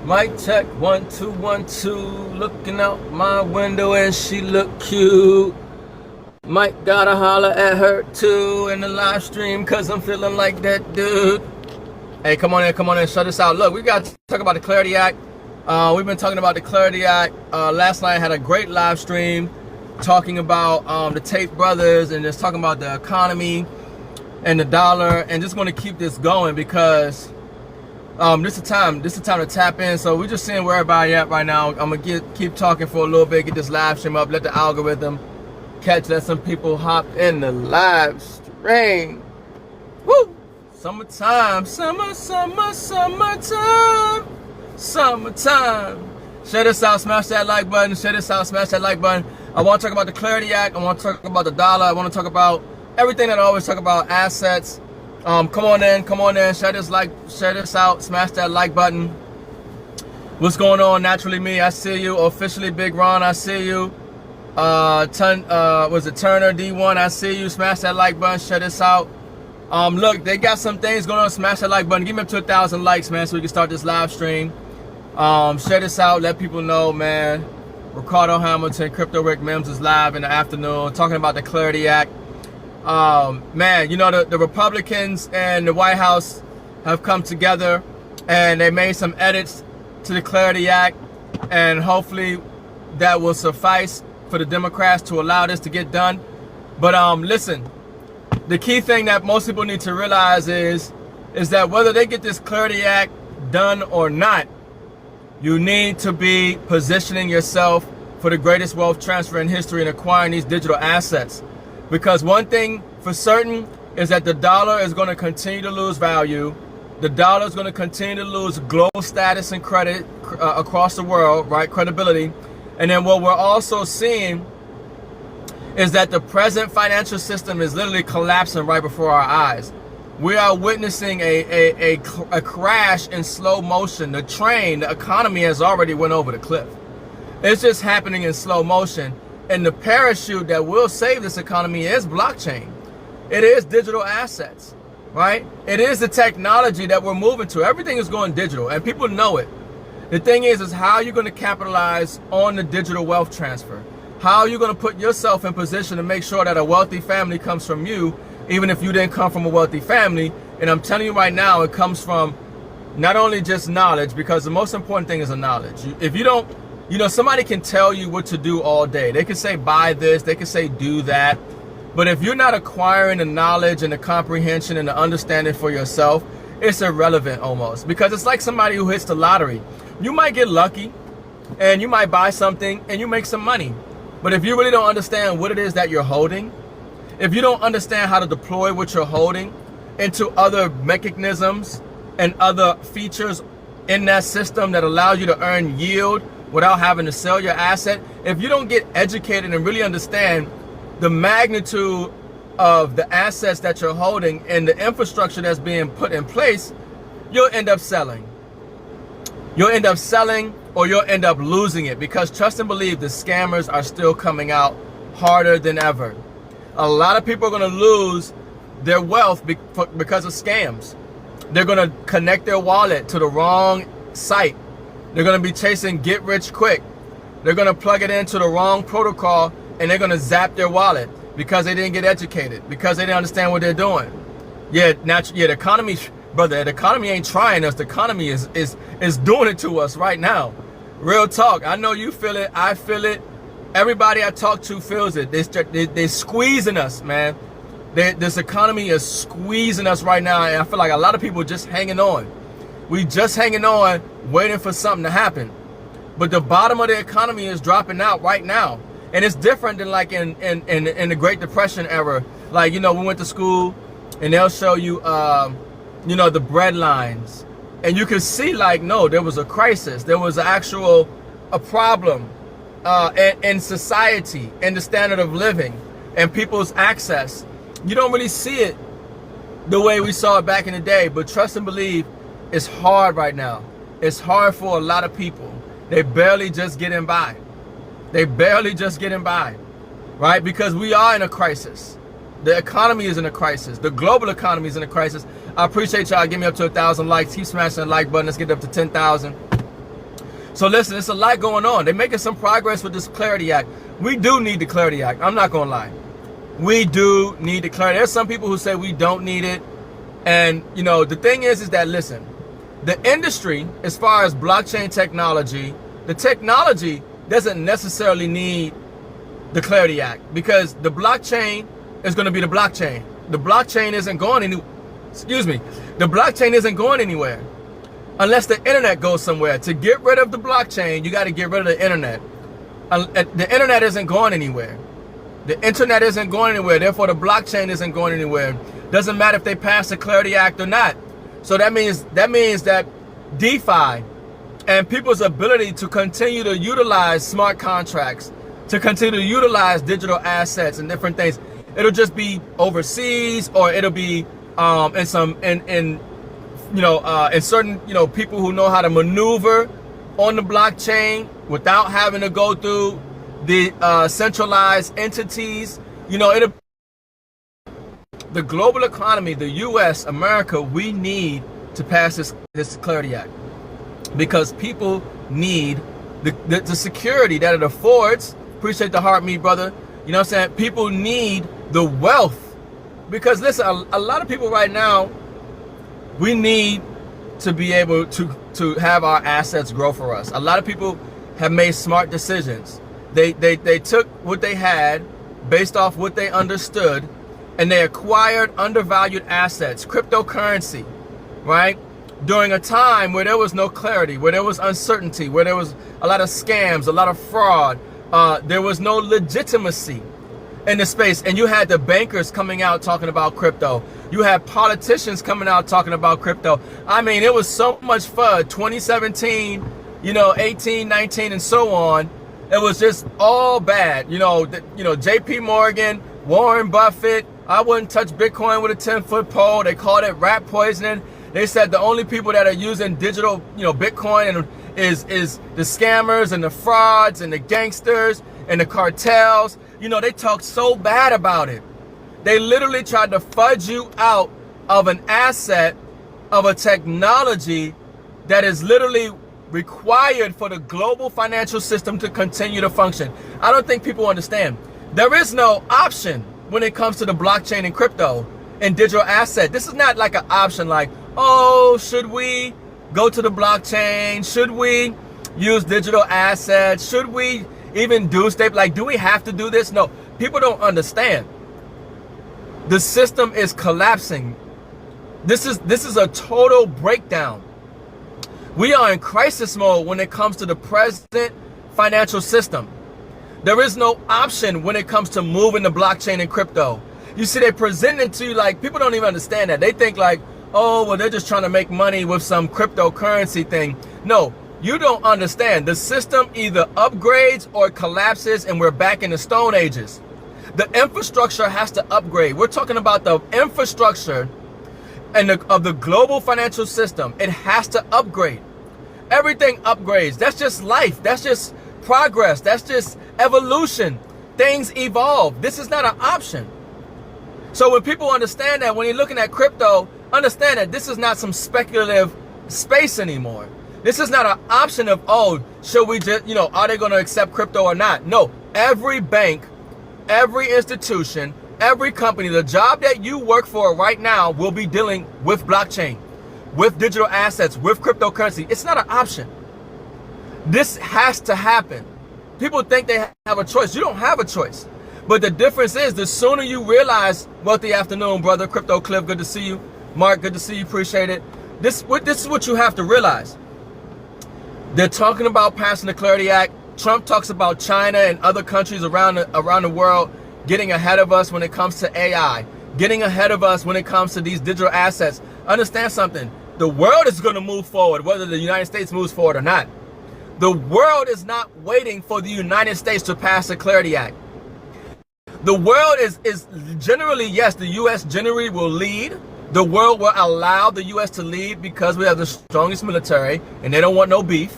Mic check, 1 2 1 2. Looking out my window and she look cute. Might gotta holler at her too in the live stream, cause I'm feeling like that dude. Hey, come on in, shut this out. Look, we got to talk about the Clarity Act. We've been talking about the Clarity Act. Last night I had a great live stream talking about the Tate brothers and just talking about the economy and the dollar, and just want to keep this going because this is time to tap in. So we're just seeing where everybody at right now. I'm gonna keep talking for a little bit, get this live stream up, let the algorithm catch that some people hop in the live stream. Woo! Summertime, summertime. Share this out, smash that like button. Share this out, smash that like button. I want to talk about the Clarity Act. I want to talk about the dollar. I want to talk about everything that I always talk about, assets. Come on in, share this out, smash that like button. What's going on? Naturally Me, I see you. Officially Big Ron, I see you. Was it Turner D1? I see you. Smash that like button, share this out. Look, they got some things going on. Smash that like button. Give me up to 1,000 likes, man, so we can start this live stream. Share this out, let people know, man. Ricardo Hamilton, Crypto Rick M.I.M.S is live in the afternoon talking about the Clarity Act. Man, you know, the Republicans and the White House have come together and they made some edits to the Clarity Act, and hopefully that will suffice for the Democrats to allow this to get done. But listen, the key thing that most people need to realize is that whether they get this Clarity Act done or not, you need to be positioning yourself for the greatest wealth transfer in history and acquiring these digital assets. Because one thing for certain is that the dollar is going to continue to lose value. The dollar is going to continue to lose global status and credit across the world, right? Credibility. And then what we're also seeing is that the present financial system is literally collapsing right before our eyes. We are witnessing a crash in slow motion. The train, the economy has already went over the cliff. It's just happening in slow motion. And the parachute that will save this economy is blockchain. It is digital assets, right? It is the technology that we're moving to. Everything is going digital and people know it. The thing is how you're going to capitalize on the digital wealth transfer. How are you going to put yourself in position to make sure that a wealthy family comes from you, even if you didn't come from a wealthy family. And I'm telling you right now, it comes from not only just knowledge, because the most important thing is a knowledge. If you don't, you know, somebody can tell you what to do all day. They can say, buy this, they can say, do that. But if you're not acquiring the knowledge and the comprehension and the understanding for yourself, it's irrelevant almost. Because it's like somebody who hits the lottery. You might get lucky and you might buy something and you make some money. But if you really don't understand what it is that you're holding, if you don't understand how to deploy what you're holding into other mechanisms and other features in that system that allow you to earn yield without having to sell your asset, if you don't get educated and really understand the magnitude of the assets that you're holding and the infrastructure that's being put in place, you'll end up selling. You'll end up selling or you'll end up losing it, because trust and believe the scammers are still coming out harder than ever. A lot of people are going to lose their wealth because of scams. They're going to connect their wallet to the wrong site. They're going to be chasing get rich quick. They're going to plug it into the wrong protocol and they're going to zap their wallet because they didn't get educated, because they didn't understand what they're doing. Yeah, the economy, brother, the economy ain't trying us. The economy is doing it to us right now. Real talk. I know you feel it. I feel it. Everybody I talk to feels it. They're squeezing us, man. This economy is squeezing us right now, and I feel like a lot of people just hanging on. We just hanging on, waiting for something to happen. But the bottom of the economy is dropping out right now. And it's different than like in the Great Depression era. Like, you know, we went to school and they'll show you, you know, the bread lines. And you can see like, no, there was a crisis. There was a problem in society and the standard of living and people's access. You don't really see it the way we saw it back in the day, but trust and believe, it's hard right now. It's hard for a lot of people. They barely just getting by. They barely just getting by, right? Because we are in a crisis. The economy is in a crisis. The global economy is in a crisis. I appreciate y'all. Give me up to 1,000 likes. Keep smashing the like button. Let's get up to 10,000. So listen, it's a lot going on. They're making some progress with this Clarity Act. We do need the Clarity Act. I'm not going to lie. We do need the Clarity. There's some people who say we don't need it. And, you know, the thing is that, listen, the industry, as far as blockchain technology, the technology doesn't necessarily need the Clarity Act, because the blockchain is going to be the blockchain. The blockchain isn't going the blockchain isn't going anywhere unless the internet goes somewhere. To get rid of the blockchain, you got to get rid of the internet. The internet isn't going anywhere. The internet isn't going anywhere. Therefore, the blockchain isn't going anywhere. Doesn't matter if they pass the Clarity Act or not. So that means that DeFi and people's ability to continue to utilize smart contracts, to continue to utilize digital assets and different things, it'll just be overseas, or it'll be in certain, you know, people who know how to maneuver on the blockchain without having to go through the centralized entities. You know, the global economy, the U.S., America, we need to pass this Clarity Act, because people need the security that it affords. Appreciate the heart, me brother. You know what I'm saying? People need the wealth, because listen, a lot of people right now, we need to be able to have our assets grow for us. A lot of people have made smart decisions. They took what they had based off what they understood, and they acquired undervalued assets, cryptocurrency, right? During a time where there was no clarity, where there was uncertainty, where there was a lot of scams, a lot of fraud, there was no legitimacy in the space. And you had the bankers coming out talking about crypto. You had politicians coming out talking about crypto. I mean, it was so much fun. 2017, 18, 19, and so on. It was just all bad. JP Morgan, Warren Buffett. I wouldn't touch Bitcoin with a 10-foot pole. They called it rat poisoning. They said the only people that are using digital, Bitcoin is the scammers and the frauds and the gangsters and the cartels. They talked so bad about it. They literally tried to fudge you out of an asset, of a technology that is literally required for the global financial system to continue to function. I don't think people understand. There is no option when it comes to the blockchain and crypto and digital asset. This is not like an option like, oh, should we go to the blockchain? Should we use digital assets? Should we even do stable? Like, do we have to do this? No, people don't understand. The system is collapsing. This is a total breakdown. We are in crisis mode when it comes to the present financial system. There is no option when it comes to moving the blockchain and crypto. You see, they present it to you like, people don't even understand that. They think like, oh, well, they're just trying to make money with some cryptocurrency thing. No, you don't understand. The system either upgrades or collapses, and we're back in the Stone Ages. The infrastructure has to upgrade. We're talking about the infrastructure and of the global financial system. It has to upgrade. Everything upgrades. That's just life. That's just progress. That's just evolution. Things evolve. This is not an option. So when people understand that, when you're looking at crypto, understand that this is not some speculative space anymore. This is not an option of, oh, should we just, are they going to accept crypto or not? No, every bank, every institution, every company, the job that you work for right now will be dealing with blockchain, with digital assets, with cryptocurrency. It's not an option. This has to happen. People think they have a choice. You don't have a choice. But the difference is, the sooner you realize, wealthy afternoon, brother, Crypto Cliff, good to see you. Mark, good to see you, appreciate it. This is what you have to realize. They're talking about passing the Clarity Act. Trump talks about China and other countries around the world getting ahead of us when it comes to AI, getting ahead of us when it comes to these digital assets. Understand something. The world is going to move forward, whether the United States moves forward or not. The world is not waiting for the United States to pass the Clarity Act. The world is generally, yes, the U.S. generally will lead. The world will allow the U.S. to lead because we have the strongest military and they don't want no beef,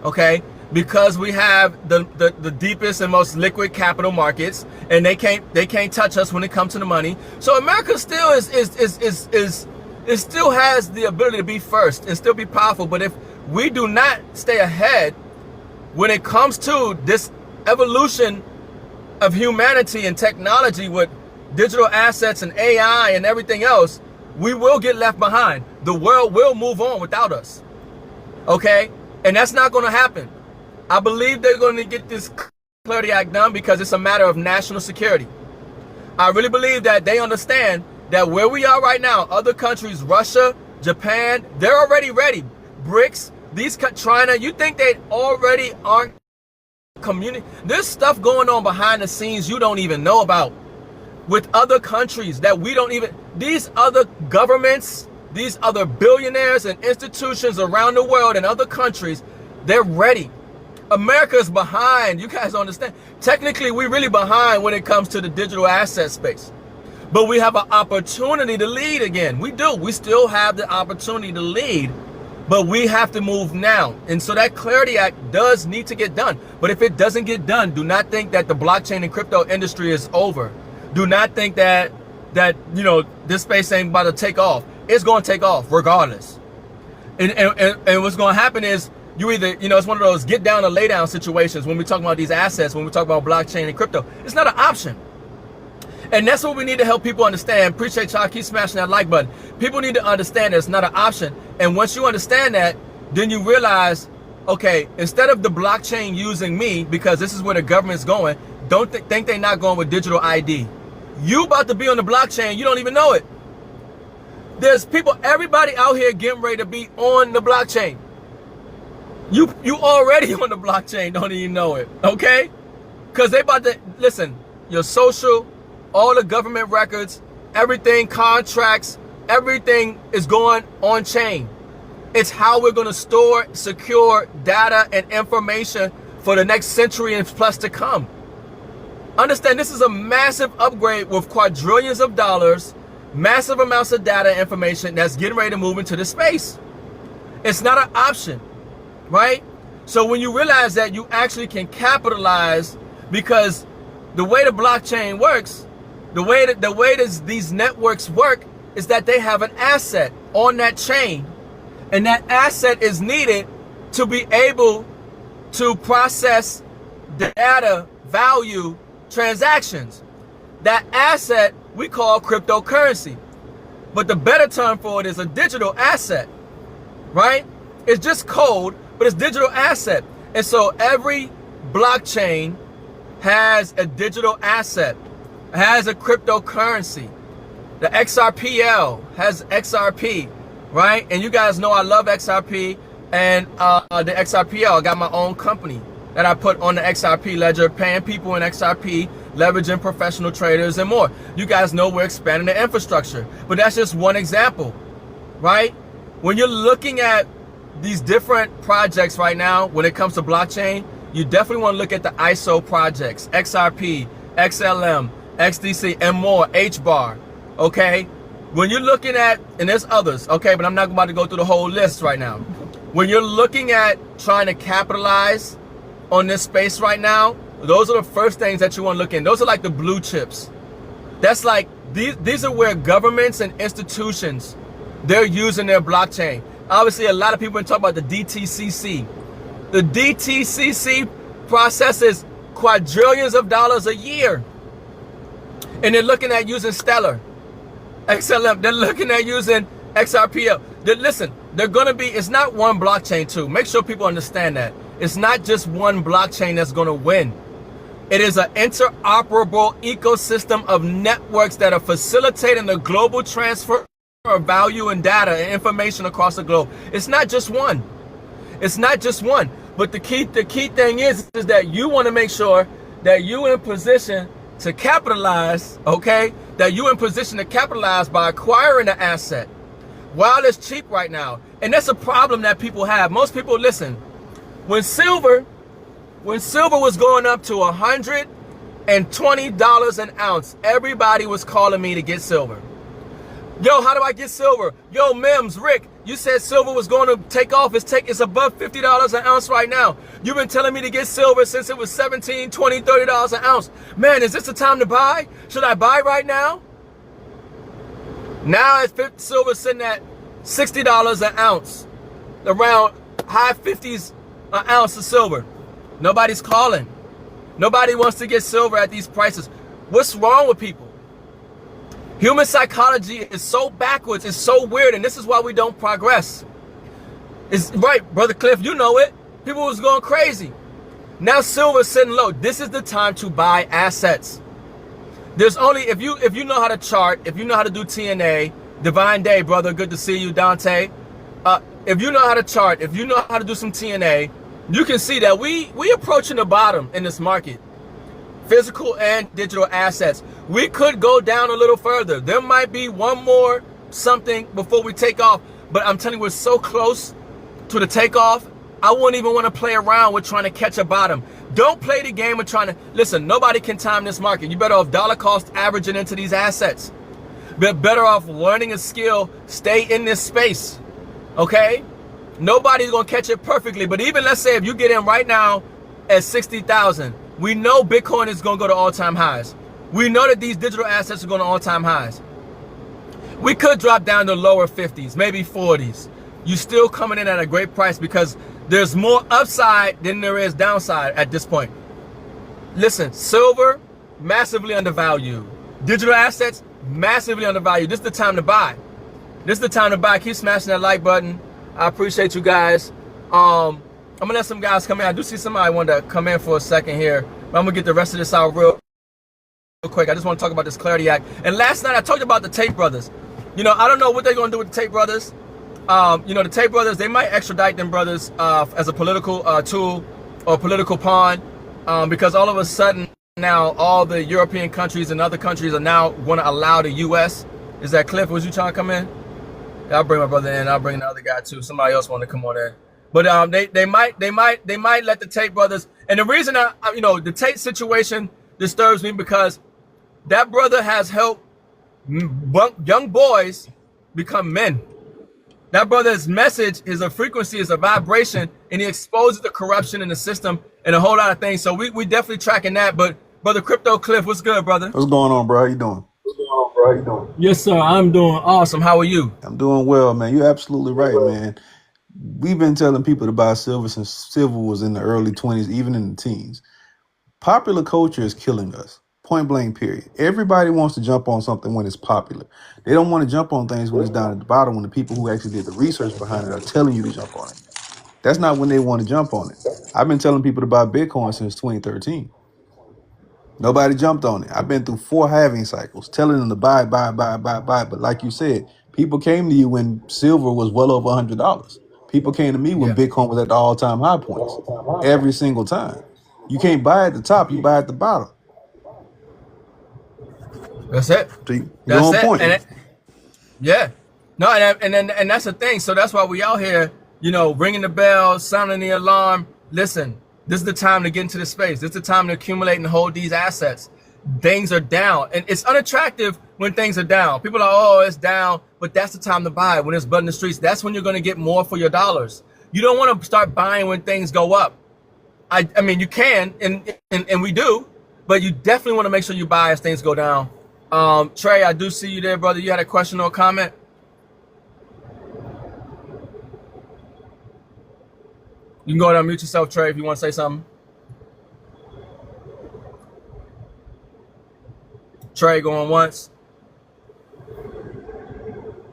okay? Because we have the deepest and most liquid capital markets, and they can't touch us when it comes to the money. So America still it still has the ability to be first and still be powerful. But if we do not stay ahead when it comes to this evolution of humanity and technology with digital assets and AI and everything else, we will get left behind. The world will move on without us. Okay? And that's not going to happen. I believe they're going to get this Clarity Act done because it's a matter of national security. I really believe that they understand that where we are right now, other countries, Russia, Japan, they're already ready. BRICS, China, you think they already aren't community? There's stuff going on behind the scenes you don't even know about with other countries that we don't even, these other governments, these other billionaires and institutions around the world and other countries, they're ready. America is behind. You guys understand? Technically, we're really behind when it comes to the digital asset space. But we have an opportunity to lead again. We do. We still have the opportunity to lead, but we have to move now. And so that Clarity Act does need to get done. But if it doesn't get done, do not think that the blockchain and crypto industry is over. Do not think that you know, this space ain't about to take off. It's going to take off regardless. And what's going to happen is, you either, you know, it's one of those get down or lay down situations when we talk about these assets, when we talk about blockchain and crypto. It's not an option. And that's what we need to help people understand. Appreciate y'all. Keep smashing that like button. People need to understand that it's not an option. And once you understand that, then you realize, okay, instead of the blockchain using me, because this is where the government's going, don't think they're not going with digital ID. You about to be on the blockchain, you don't even know it. There's people, everybody out here getting ready to be on the blockchain. You already on the blockchain, don't even know it, okay? Because they about to, listen, your social, all the government records, everything, contracts, everything is going on chain. It's how we're going to store, secure data and information for the next century and plus to come. Understand, this is a massive upgrade with quadrillions of dollars, massive amounts of data information that's getting ready to move into this space. It's not an option. Right? So when you realize that you actually can capitalize, because the way the blockchain works, the way that these networks work is that they have an asset on that chain, and that asset is needed to be able to process data, value, transactions. That asset we call cryptocurrency, but the better term for it is a digital asset, right? It's just code, but it's digital asset. And so every blockchain has a digital asset, has a cryptocurrency. The XRPL has XRP, right? And you guys know I love XRP and the XRPL. I got my own company that I put on the XRP ledger, paying people in XRP, leveraging professional traders and more. You guys know we're expanding the infrastructure, but that's just one example, right? When you're looking at these different projects right now, when it comes to blockchain, you definitely want to look at the ISO projects, XRP, XLM, XDC, and more, HBAR, okay? When you're looking at, and there's others, okay, but I'm not about to go through the whole list right now. When you're looking at trying to capitalize on this space right now, those are the first things that you want to look in. Those are like the blue chips. That's like, these are where governments and institutions, they're using their blockchain. Obviously, a lot of people have been talking about the DTCC. The DTCC processes quadrillions of dollars a year. And they're looking at using Stellar, XLM. They're looking at using XRPL. Listen, they're going to be, it's not one blockchain too. Make sure people understand that. It's not just one blockchain that's going to win. It is an interoperable ecosystem of networks that are facilitating the global transfer of value and data and information across the globe. It's not just one. It's not just one. But the key thing is that you want to make sure that you're in position to capitalize, okay? That you're in position to capitalize by acquiring the asset while it's cheap right now. And that's a problem that people have. Most people, listen, when silver was going up to $120 an ounce, everybody was calling me to get silver. Yo, how do I get silver? Yo, M.I.M.S, Rick, you said silver was going to take off. It's above $50 an ounce right now. You've been telling me to get silver since it was $17, $20, $30 an ounce. Man, is this the time to buy? Should I buy right now? Now silver sitting at $60 an ounce, around high 50s an ounce of silver. Nobody's calling. Nobody wants to get silver at these prices. What's wrong with people? Human psychology is so backwards, it's so weird, and this is why we don't progress. It's right, Brother Cliff, you know it. People was going crazy. Now silver's sitting low. This is the time to buy assets. There's only, if you know how to chart, if you know how to do TNA, Divine Day, brother, good to see you, Dante. If you know how to chart, if you know how to do some TNA, you can see that we approaching the bottom in this market. Physical and digital assets. We could go down a little further. There might be one more something before we take off, but I'm telling you, we're so close to the takeoff. I wouldn't even want to play around with trying to catch a bottom. Don't play the game of trying to, listen, nobody can time this market. You better off dollar cost averaging into these assets. Better off learning a skill, stay in this space, okay? Nobody's gonna catch it perfectly, but even let's say if you get in right now at 60,000, we know Bitcoin is gonna go to all-time highs. We know that these digital assets are going to all-time highs. We could drop down to lower 50s, maybe 40s. You're still coming in at a great price because there's more upside than there is downside at this point. Listen, silver, massively undervalued. Digital assets, massively undervalued. This is the time to buy. This is the time to buy. Keep smashing that like button. I appreciate you guys. I'm gonna let some guys come in. I do see somebody want to come in for a second here, but I'm gonna get the rest of this out real quick. I just want to talk about this Clarity Act. And last night I talked about the Tate brothers. You know, I don't know what they're gonna do with the Tate brothers. You know, the Tate brothers, they might extradite them brothers as a political tool or political pawn, because all of a sudden now all the European countries and other countries are now going to allow the U.S. Is that Cliff? Was you trying to come in? Yeah, I'll bring my brother in. I'll bring the other guy too. Somebody else want to come on in. But they might let the Tate brothers. And the reason you know, the Tate situation disturbs me because that brother has helped young boys become men. That brother's message is a frequency, is a vibration, and he exposes the corruption in the system and a whole lot of things. So we definitely tracking that. But Brother Crypto Cliff, what's good, brother? What's going on, bro? How you doing? Yes, sir. I'm doing awesome. How are you? I'm doing well, man. You're absolutely right, man. We've been telling people to buy silver since silver was in the early 20s, even in the teens. Popular culture is killing us. Point blank, period. Everybody wants to jump on something when it's popular. They don't want to jump on things when it's down at the bottom, when the people who actually did the research behind it are telling you to jump on it. That's not when they want to jump on it. I've been telling people to buy Bitcoin since 2013. Nobody jumped on it. I've been through 4 halving cycles, telling them to buy. But like you said, people came to you when silver was well over $100. People came to me when Bitcoin was at the all-time high points. Every single time. You can't buy at the top, you buy at the bottom. That's it. So you're that's on it. point. And that's the thing. So that's why we out here, you know, ringing the bell, sounding the alarm. Listen, this is the time to get into the space. This is the time to accumulate and hold these assets. Things are down, and it's unattractive when things are down. People are, oh, it's down, but that's the time to buy. When it's blood in the streets, that's when you're going to get more for your dollars. You don't want to start buying when things go up. I mean, you can, and we do, but you definitely want to make sure you buy as things go down. Trey, I do see you there, brother. You had a question or a comment? You can go ahead and unmute yourself, Trey, if you want to say something. Trey, going once.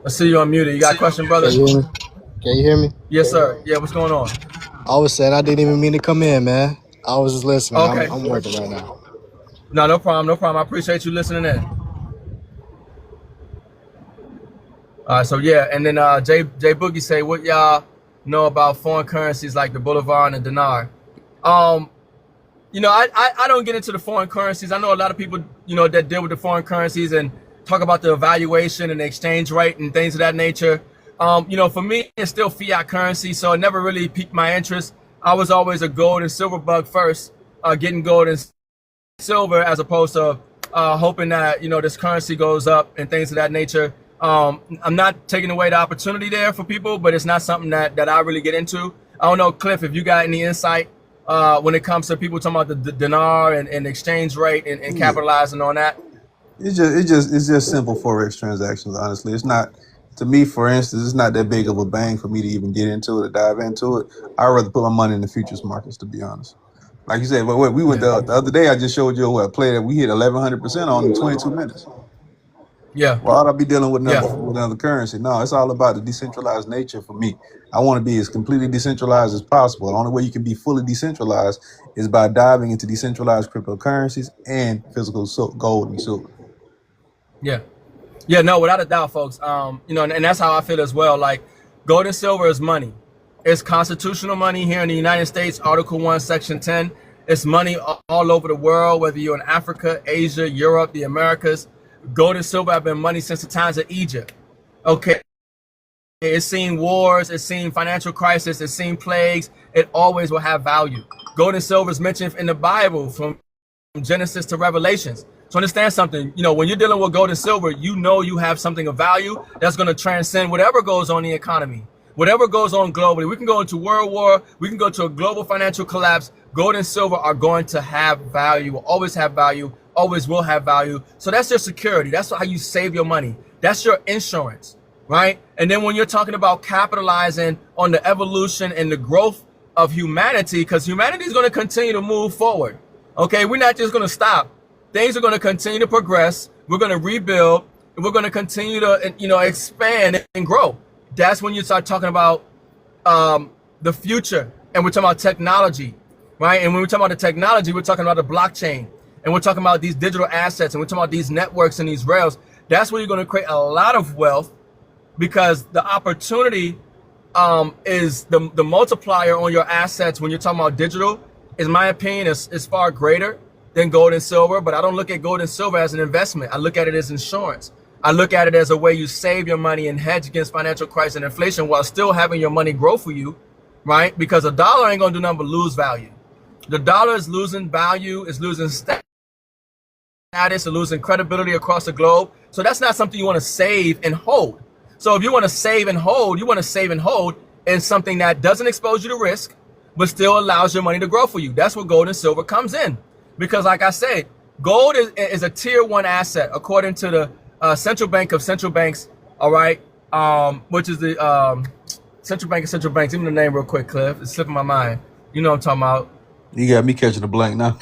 I see you unmuted. You got a question, brother? Can you hear me? Yes, sir. Yeah, what's going on? I was saying I didn't even mean to come in, man. I was just listening. Okay. I'm working right now. No problem. No problem. I appreciate you listening in. All right, so yeah, and then Jay Boogie say, what y'all know about foreign currencies like the Bolivar and the dinar? You know, I don't get into the foreign currencies. I know a lot of people, you know, that deal with the foreign currencies and talk about the evaluation and the exchange rate and things of that nature. You know, for me, it's still fiat currency, so it never really piqued my interest. I was always a gold and silver bug first, getting gold and silver as opposed to hoping that, you know, this currency goes up and things of that nature. I'm not taking away the opportunity there for people, but it's not something that I really get into. I don't know, Cliff, if you got any insight when it comes to people talking about the dinar and exchange rate and capitalizing on that. It's just simple forex transactions. Honestly, it's not, to me, for instance, it's not that big of a bang for me to even get into it or dive into it. I'd rather put my money in the futures markets, to be honest. Like you said, but what we went Yeah. the other day, I just showed you what play that we hit 1100% on in 22 minutes. Yeah. Why would I be dealing with Yeah. another currency? No, it's all about the decentralized nature for me. I want to be as completely decentralized as possible. The only way you can be fully decentralized is by diving into decentralized cryptocurrencies and physical gold and silver. Yeah. Yeah, no, without a doubt, folks. You know, and that's how I feel as well. Like, gold and silver is money. It's constitutional money here in the United States, Article 1, Section 10. It's money all over the world, whether you're in Africa, Asia, Europe, the Americas. Gold and silver have been money since the times of Egypt. Okay. It's seen wars, it's seen financial crisis, it's seen plagues. It always will have value. Gold and silver is mentioned in the Bible from Genesis to Revelations. So understand something, you know, when you're dealing with gold and silver, you know you have something of value that's going to transcend whatever goes on in the economy, whatever goes on globally. We can go into world war, we can go to a global financial collapse. Gold and silver are going to have value, will always have value, always will have value. So that's your security. That's how you save your money. That's your insurance, right? And then when you're talking about capitalizing on the evolution and the growth of humanity, because humanity is going to continue to move forward. Okay, we're not just going to stop. Things are going to continue to progress. We're going to rebuild. And we're going to continue to, you know, expand and grow. That's when you start talking about the future, and we're talking about technology, right? And when we're talking about the technology, we're talking about the blockchain, and we're talking about these digital assets, and we're talking about these networks and these rails. That's where you're going to create a lot of wealth, because the opportunity is the multiplier on your assets when you're talking about digital. In my opinion, is far greater than gold and silver, but I don't look at gold and silver as an investment. I look at it as insurance. I look at it as a way you save your money and hedge against financial crisis and inflation while still having your money grow for you, right? Because a dollar ain't gonna do nothing but lose value. The dollar is losing value, is losing status, is losing credibility across the globe. So that's not something you want to save and hold. So if you want to save and hold, you want to save and hold in something that doesn't expose you to risk, but still allows your money to grow for you. That's where gold and silver comes in. Because like I said, gold is a tier 1 asset according to the Central Bank of Central Banks, all right, which is the Central Bank of Central Banks. Give me the name real quick, Cliff. It's slipping my mind. You know what I'm talking about. You got me catching a blank now.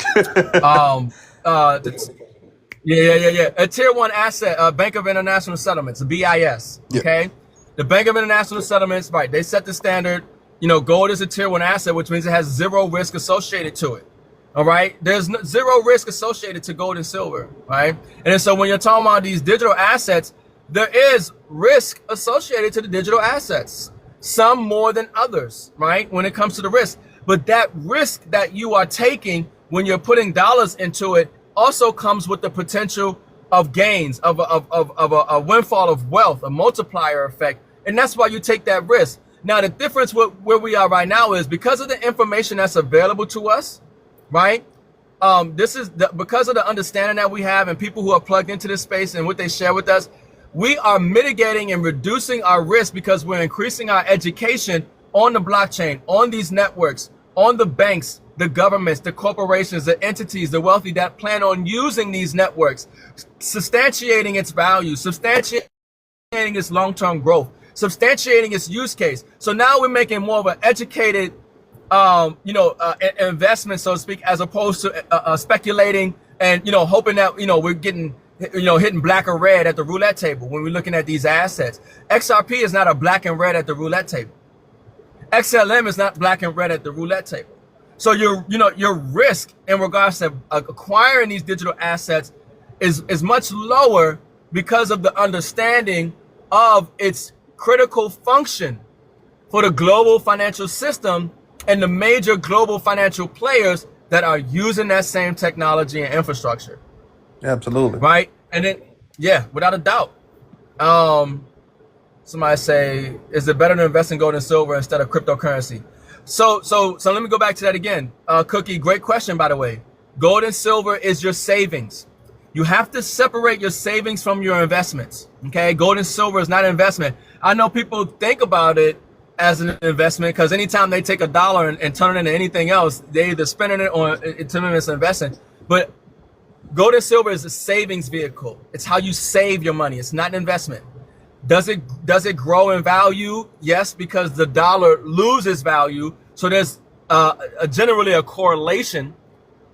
Yeah. A tier 1 asset, Bank of International Settlements, the BIS, okay? Yeah. The Bank of International Settlements, right, they set the standard. You know, gold is a tier 1 asset, which means it has zero risk associated to it. All right. There's zero risk associated to gold and silver. Right. And so when you're talking about these digital assets, there is risk associated to the digital assets, some more than others. Right. When it comes to the risk. But that risk that you are taking when you're putting dollars into it also comes with the potential of gains, of a windfall of wealth, a multiplier effect. And that's why you take that risk. Now, the difference with where we are right now is because of the information that's available to us. Right. This is because of the understanding that we have and people who are plugged into this space and what they share with us. We are mitigating and reducing our risk because we're increasing our education on the blockchain, on these networks, on the banks, the governments, the corporations, the entities, the wealthy that plan on using these networks, substantiating its value, substantiating its long-term growth, substantiating its use case. So now we're making more of an educated investment, so to speak, as opposed to speculating and, hoping that, we're getting, hitting black or red at the roulette table when we're looking at these assets. XRP is not a black and red at the roulette table. XLM is not black and red at the roulette table. So your risk in regards to acquiring these digital assets is much lower because of the understanding of its critical function for the global financial system and the major global financial players that are using that same technology and infrastructure. Absolutely. Right. And then, yeah, without a doubt. Somebody say, is it better to invest in gold and silver instead of cryptocurrency? So let me go back to that again. Cookie, great question, by the way. Gold and silver is your savings. You have to separate your savings from your investments. Okay. Gold and silver is not an investment. I know people think about it as an investment because anytime they take a dollar and turn it into anything else, they either spending it or it's an investment. But gold and silver is a savings vehicle. It's how you save your money. It's not an investment. Does it grow in value? Yes, because the dollar loses value. So there's generally a correlation,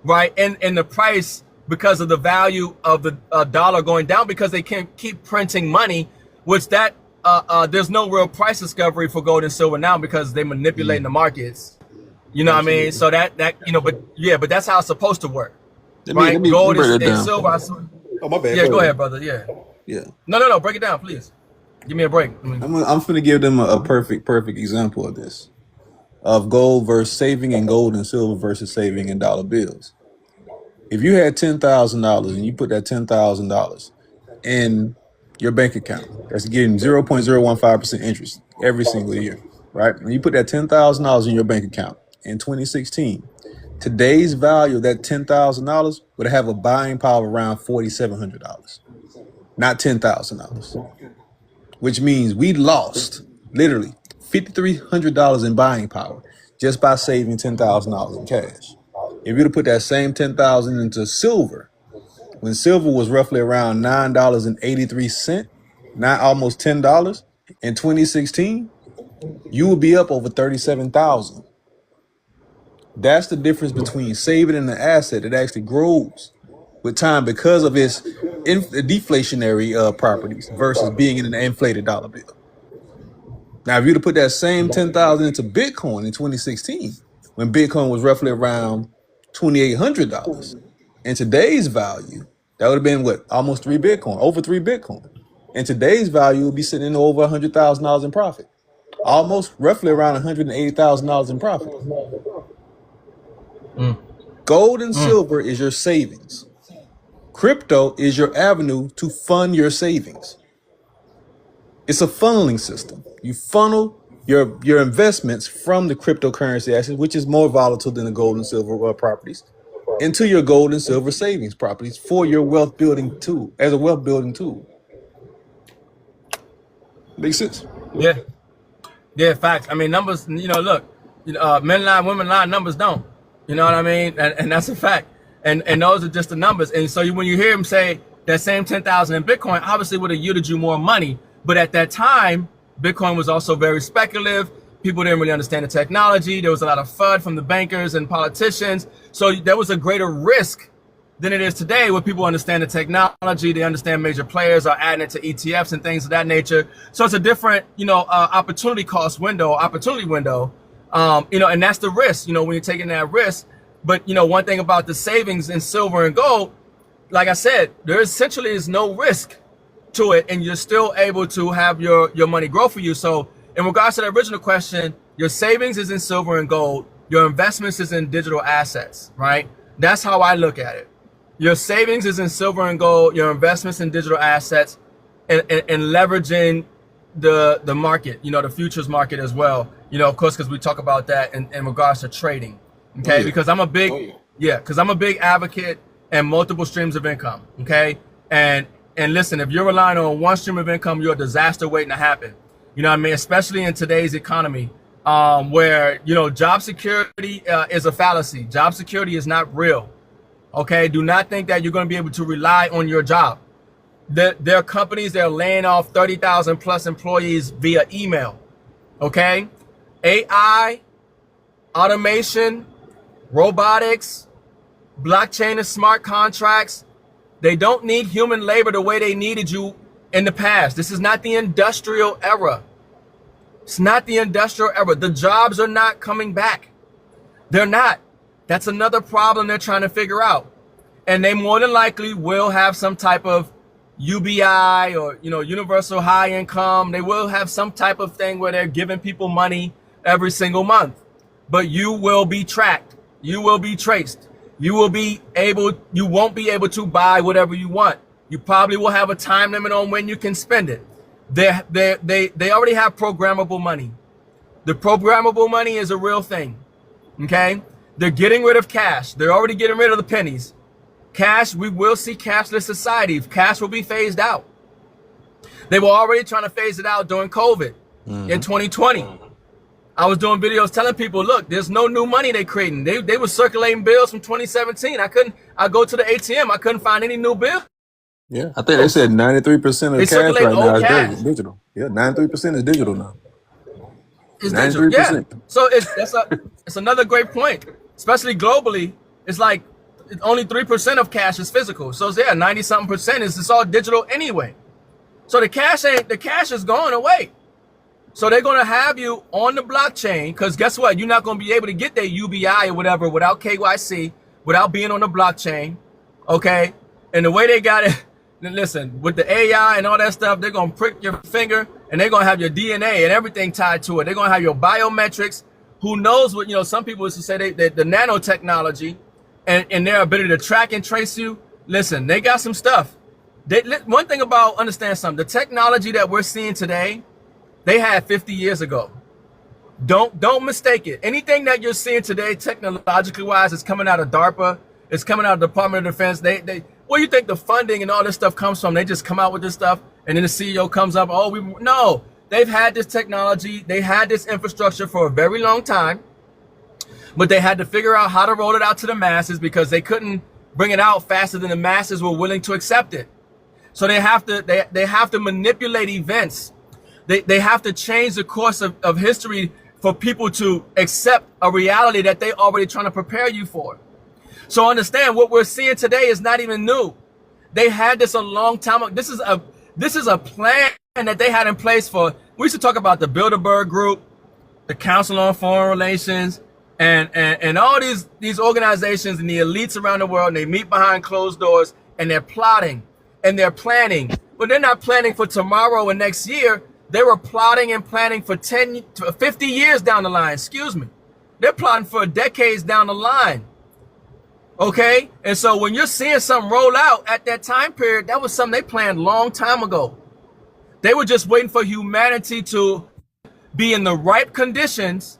right, in the price because of the value of the dollar going down because they can't keep printing money, which that there's no real price discovery for gold and silver now because they manipulating the markets. You know what I mean? So that but that's how it's supposed to work, Let right? me Gold break that and down. silver. Oh, my bad. Yeah, go ahead, brother. Yeah. Yeah. No. Break it down, please. Give me a break. I'm finna give them a perfect example of this. Of gold versus saving in gold and silver versus saving in dollar bills. If you had $10,000 and you put that $10,000 in your bank account, that's getting 0.015% interest every single year, right? When you put that $10,000 in your bank account in 2016, today's value of that $10,000 would have a buying power around $4,700, not $10,000, which means we lost literally $5,300 in buying power just by saving $10,000 in cash. If you'd have put that same $10,000 into silver, when silver was roughly around $9.83, not almost $10 in 2016, you would be up over 37,000. That's the difference between saving in an asset that actually grows with time because of its deflationary properties versus being in an inflated dollar bill. Now, if you'd have put that same 10,000 into Bitcoin in 2016, when Bitcoin was roughly around $2,800, in today's value, that would have been what? Almost over 3 Bitcoin. And today's value would be sitting in over $100,000 in profit, almost roughly around $180,000 in profit. Gold and silver is your savings. Crypto is your avenue to fund your savings. It's a funneling system. You funnel your investments from the cryptocurrency assets, which is more volatile than the gold and silver properties, into your gold and silver savings properties for your wealth building tool, as a wealth building tool. Makes sense? Yeah, facts. I mean, numbers. Look, men lie, women lie, numbers don't. You know what I mean? And that's a fact. And those are just the numbers. And so when you hear him say that same 10,000 in Bitcoin, obviously would have yielded you more money. But at that time, Bitcoin was also very speculative. People didn't really understand the technology. There was a lot of FUD from the bankers and politicians. So there was a greater risk than it is today, where people understand the technology. They understand major players are adding it to ETFs and things of that nature. So it's a different, opportunity window, and that's the risk, when you're taking that risk. But, one thing about the savings in silver and gold, like I said, there essentially is no risk to it, and you're still able to have your money grow for you. So in regards to the original question, your savings is in silver and gold, your investments is in digital assets, right? That's how I look at it. Your savings is in silver and gold, your investments in digital assets, and leveraging the market, the futures market as well. Of course, because we talk about that in regards to trading. Okay, because I'm a big advocate and multiple streams of income. Okay, and listen, if you're relying on one stream of income, you're a disaster waiting to happen. You know what I mean? Especially in today's economy, where job security is a fallacy. Job security is not real. Okay, do not think that you're going to be able to rely on your job. There are companies that are laying off 30,000 plus employees via email. Okay, AI, automation, robotics, blockchain and smart contracts. They don't need human labor the way they needed you in the past. This is not the industrial era. It's not the industrial era. The jobs are not coming back. They're not. That's another problem they're trying to figure out. And they more than likely will have some type of UBI or, universal high income. They will have some type of thing where they're giving people money every single month. But you will be tracked. You will be traced. You won't be able to buy whatever you want. You probably will have a time limit on when you can spend it. They already have programmable money. The programmable money is a real thing. Okay? They're getting rid of cash. They're already getting rid of the pennies. Cash, we will see cashless society. Cash will be phased out. They were already trying to phase it out during COVID in 2020. I was doing videos telling people, look, there's no new money they're creating. They were circulating bills from 2017. I go to the ATM. I couldn't find any new bills. Yeah, I think they said 93% of They cash right circulate now old cash. is digital. Yeah, 93% is digital now. It's digital, yeah. 93%. So it's another great point, especially globally. It's like only 3% of cash is physical. So yeah, 90-something% is it's all digital anyway. So the cash is going away. So they're gonna have you on the blockchain because guess what? You're not gonna be able to get their UBI or whatever without KYC, without being on the blockchain. Okay, and the way they got it, listen, with the AI and all that stuff, they're gonna prick your finger and they're gonna have your DNA and everything tied to it. They're gonna have your biometrics. Who knows what, some people used to say the nanotechnology and their ability to track and trace you. Listen, they got some stuff. One thing about, understand something, the technology that we're seeing today, they had 50 years ago. Don't mistake it. Anything that you're seeing today, technologically wise, is coming out of DARPA. It's coming out of the Department of Defense. Where do you think the funding and all this stuff comes from? They just come out with this stuff, and then the CEO comes up. No. They've had this technology. They had this infrastructure for a very long time, but they had to figure out how to roll it out to the masses because they couldn't bring it out faster than the masses were willing to accept it. So they have to manipulate events. They have to change the course of history for people to accept a reality that they already trying to prepare you for. So understand what we're seeing today is not even new. They had this a long time ago. This is a plan that they had in place for. We used to talk about the Bilderberg Group, the Council on Foreign Relations, and all these organizations and the elites around the world. And they meet behind closed doors and they're plotting and they're planning, but they're not planning for tomorrow and next year. They were plotting and planning for 50 years down the line. Excuse me. They're plotting for decades down the line. Okay? And so when you're seeing something roll out at that time period, that was something they planned a long time ago. They were just waiting for humanity to be in the right conditions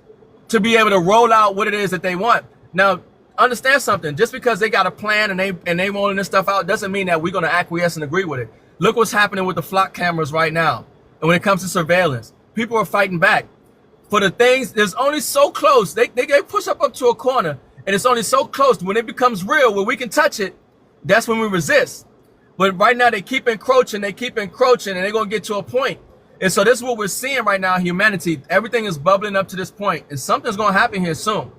to be able to roll out what it is that they want. Now, understand something. Just because they got a plan and they rolling this stuff out doesn't mean that we're going to acquiesce and agree with it. Look what's happening with the flock cameras right now. And when it comes to surveillance, people are fighting back for the things. There's only so close. They push up to a corner, and it's only so close. When it becomes real, where we can touch it, that's when we resist. But right now, they keep encroaching, and they're going to get to a point. And so this is what we're seeing right now, humanity. Everything is bubbling up to this point, and something's going to happen here soon.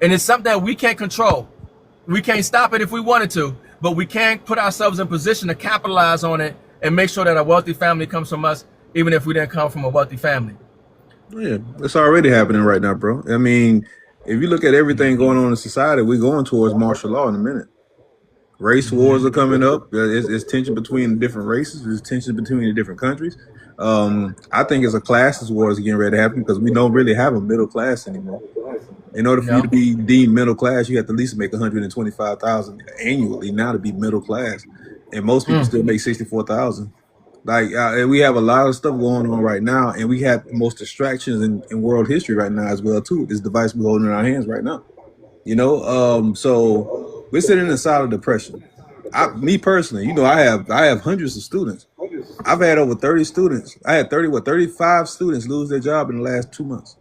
And it's something that we can't control. We can't stop it if we wanted to, but we can put ourselves in position to capitalize on it and make sure that a wealthy family comes from us, even if we didn't come from a wealthy family. Yeah, it's already happening right now, bro. I mean, if you look at everything going on in society, we're going towards martial law in a minute. Race wars are coming up. It's tension between different races. There's tension between the different countries. I think it's a classes war is getting ready to happen because we don't really have a middle class anymore. In order for you to be deemed middle class, you have to at least make $125,000 annually now to be middle class, and most people still make $64,000. Like we have a lot of stuff going on right now, and we have the most distractions in world history right now as well too. This device we're holding in our hands right now, So we're sitting in a silent depression. Me personally, I have hundreds of students. I've had over 30 students. I had 35 students lose their job in the last 2 months.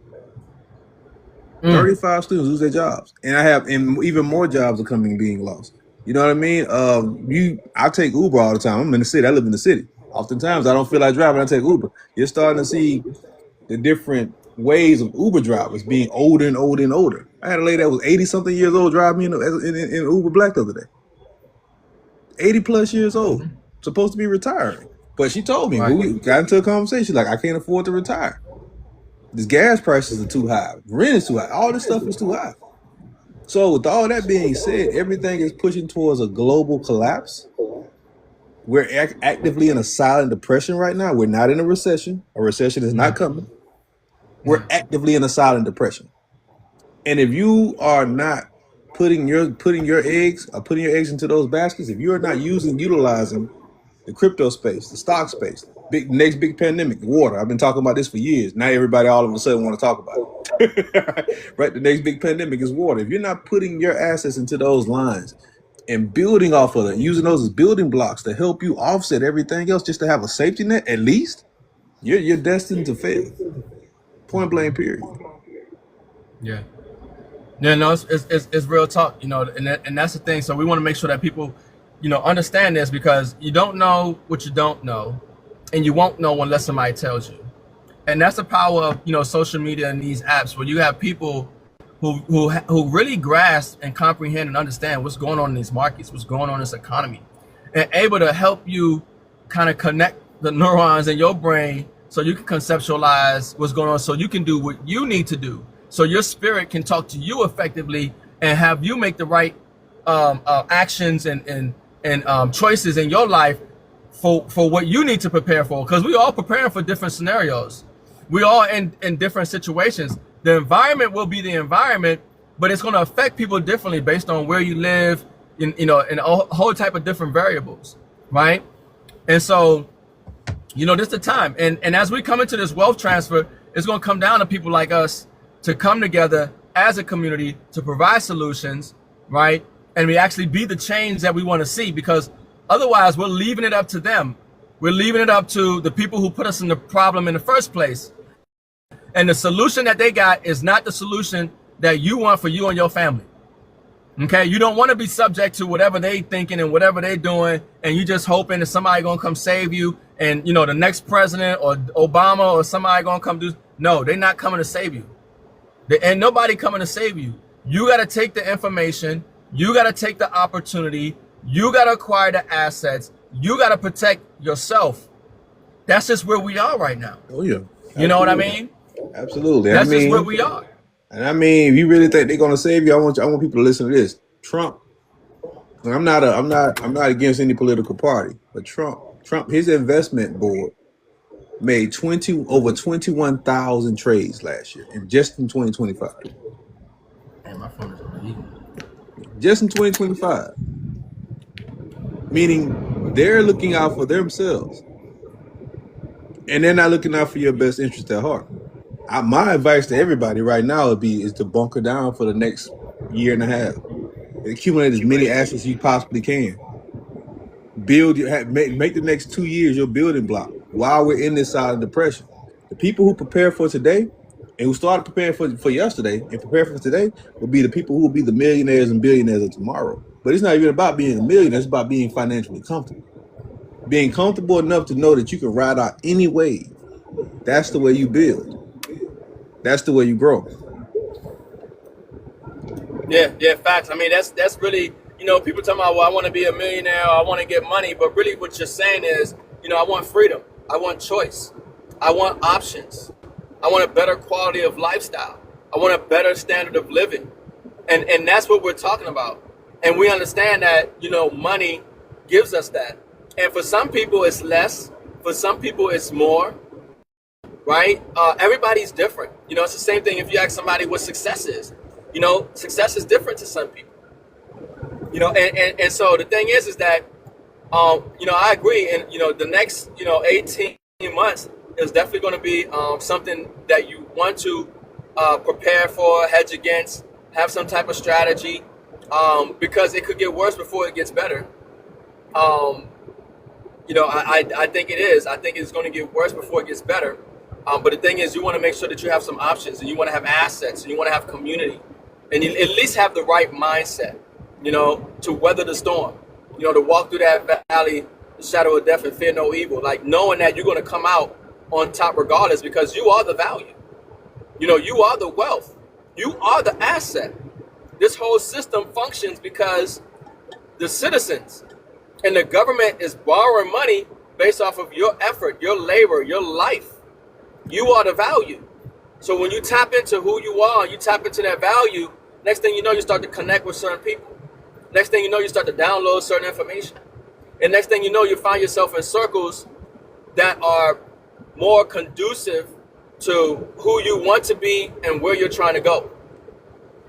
35 students lose their jobs, and even more jobs are being lost. You know what I mean? I take Uber all the time. I'm in the city. I live in the city. Oftentimes, I don't feel like driving. I take Uber. You're starting to see the different ways of Uber drivers being older and older and older. I had a lady that was 80-something years old driving me in Uber Black the other day. 80-plus years old, supposed to be retiring. But she told me, we got into a conversation, like, I can't afford to retire. These gas prices are too high. Rent is too high. All this stuff is too high. So with all that being said, everything is pushing towards a global collapse. We're actively in a silent depression right now. We're not in a recession. A recession is not coming. We're actively in a silent depression. And if you are not putting your eggs into those baskets, if you're not utilizing the crypto space, the stock space, next big pandemic, water. I've been talking about this for years. Now everybody all of a sudden want to talk about it. Right? The next big pandemic is water. If you're not putting your assets into those lines and building off of it, using those as building blocks to help you offset everything else, just to have a safety net, at least, you're destined to fail. Point blank, period. Yeah. Yeah, no, it's real talk, and that's the thing. So we want to make sure that people, understand this, because you don't know what you don't know, and you won't know unless somebody tells you. And that's the power of social media and these apps, where you have people who really grasp and comprehend and understand what's going on in these markets, what's going on in this economy, and able to help you kind of connect the neurons in your brain so you can conceptualize what's going on, so you can do what you need to do, so your spirit can talk to you effectively and have you make the right actions and choices in your life for what you need to prepare for. Because we all preparing for different scenarios. We all in different situations. The environment will be the environment, but it's going to affect people differently based on where you live, in a whole type of different variables, right? And so, this is the time. And as we come into this wealth transfer, it's going to come down to people like us to come together as a community to provide solutions, right? And we actually be the change that we want to see, because otherwise we're leaving it up to them. We're leaving it up to the people who put us in the problem in the first place. And the solution that they got is not the solution that you want for you and your family. Okay, you don't want to be subject to whatever they thinking and whatever they doing, and you just hoping that somebody gonna come save you, and the next president or Obama or somebody gonna come do. No, they're not coming to save you. There ain't nobody coming to save you. You got to take the information. You got to take the opportunity. You got to acquire the assets. You got to protect yourself. That's just where we are right now. Oh yeah, you know what I mean? Absolutely. That's just where we are. And I mean, if you really think they're gonna save you, I want people to listen to this. Trump. I'm not against any political party, but Trump, his investment board made over 21,000 trades last year, and just in 2025. Man, my phone is overheating. Just in 2025, meaning they're looking out for themselves, and they're not looking out for your best interest at heart. My advice to everybody right now is to bunker down for the next year and a half. Accumulate as many assets as you possibly can. Make the next 2 years your building block while we're in this silent depression. The people who prepare for today and who started preparing for yesterday and prepare for today will be the people who will be the millionaires and billionaires of tomorrow. But it's not even about being a millionaire. It's about being financially comfortable. Being comfortable enough to know that you can ride out any wave. That's the way you build. That's the way you grow. Yeah, facts. I mean, that's really, people talking about, well, I want to be a millionaire, or I want to get money, but really what you're saying is, I want freedom, I want choice, I want options, I want a better quality of lifestyle, I want a better standard of living, and that's what we're talking about. And we understand that, money gives us that, and for some people it's less, for some people it's more, right? Everybody's different. It's the same thing if you ask somebody what success is. Success is different to some people. And so the thing is that, I agree. And, the next, 18 months is definitely going to be something that you want to prepare for, hedge against, have some type of strategy, because it could get worse before it gets better. I think it is. I think it's going to get worse before it gets better. But the thing is, you want to make sure that you have some options, and you want to have assets, and you want to have community, and you at least have the right mindset, to weather the storm, to walk through that valley, the shadow of death, and fear no evil, like knowing that you're going to come out on top regardless, because you are the value. You are the wealth. You are the asset. This whole system functions because the citizens and the government is borrowing money based off of your effort, your labor, your life. You are the value. So when you tap into who you are, you tap into that value, next thing you know, you start to connect with certain people. Next thing you know, you start to download certain information. And next thing you know, you find yourself in circles that are more conducive to who you want to be and where you're trying to go.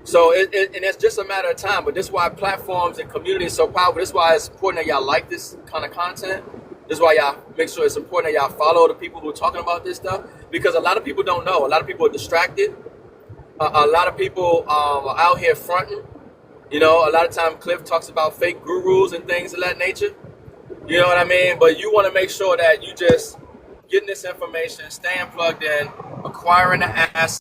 So and it's just a matter of time. But this is why platforms and community is so powerful. This is why it's important that y'all like this kind of content. This is why y'all make sure it's important that y'all follow the people who are talking about this stuff, because a lot of people don't know. A lot of people are distracted. A lot of people are out here fronting. A lot of time Cliff talks about fake gurus and things of that nature. You know what I mean? But you want to make sure that you just getting this information, staying plugged in, acquiring the assets.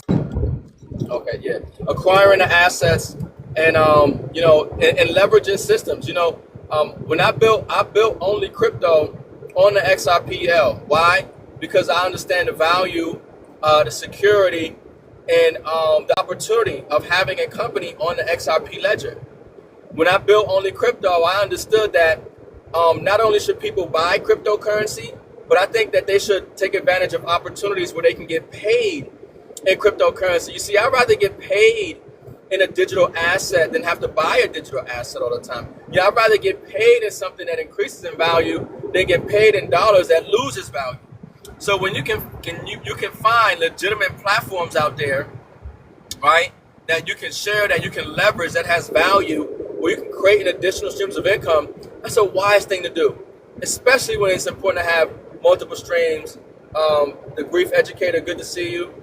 Okay, yeah. Acquiring the assets and, and leveraging systems. When I built only crypto on the XRPL. Why? because I understand the value, the security, and the opportunity of having a company on the XRP ledger. When I built Only Crypto, I understood that not only should people buy cryptocurrency, but I think that they should take advantage of opportunities where they can get paid in cryptocurrency. You see, I'd rather get paid in a digital asset than have to buy a digital asset all the time. Yeah, I'd rather get paid in something that increases in value than get paid in dollars that loses value. So when you can find legitimate platforms out there, right, that you can share, that you can leverage, that has value, where you can create additional streams of income, that's a wise thing to do, especially when it's important to have multiple streams. The Grief Educator, good to see you.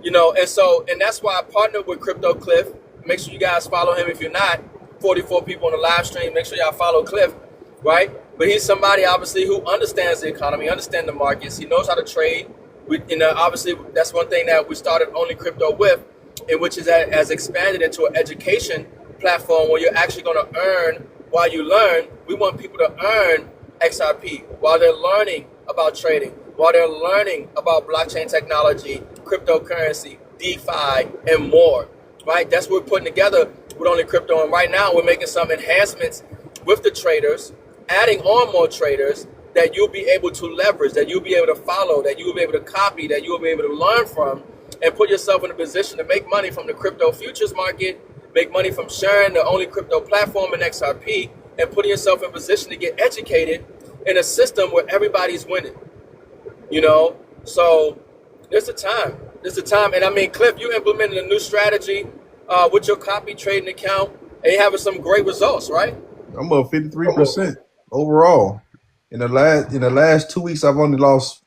And that's why I partnered with Crypto Cliff. Make sure you guys follow him if you're not. 44 people on the live stream. Make sure y'all follow Cliff, right? But he's somebody obviously who understands the economy, understands the markets. He knows how to trade. Obviously that's one thing that we started Only Crypto with, in which is that has expanded into an education platform where you're actually going to earn while you learn. We want people to earn XRP while they're learning about trading, while they're learning about blockchain technology, cryptocurrency, DeFi, and more, right? That's what we're putting together with Only Crypto. And right now we're making some enhancements with the traders, adding on more traders that you'll be able to leverage, that you'll be able to follow, that you'll be able to copy, that you'll be able to learn from, and put yourself in a position to make money from the crypto futures market, make money from sharing the Only Crypto platform in XRP, and putting yourself in a position to get educated in a system where everybody's winning. So there's a time. And I mean, Cliff, you implemented a new strategy with your copy trading account, and you're having some great results, right? I'm up 53% overall. In the last 2 weeks, I've only lost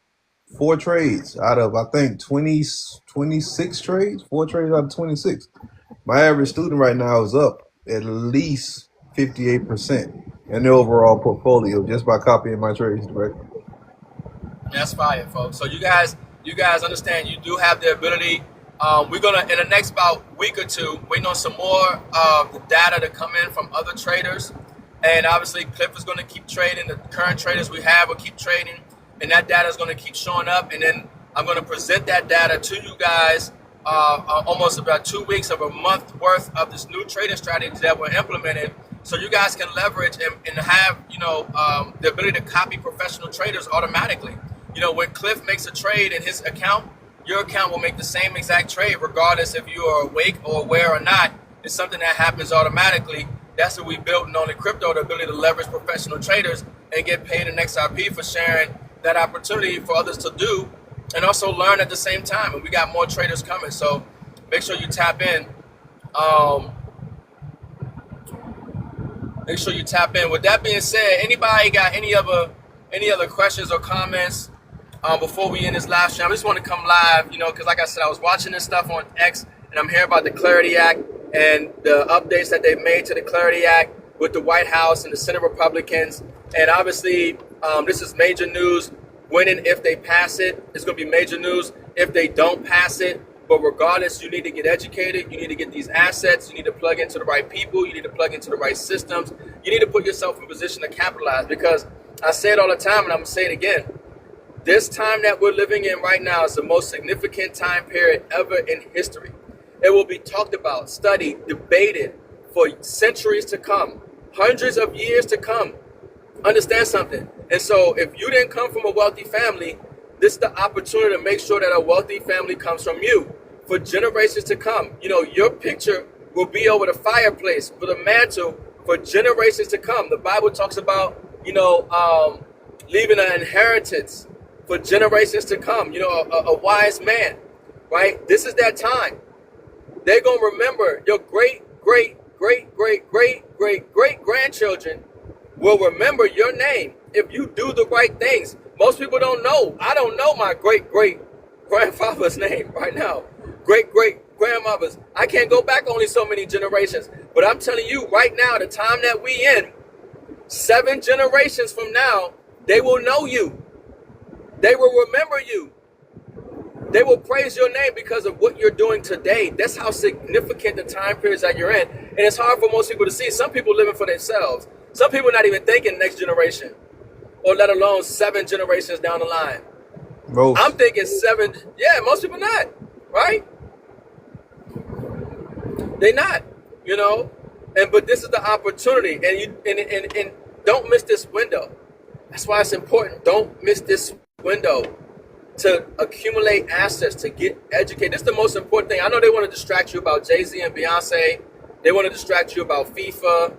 4 trades out of, I think, 26 trades. 4 trades out of 26. My average student right now is up at least 58% in the overall portfolio just by copying my trades directly. That's fire, folks. So you guys understand you do have the ability. We're gonna, in the next about week or two, waiting on some more data to come in from other traders. And obviously Cliff is gonna keep trading. The current traders we have will keep trading, and that data is gonna keep showing up. And then I'm gonna present that data to you guys almost about 2 weeks of a month worth of this new trading strategy that we're implementing, so you guys can leverage and have the ability to copy professional traders automatically. When Cliff makes a trade in his account, your account will make the same exact trade regardless if you are awake or aware or not. It's something that happens automatically. That's what we built in Only Crypto, the ability to leverage professional traders and get paid in XRP for sharing that opportunity for others to do, and also learn at the same time. And we got more traders coming, so make sure you tap in. Make sure you tap in. With that being said, anybody got any other questions or comments before we end this live stream? I just want to come live, because like I said, I was watching this stuff on X, and I'm hearing about the Clarity Act and the updates that they've made to the Clarity Act with the White House and the Senate Republicans. And obviously, this is major news. When and if they pass it, it's going to be major news if they don't pass it. But regardless, you need to get educated. You need to get these assets. You need to plug into the right people. You need to plug into the right systems. You need to put yourself in a position to capitalize, because I say it all the time, and I'm going to say it again. This time that we're living in right now is the most significant time period ever in history. It will be talked about, studied, debated for centuries to come, hundreds of years to come. Understand something. And so if you didn't come from a wealthy family, this is the opportunity to make sure that a wealthy family comes from you for generations to come. Your picture will be over the fireplace, for the mantle, for generations to come. The Bible talks about, leaving an inheritance for generations to come. A wise man, right? This is that time. They're going to remember. Your great, great, great, great, great, great, great grandchildren will remember your name if you do the right things. Most people don't know. I don't know my great, great grandfather's name right now. Great, great grandmothers. I can't go back only so many generations. But I'm telling you right now, the time that we in, 7 generations from now, they will know you. They will remember you. They will praise your name because of what you're doing today. That's how significant the time periods that you're in. And it's hard for most people to see. Some people living for themselves. Some people not even thinking next generation, or let alone 7 generations down the line. I'm Most. thinking 7. Yeah, most people not, right? They not, you know. And but this is the opportunity, and and don't miss this window. That's why it's important. Don't miss this window to accumulate assets, to get educated. This is the most important thing. I know they want to distract you about Jay-Z and Beyonce. They want to distract you about FIFA.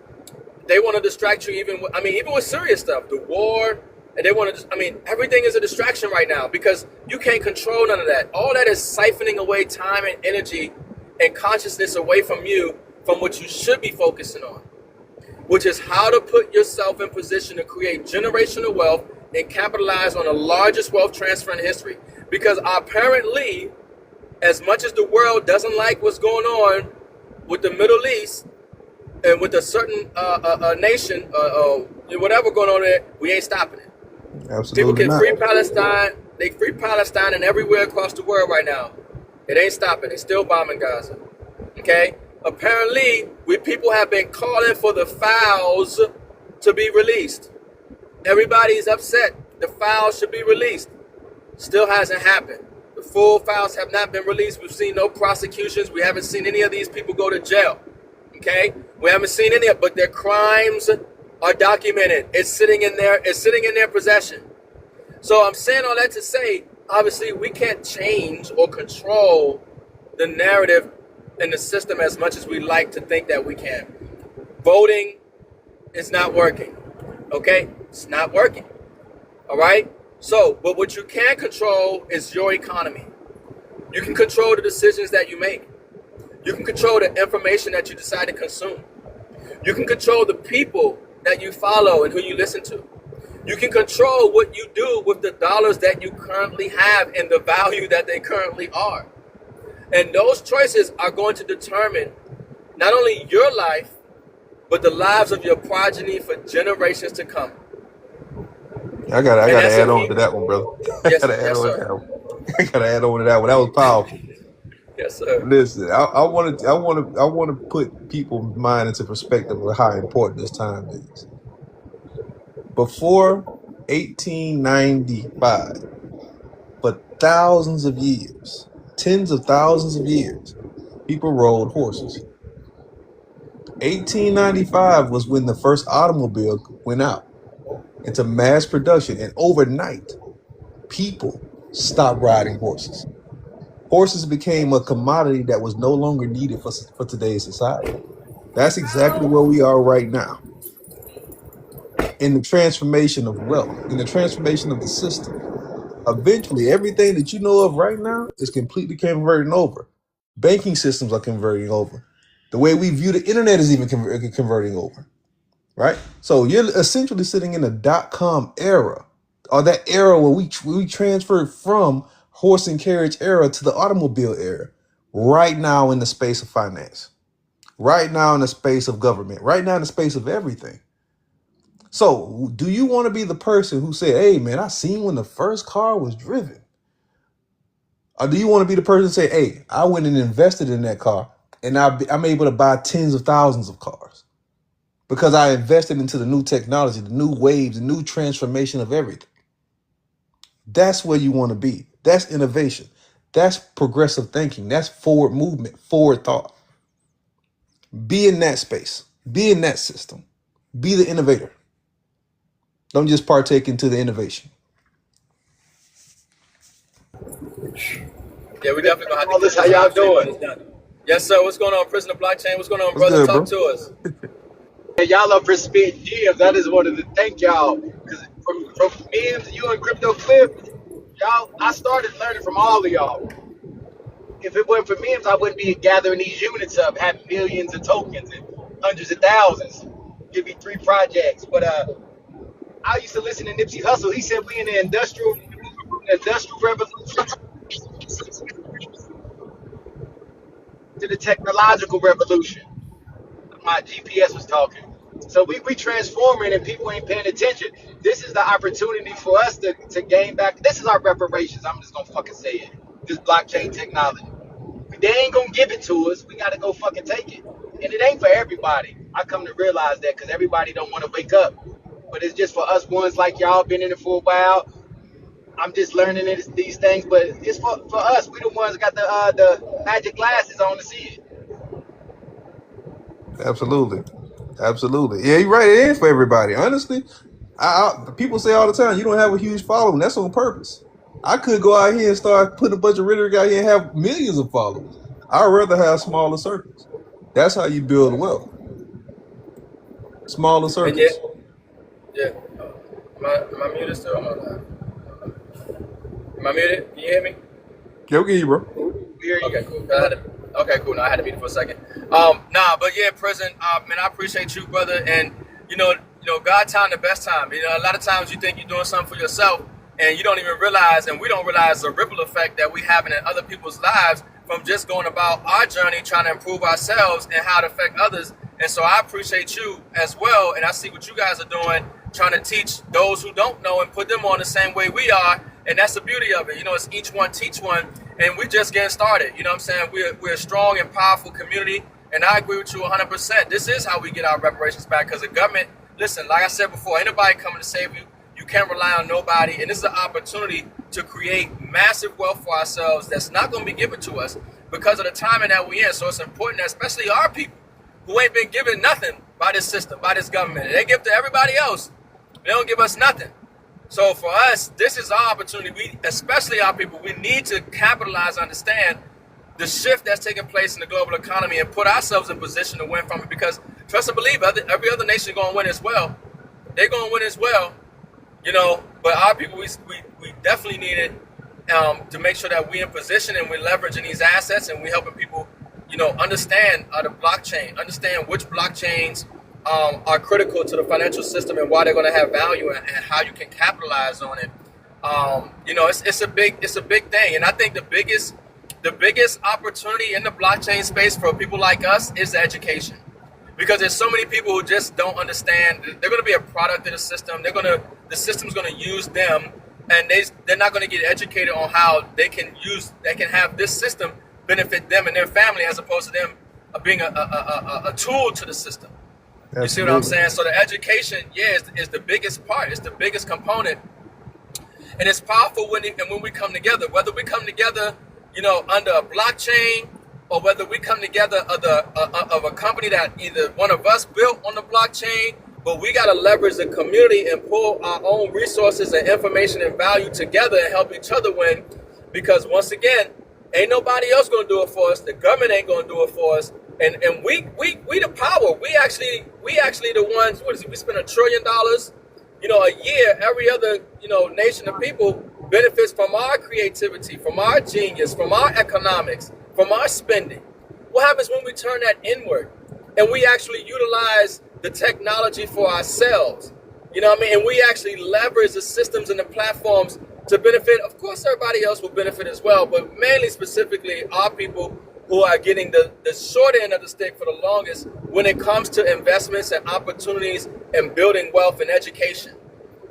They want to distract you even with serious stuff, the war. And they want to, everything is a distraction right now because you can't control none of that. All that is siphoning away time and energy and consciousness away from you, from what you should be focusing on, which is how to put yourself in position to create generational wealth and capitalize on the largest wealth transfer in history. Because apparently, as much as the world doesn't like what's going on with the Middle East and with a certain nation, whatever going on there, we ain't stopping it. People Absolutely can not. free Palestine. They free Palestine and everywhere across the world right now. It ain't stopping. They still bombing Gaza. Okay? Apparently, people have been calling for the files to be released. Everybody's upset. The files should be released. Still hasn't happened. The full files have not been released. We've seen no prosecutions. We haven't seen any of these people go to jail. Okay? We haven't seen any of it, but their crimes are documented. It's sitting in their possession. So I'm saying all that to say, obviously, we can't change or control the narrative and the system as much as we like to think that we can. Voting is not working. Okay? It's not working. All right? So, but what you can control is your economy. You can control the decisions that you make. You can control the information that you decide to consume. You can control the people that you follow and who you listen to. You can control what you do with the dollars that you currently have and the value that they currently are. And those choices are going to determine not only your life, but the lives of your progeny for generations to come. I gotta add on to that one, brother. I Yes, gotta add yes, on to sir. that one. I gotta add on to that one. That was powerful. Yes, sir. Listen, I want to put people's mind into perspective of how important this time is. Before 1895, for thousands of years, tens of thousands of years, people rode horses. 1895 was when the first automobile went out into mass production, and overnight, people stopped riding horses. Horses became a commodity that was no longer needed for today's society. That's exactly where we are right now in the transformation of wealth, in the transformation of the system. Eventually, everything that you know of right now is completely converting over. Banking systems are converting over. The way we view the internet is even converting over, right? So you're essentially sitting in a dot-com era, or that era where we transferred from horse and carriage era to the automobile era, right now in the space of finance, right now in the space of government, right now in the space of everything. So do you want to be the person who said, hey man, I seen when the first car was driven? Or do you want to be the person who say, hey, I went and invested in that car and I'm able to buy tens of thousands of cars because I invested into the new technology, the new waves, the new transformation of everything? That's where you want to be. That's innovation. That's progressive thinking. That's forward movement, forward thought. Be in that space. Be in that system. Be the innovator. Don't just partake into the innovation. Yeah, we definitely gonna have to All get this, how this y'all live stream when doing? it's done. Yes, sir. What's going on, Prisoner Blockchain? What's going on, What's brother? good, Talk bro? to us. Hey, y'all up for spit gems. I just wanted to thank y'all because from M.I.M.S, you and Crypto Cliff, y'all, I started learning from all of y'all. If it weren't for M.I.M.S, I wouldn't be gathering these units up, having millions of tokens and hundreds of thousands. Give me 3 projects. But I used to listen to Nipsey Hussle. He said we in the industrial revolution to the technological revolution. My GPS was talking. So we transforming and people ain't paying attention. This is the opportunity for us to gain back. This is our reparations. I'm just gonna fucking say it. This blockchain technology. They ain't gonna give it to us. We gotta go fucking take it. And it ain't for everybody. I come to realize that because everybody don't want to wake up. But it's just for us ones like y'all been in it for a while. I'm just learning these things, but it's for us. We the ones that got the magic glasses on to see it. Absolutely. Absolutely. Yeah, you're right. It is for everybody. Honestly, people say all the time, you don't have a huge following. That's on purpose. I could go out here and start putting a bunch of rhetoric out here and have millions of followers. I'd rather have smaller circles. That's how you build wealth. Smaller And yeah, circles. yeah. Am I muted still? Am I muted? Can you hear me? Go get you, bro. We hear Okay, you. cool. Okay, cool. No, I had to mute it for a second. But yeah, prison. Man, I appreciate you, brother. And God time the best time. A lot of times you think you're doing something for yourself, and you don't even realize, and we don't realize the ripple effect that we having in other people's lives from just going about our journey, trying to improve ourselves and how to affect others. And so I appreciate you as well, and I see what you guys are doing, trying to teach those who don't know and put them on the same way we are. And that's the beauty of it. It's each one teach one, and we just getting started. You know what I'm saying? We're a strong and powerful community, and I agree with you 100%. This is how we get our reparations back, because the government, listen, like I said before, ain't nobody coming to save you. You can't rely on nobody, and this is an opportunity to create massive wealth for ourselves that's not going to be given to us because of the timing that we in. So it's important that especially our people who ain't been given nothing by this system, by this government. They give to everybody else. They don't give us nothing. So for us, this is our opportunity. We, especially our people, we need to capitalize, understand the shift that's taking place in the global economy and put ourselves in position to win from it. Because trust and believe, every other nation is going to win as well. They're going to win as well. But our people, we definitely need it to make sure that we're in position and we're leveraging these assets and we're helping people, understand the blockchain, understand which blockchains are critical to the financial system and why they're going to have value and how you can capitalize on it. It's a big thing, and I think the biggest opportunity in the blockchain space for people like us is education, because there's so many people who just don't understand. They're going to be a product of the system. The system's going to use them, and they're not going to get educated on how they can have this system benefit them and their family, as opposed to them being a tool to the system. Absolutely. You see what I'm saying? So the education, is the biggest part. It's the biggest component, and it's powerful when we come together. Whether we come together, under a blockchain, or whether we come together of a company that either one of us built on the blockchain, but we got to leverage the community and pull our own resources and information and value together and help each other win. Because once again, ain't nobody else going to do it for us. The government ain't going to do it for us. And we the power. We actually the ones. What is it? We spend $1 trillion, a year. Every other nation of people benefits from our creativity, from our genius, from our economics, from our spending. What happens when we turn that inward and we actually utilize the technology for ourselves? You know what I mean? And we actually leverage the systems and the platforms to benefit. Of course, everybody else will benefit as well, but mainly specifically our people who are getting the short end of the stick for the longest when it comes to investments and opportunities and building wealth and education.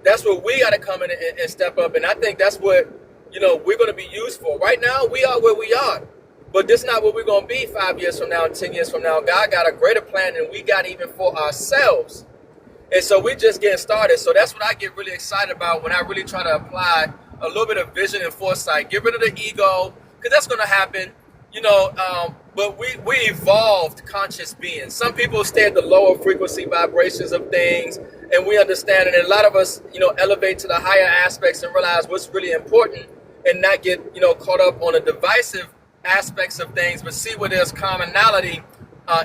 That's where we got to come in and step up. And I think that's what, we're going to be used for. Right now, we are where we are. But this is not where we're going to be 5 years from now, 10 years from now. God got a greater plan than we got even for ourselves. And so we're just getting started. So that's what I get really excited about when I really try to apply a little bit of vision and foresight. Get rid of the ego, because that's going to happen. But we evolved conscious beings. Some people stay at the lower frequency vibrations of things, and we understand it. And a lot of us, elevate to the higher aspects and realize what's really important and not get, caught up on the divisive aspects of things, but see where there's commonality,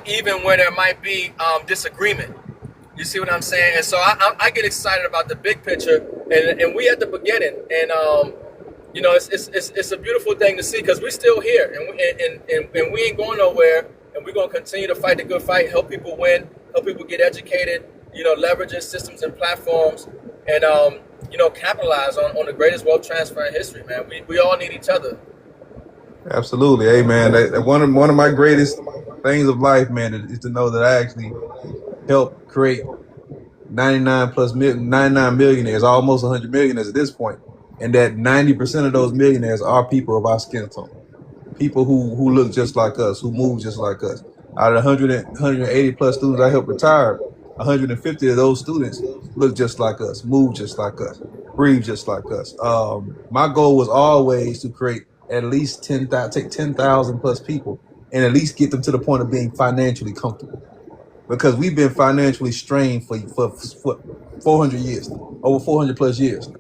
even where there might be disagreement. You see what I'm saying? And so I get excited about the big picture, and we at the beginning, and it's a beautiful thing to see, because we're still here, and we ain't going nowhere, and we're going to continue to fight the good fight, help people win, help people get educated, leveraging systems and platforms, and capitalize on the greatest wealth transfer in history, man. We all need each other. Absolutely. Hey, man, one of my greatest things of life, man, is to know that I actually helped create 99 millionaires, almost 100 millionaires at this point, and that 90% of those millionaires are people of our skin tone, people who look just like us, who move just like us. Out of 180 plus students I helped retire, 150 of those students look just like us, move just like us, breathe just like us. My goal was always to create at least 10,000, take 10,000 plus people, and at least get them to the point of being financially comfortable. Because we've been financially strained for 400 years now, over 400 plus years now,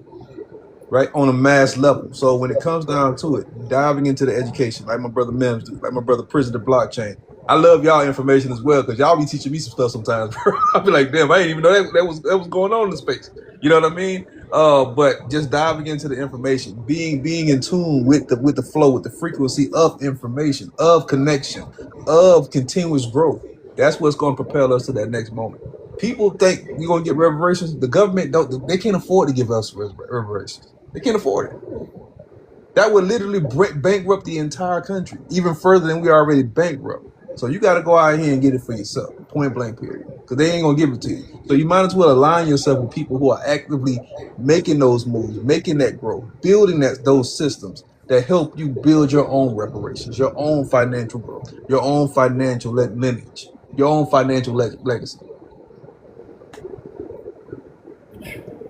right? On a mass level. So when it comes down to it, diving into the education, like my brother M.I.M.S do, like my brother President Blockchain. I love y'all information as well, because y'all be teaching me some stuff sometimes, bro. I'll be like, damn, I didn't even know that was going on in the space. You know what I mean? But just diving into the information, being in tune with the flow, with the frequency of information, of connection, of continuous growth. That's what's going to propel us to that next moment. People think we're going to get reparations. The government they can't afford to give us reparations. They can't afford it. That would literally bankrupt the entire country, even further than we already bankrupt. So you got to go out here and get it for yourself, point blank period, because they ain't going to give it to you. So you might as well align yourself with people who are actively making those moves, making that growth, building those systems that help you build your own reparations, your own financial growth, your own financial lineage, your own financial legacy.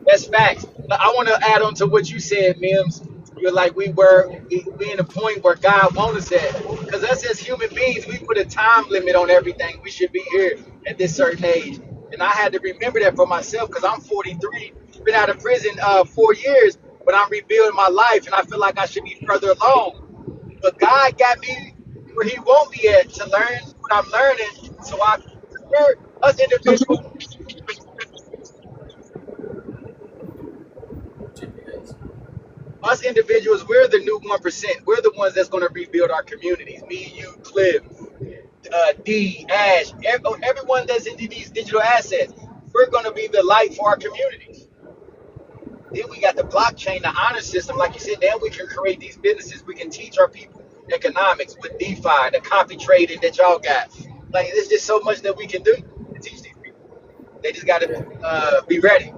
That's facts. I want to add on to what you said, Mims. You're like we in a point where God wants us at. Because us as human beings, we put a time limit on everything. We should be here at this certain age. And I had to remember that for myself because I'm 43, been out of prison 4 years, but I'm rebuilding my life and I feel like I should be further along. But God got me where He want me at to learn what I'm learning, so I can prepare us individuals. Us individuals, we're the new 1%. We're the ones that's going to rebuild our communities. Me, you, Cliff, D, Ash, everyone that's into these digital assets. We're going to be the light for our communities. Then we got the blockchain, the honor system. Like you said, then we can create these businesses. We can teach our people economics with DeFi, the copy trading that y'all got. Like, there's just so much that we can do to teach these people. They just got to be ready.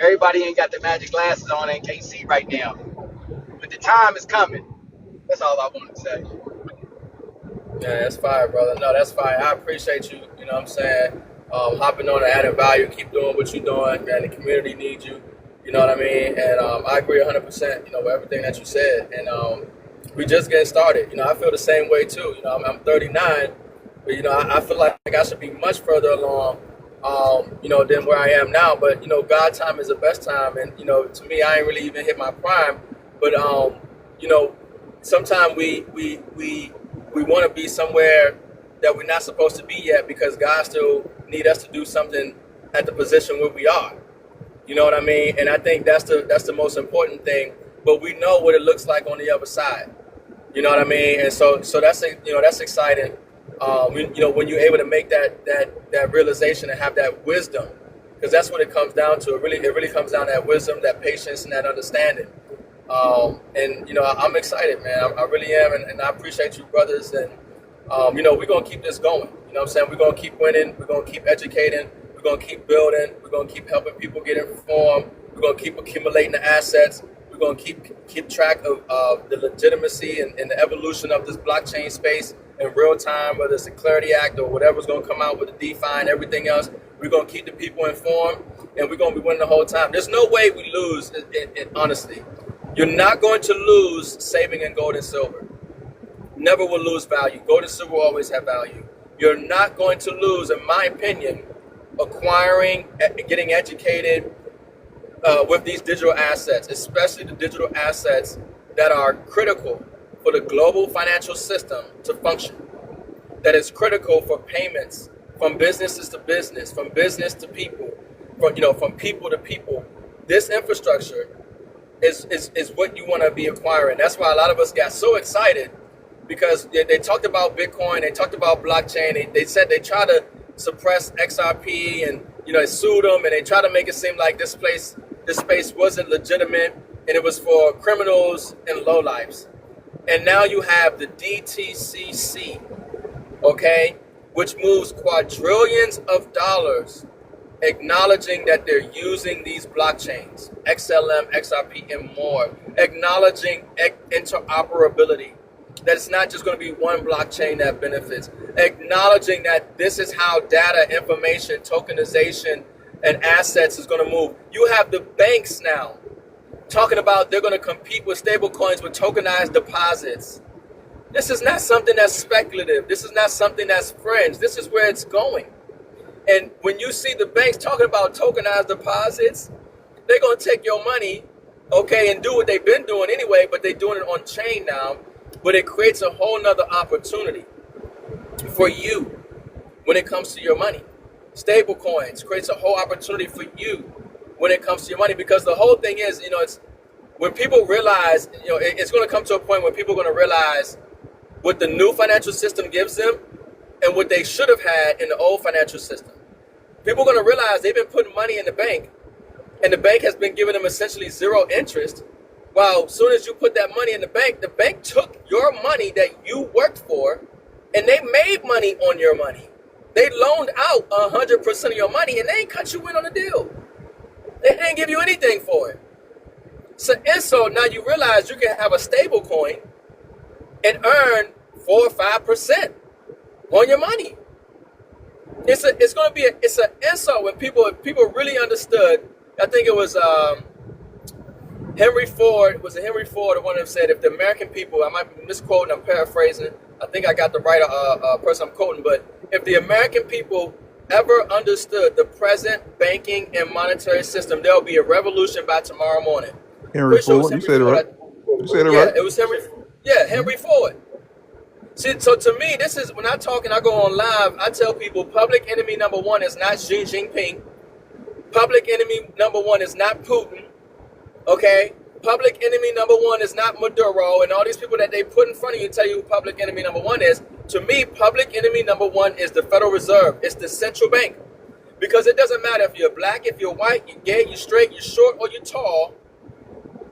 Everybody ain't got the magic glasses on and can't see right now. But the time is coming. That's all I want to say. Yeah, that's fire, brother. No, that's fire. I appreciate you, you know what I'm saying, hopping on and adding value. Keep doing what you're doing, man. The community needs you, you know what I mean? And I agree 100%, you know, with everything that you said. And we just getting started. You know, I feel the same way, too. You know, I'm 39, but, you know, I feel like I should be much further along, you know, than where I am now. But, you know, God time is the best time. And, you know, to me, I ain't really even hit my prime. But, you know, sometimes we want to be somewhere that we're not supposed to be yet because God still need us to do something at the position where we are. You know what I mean? And I think that's the most important thing. But we know what it looks like on the other side. You know what I mean? And so that's, you know, that's exciting. You know, when you're able to make that realization and have that wisdom, because that's what it comes down to. It really comes down to that wisdom, that patience, and that understanding. And, you know, I'm excited, man. I really am. And I appreciate you, brothers. And, you know, we're going to keep this going. You know what I'm saying? We're going to keep winning. We're going to keep educating. We're going to keep building. We're going to keep helping people get informed. We're going to keep accumulating the assets. We're going to keep track of the legitimacy and the evolution of this blockchain space in real time, whether it's the Clarity Act or whatever's going to come out with the DeFi and everything else. We're going to keep the people informed, and we're going to be winning the whole time. There's no way we lose, honestly. You're not going to lose saving in gold and silver. Never will lose value. Gold and silver will always have value. You're not going to lose, in my opinion, acquiring, getting educated with these digital assets, especially the digital assets that are critical for the global financial system to function. That is critical for payments from businesses to business, from business to people, from people to people. This infrastructure is what you want to be acquiring. That's why a lot of us got so excited because they talked about Bitcoin, they talked about blockchain. They said they tried to suppress XRP and, you know, they sued them and they tried to make it seem like this space wasn't legitimate and it was for criminals and lowlifes. And now you have the DTCC, okay, which moves quadrillions of dollars, acknowledging that they're using these blockchains, XLM, XRP, and more, acknowledging interoperability, that it's not just going to be one blockchain that benefits, acknowledging that this is how data, information, tokenization, and assets is going to move. You have the banks now talking about they're going to compete with stable coins with tokenized deposits. This is not something that's speculative. This is not something that's fringe. This is where it's going. And when you see the banks talking about tokenized deposits, they're going to take your money, okay, and do what they've been doing anyway, but they're doing it on chain now. But it creates a whole nother opportunity for you when it comes to your money. Stable coins creates a whole opportunity for you when it comes to your money, because the whole thing is, it's when people realize, it's going to come to a point where people are going to realize what the new financial system gives them and what they should have had in the old financial system. People are going to realize they've been putting money in the bank, and the bank has been giving them essentially zero interest. While as soon as you put that money in the bank took your money that you worked for, and they made money on your money. They loaned out 100% of your money, and they ain't cut you in on the deal. They didn't give you anything for it. So now you realize you can have a stable coin and earn 4 or 5% on your money. It's an insult when people really understood. I think it was Henry Ford. Was it Henry Ford? The one that said, if the American people, I might be misquoting, I'm paraphrasing. I think I got the right person I'm quoting, but if the American people ever understood the present banking and monetary system, there'll be a revolution by tomorrow morning. Henry Ford, you said it right. You said it right. It was Henry. Yeah, Henry Ford. See, so to me, this is when I talk and I go on live. I tell people, public enemy number one is not Xi Jinping. Public enemy number one is not Putin. Okay. Public enemy number one is not Maduro and all these people that they put in front of you tell you who public enemy number one is. To me, public enemy number one is the Federal Reserve. It's the central bank. Because it doesn't matter if you're black, if you're white, you're gay, you're straight, you're short, or you're tall.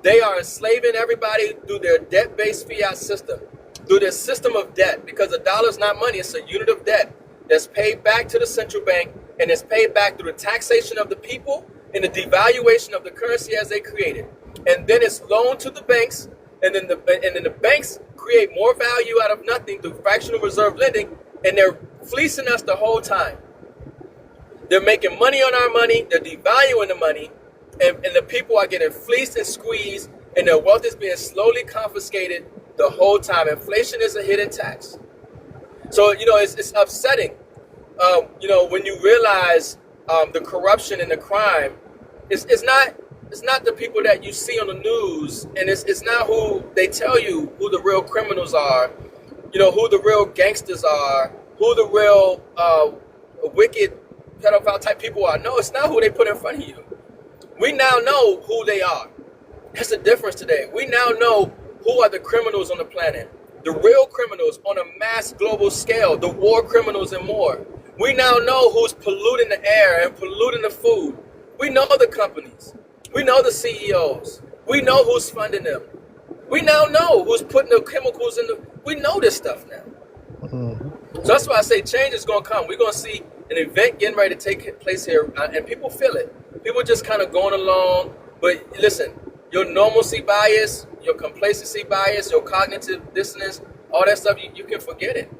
They are enslaving everybody through their debt-based fiat system, through their system of debt. Because a dollar is not money, it's a unit of debt that's paid back to the central bank, and it's paid back through the taxation of the people and the devaluation of the currency as they create it. And then it's loaned to the banks, and then the banks create more value out of nothing through fractional reserve lending, and they're fleecing us the whole time. They're making money on our money, they're devaluing the money, and the people are getting fleeced and squeezed, and their wealth is being slowly confiscated the whole time. Inflation is a hidden tax. So, it's upsetting, when you realize the corruption and the crime. It's not the people that you see on the news, and it's not who they tell you who the real criminals are, who the real gangsters are, who the real wicked pedophile type people are. No, it's not who they put in front of you. We now know who they are. That's the difference today. We now know who are the criminals on the planet, the real criminals on a mass global scale, the war criminals and more. We now know who's polluting the air and polluting the food. We know the companies. We know the CEOs. We know who's funding them. We now know who's putting the chemicals in we know this stuff now. So that's why I say change is going to come. We're going to see an event getting ready to take place here, and people feel it. People just kind of going along. But listen, your normalcy bias, your complacency bias, your cognitive dissonance, all that stuff, you can forget it.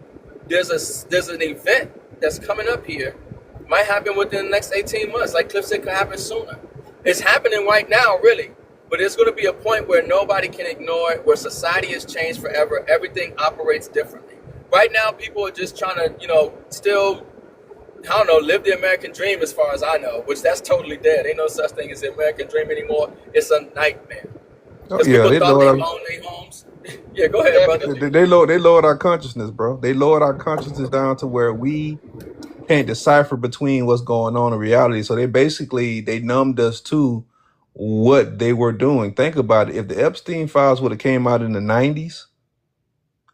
There's an event that's coming up here. Might happen within the next 18 months. Like Cliff said, could happen sooner. It's happening right now, really. But there's going to be a point where nobody can ignore it, where society has changed forever. Everything operates differently. Right now, people are just trying to, still, live the American dream as far as I know, which that's totally dead. Ain't no such thing as the American dream anymore. It's a nightmare. Oh, yeah, they own their homes. Yeah, go ahead, brother. They lowered our consciousness, bro. They lowered our consciousness down to where we can't decipher between what's going on in reality. So they numbed us to what they were doing. Think about it. If the Epstein files would have came out in the 90s,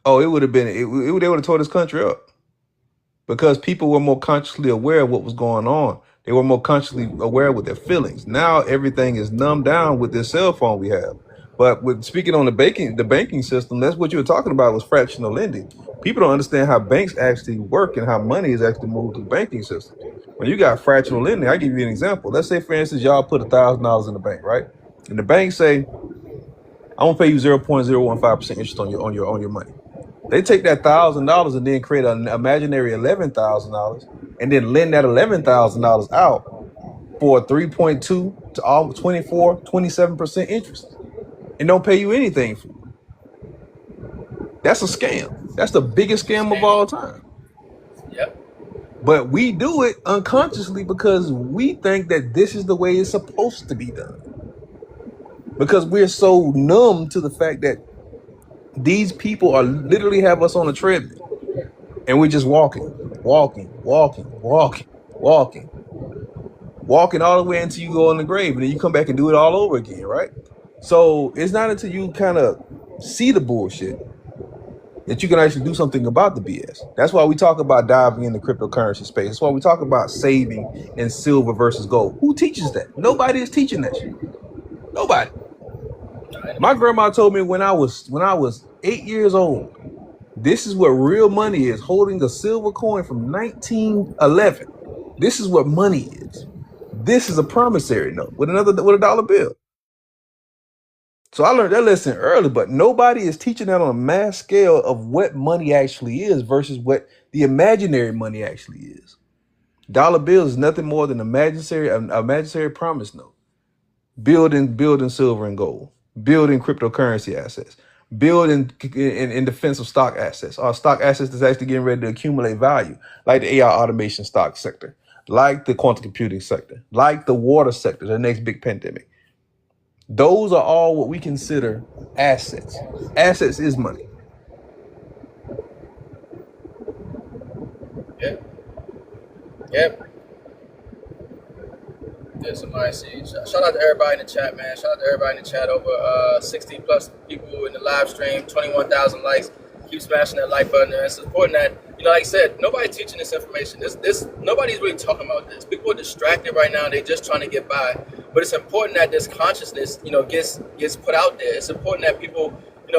it would have been, they would have tore this country up, because people were more consciously aware of what was going on. They were more consciously aware with their feelings. Now everything is numbed down with this cell phone we have. But speaking on the banking system, that's what you were talking about, was fractional lending. People don't understand how banks actually work and how money is actually moved through the banking system. When you got fractional lending, I'll give you an example. Let's say, for instance, y'all put $1,000 in the bank, right? And the bank say, I'm gonna pay you 0.015% interest on your money. They take that $1,000 and then create an imaginary $11,000 and then lend that $11,000 out for 3.2 to all 24, 27% interest. and don't pay you anything for it. That's a scam. That's the biggest scam of all time. Yep. But we do it unconsciously because we think that this is the way it's supposed to be done. Because we're so numb to the fact that these people are literally have us on a treadmill and we're just walking all the way until you go in the grave, and then you come back and do it all over again, right? So it's not until you kind of see the bullshit that you can actually do something about the BS. That's why we talk about diving in the cryptocurrency space. That's why we talk about saving in silver versus gold. Who teaches that? Nobody is teaching that shit. Nobody. My grandma told me when I was 8 years old, this is what real money is, holding a silver coin from 1911. This is what money is. This is a promissory note with a dollar bill. So I learned that lesson early, but nobody is teaching that on a mass scale of what money actually is versus what the imaginary money actually is. Dollar bills is nothing more than an imaginary promise note. Building silver and gold, building cryptocurrency assets, building in defense of stock assets, or stock assets that's actually getting ready to accumulate value, like the AI automation stock sector, like the quantum computing sector, like the water sector, the next big pandemic. Those are all what we consider assets. Assets is money. Yep. Yep. Yeah, somebody see. Shout out to everybody in the chat, man. Shout out to everybody in the chat. Over 60 plus people in the live stream, 21,000 likes. Keep smashing that like button. And it's important that, like I said, nobody's teaching this information. This nobody's really talking about this. People are distracted right now. They're just trying to get by. But it's important that this consciousness, gets put out there. It's important that people,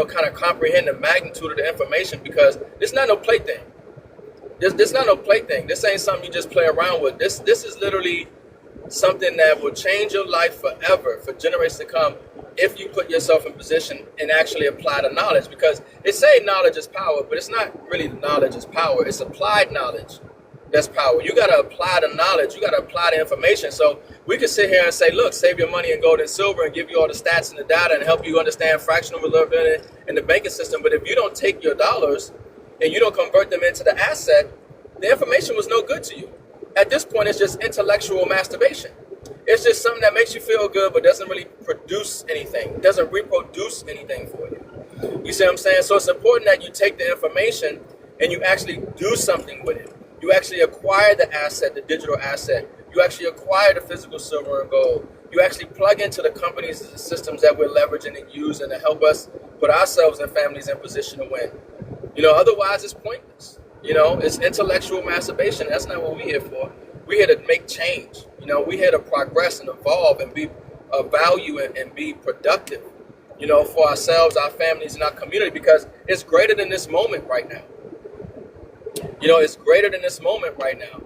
kind of comprehend the magnitude of the information, because it's not no plaything. This not no plaything. This ain't something you just play around with. This is literally something that will change your life forever, for generations to come, if you put yourself in position and actually apply the knowledge. Because it say knowledge is power, but it's not really knowledge is power. It's applied knowledge that's power. You got to apply the knowledge. You got to apply the information. So we can sit here and say, look, save your money in gold and silver and give you all the stats and the data and help you understand fractional reserve in the banking system. But if you don't take your dollars and you don't convert them into the asset, the information was no good to you. At this point, it's just intellectual masturbation. It's just something that makes you feel good, but doesn't really produce anything. It doesn't reproduce anything for you. You see what I'm saying? So it's important that you take the information and you actually do something with it. You actually acquire the asset, the digital asset. You actually acquire the physical silver and gold. You actually plug into the companies and the systems that we're leveraging and using to help us put ourselves and families in position to win. Otherwise it's pointless. It's intellectual masturbation. That's not what we're here for. We're here to make change. We're here to progress and evolve and be of value and be productive, for ourselves, our families, and our community, because it's greater than this moment right now. It's greater than this moment right now.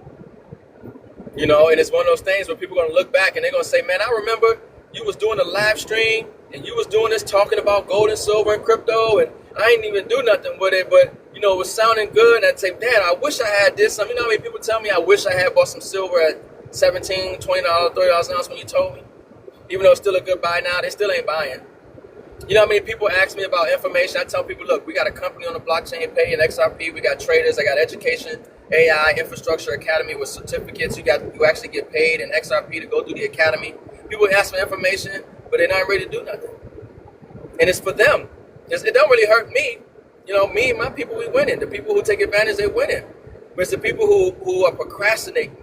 And it's one of those things where people are going to look back and they're going to say, man, I remember you was doing a live stream and you was doing this, talking about gold and silver and crypto, and I ain't even do nothing with it, but it was sounding good. And I'd say, man, I wish I had this. How many people tell me I wish I had bought some silver at $17, $20, $30 an ounce when you told me? Even though it's still a good buy now, they still ain't buying. How many people ask me about information? I tell people, look, we got a company on the blockchain pay in XRP. We got traders. I got education, AI, infrastructure academy with certificates. You actually get paid in XRP to go through the academy. People ask for information, but they're not ready to do nothing. And it's for them. It don't really hurt me. Me and my people, we winning. The people who take advantage, they winning. But it's the people who are procrastinating,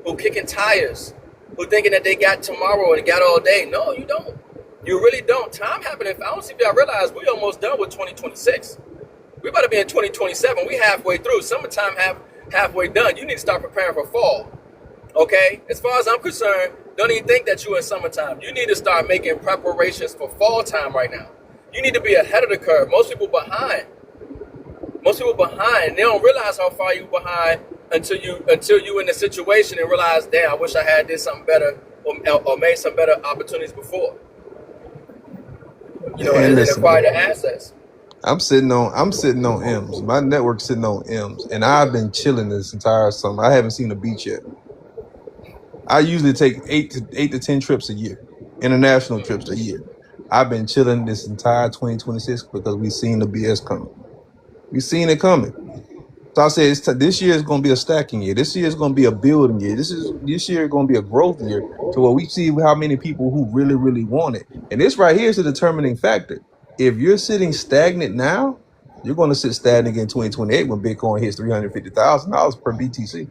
who kicking tires, who thinking that they got tomorrow and got all day. No, you don't. You really don't. Time happening. I don't see if y'all realize we almost done with 2026. We about to be in 2027. We halfway through. Summertime halfway done. You need to start preparing for fall. Okay? As far as I'm concerned, don't even think that you're in summertime. You need to start making preparations for fall time right now. You need to be ahead of the curve. Most people behind. They don't realize how far you behind until you in the situation and realize, damn, I wish I had did something better or made some better opportunities before. And acquire the assets. I'm sitting on M.I.M.S. My network's sitting on M.I.M.S. and I've been chilling this entire summer. I haven't seen a beach yet. I usually take 8 to 10 trips a year, international trips a year. I've been chilling this entire 2026 because we seen the BS coming. We seen it coming. So I said this year is going to be a stacking year. This year is going to be a building year. This year is going to be a growth year to where we see how many people who really, really want it. And this right here is the determining factor. If you're sitting stagnant now, you're going to sit stagnant in 2028 when Bitcoin hits $350,000 per BTC.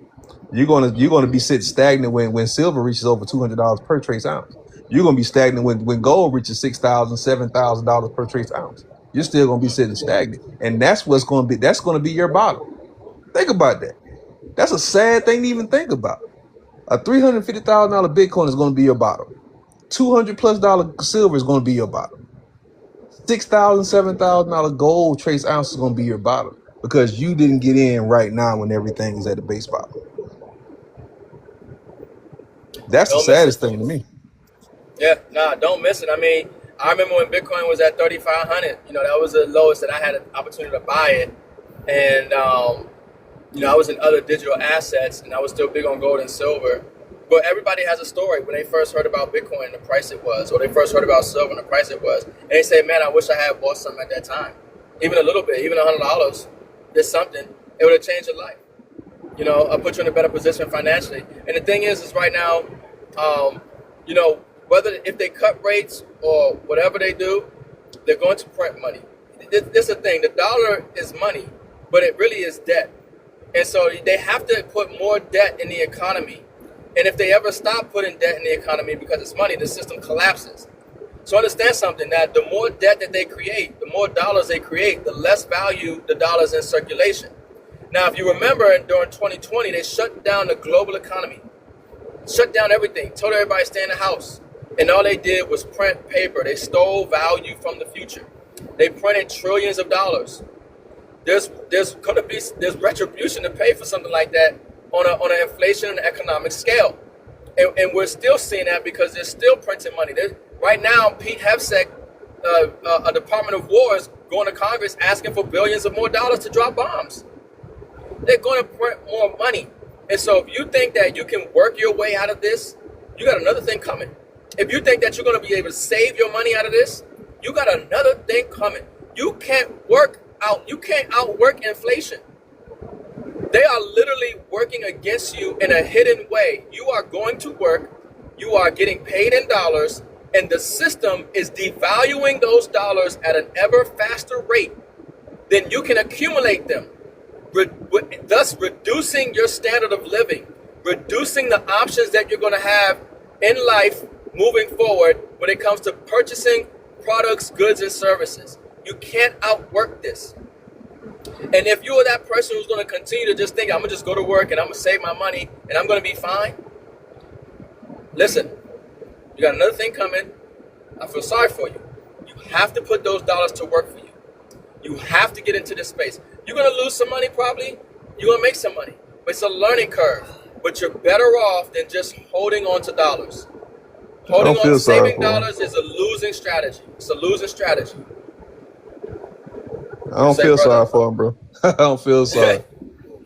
You're going to be sitting stagnant when silver reaches over $200 per trace ounce. You're going to be stagnant when gold reaches $6,000, $7,000 per trace ounce. You're still going to be sitting stagnant, and that's going to be your bottom. Think about that. That's a sad thing to even think about. A $350,000 Bitcoin is going to be your bottom. $200+ silver is going to be your bottom. $6,000, $7,000 gold trace ounce is going to be your bottom because you didn't get in right now when everything is at the base bottom. That's the saddest thing to me. Yeah, nah, don't miss it. I mean, I remember when Bitcoin was at 3,500. You know, that was the lowest that I had an opportunity to buy it, and you know, I was in other digital assets, and I was still big on gold and silver. But everybody has a story when they first heard about Bitcoin and the price it was, or they first heard about silver and the price it was, and they say, "Man, I wish I had bought something at that time, even a little bit, even $100, did something. It would have changed your life. You know, I put you in a better position financially." And the thing is right now, you know, whether if they cut rates or whatever they do, they're going to print money. This is the thing: the dollar is money, but it really is debt. And so they have to put more debt in the economy. And if they ever stop putting debt in the economy because it's money, the system collapses. So understand something, that the more debt that they create, the more dollars they create, the less value the dollar's in circulation. Now, if you remember, during 2020, they shut down the global economy, shut down everything, told everybody to stay in the house. And all they did was print paper. They stole value from the future. They printed trillions of dollars. There's retribution to pay for something like that on an inflation and economic scale, and we're still seeing that because they're still printing money. Right now, Pete Hegseth, a Department of War, is going to Congress asking for billions of more dollars to drop bombs. They're going to print more money, and so if you think that you can work your way out of this, you got another thing coming. If you think that you're going to be able to save your money out of this, you got another thing coming. You can't outwork inflation. They are literally working against you in a hidden way. You are going to work, you are getting paid in dollars, and the system is devaluing those dollars at an ever faster rate than you can accumulate them, thus reducing your standard of living, reducing the options that you're going to have in life moving forward when it comes to purchasing products, goods, and services. You can't outwork this. And if you are that person who's going to continue to just think, I'm going to just go to work and I'm going to save my money and I'm going to be fine, listen, you got another thing coming. I feel sorry for you. You have to put those dollars to work for you. You have to get into this space. You're going to lose some money probably. You're going to make some money. But it's a learning curve. But you're better off than just holding on to dollars. Holding on to saving dollars is a losing strategy. It's a losing strategy. I don't feel sorry for him, bro. I don't feel sorry.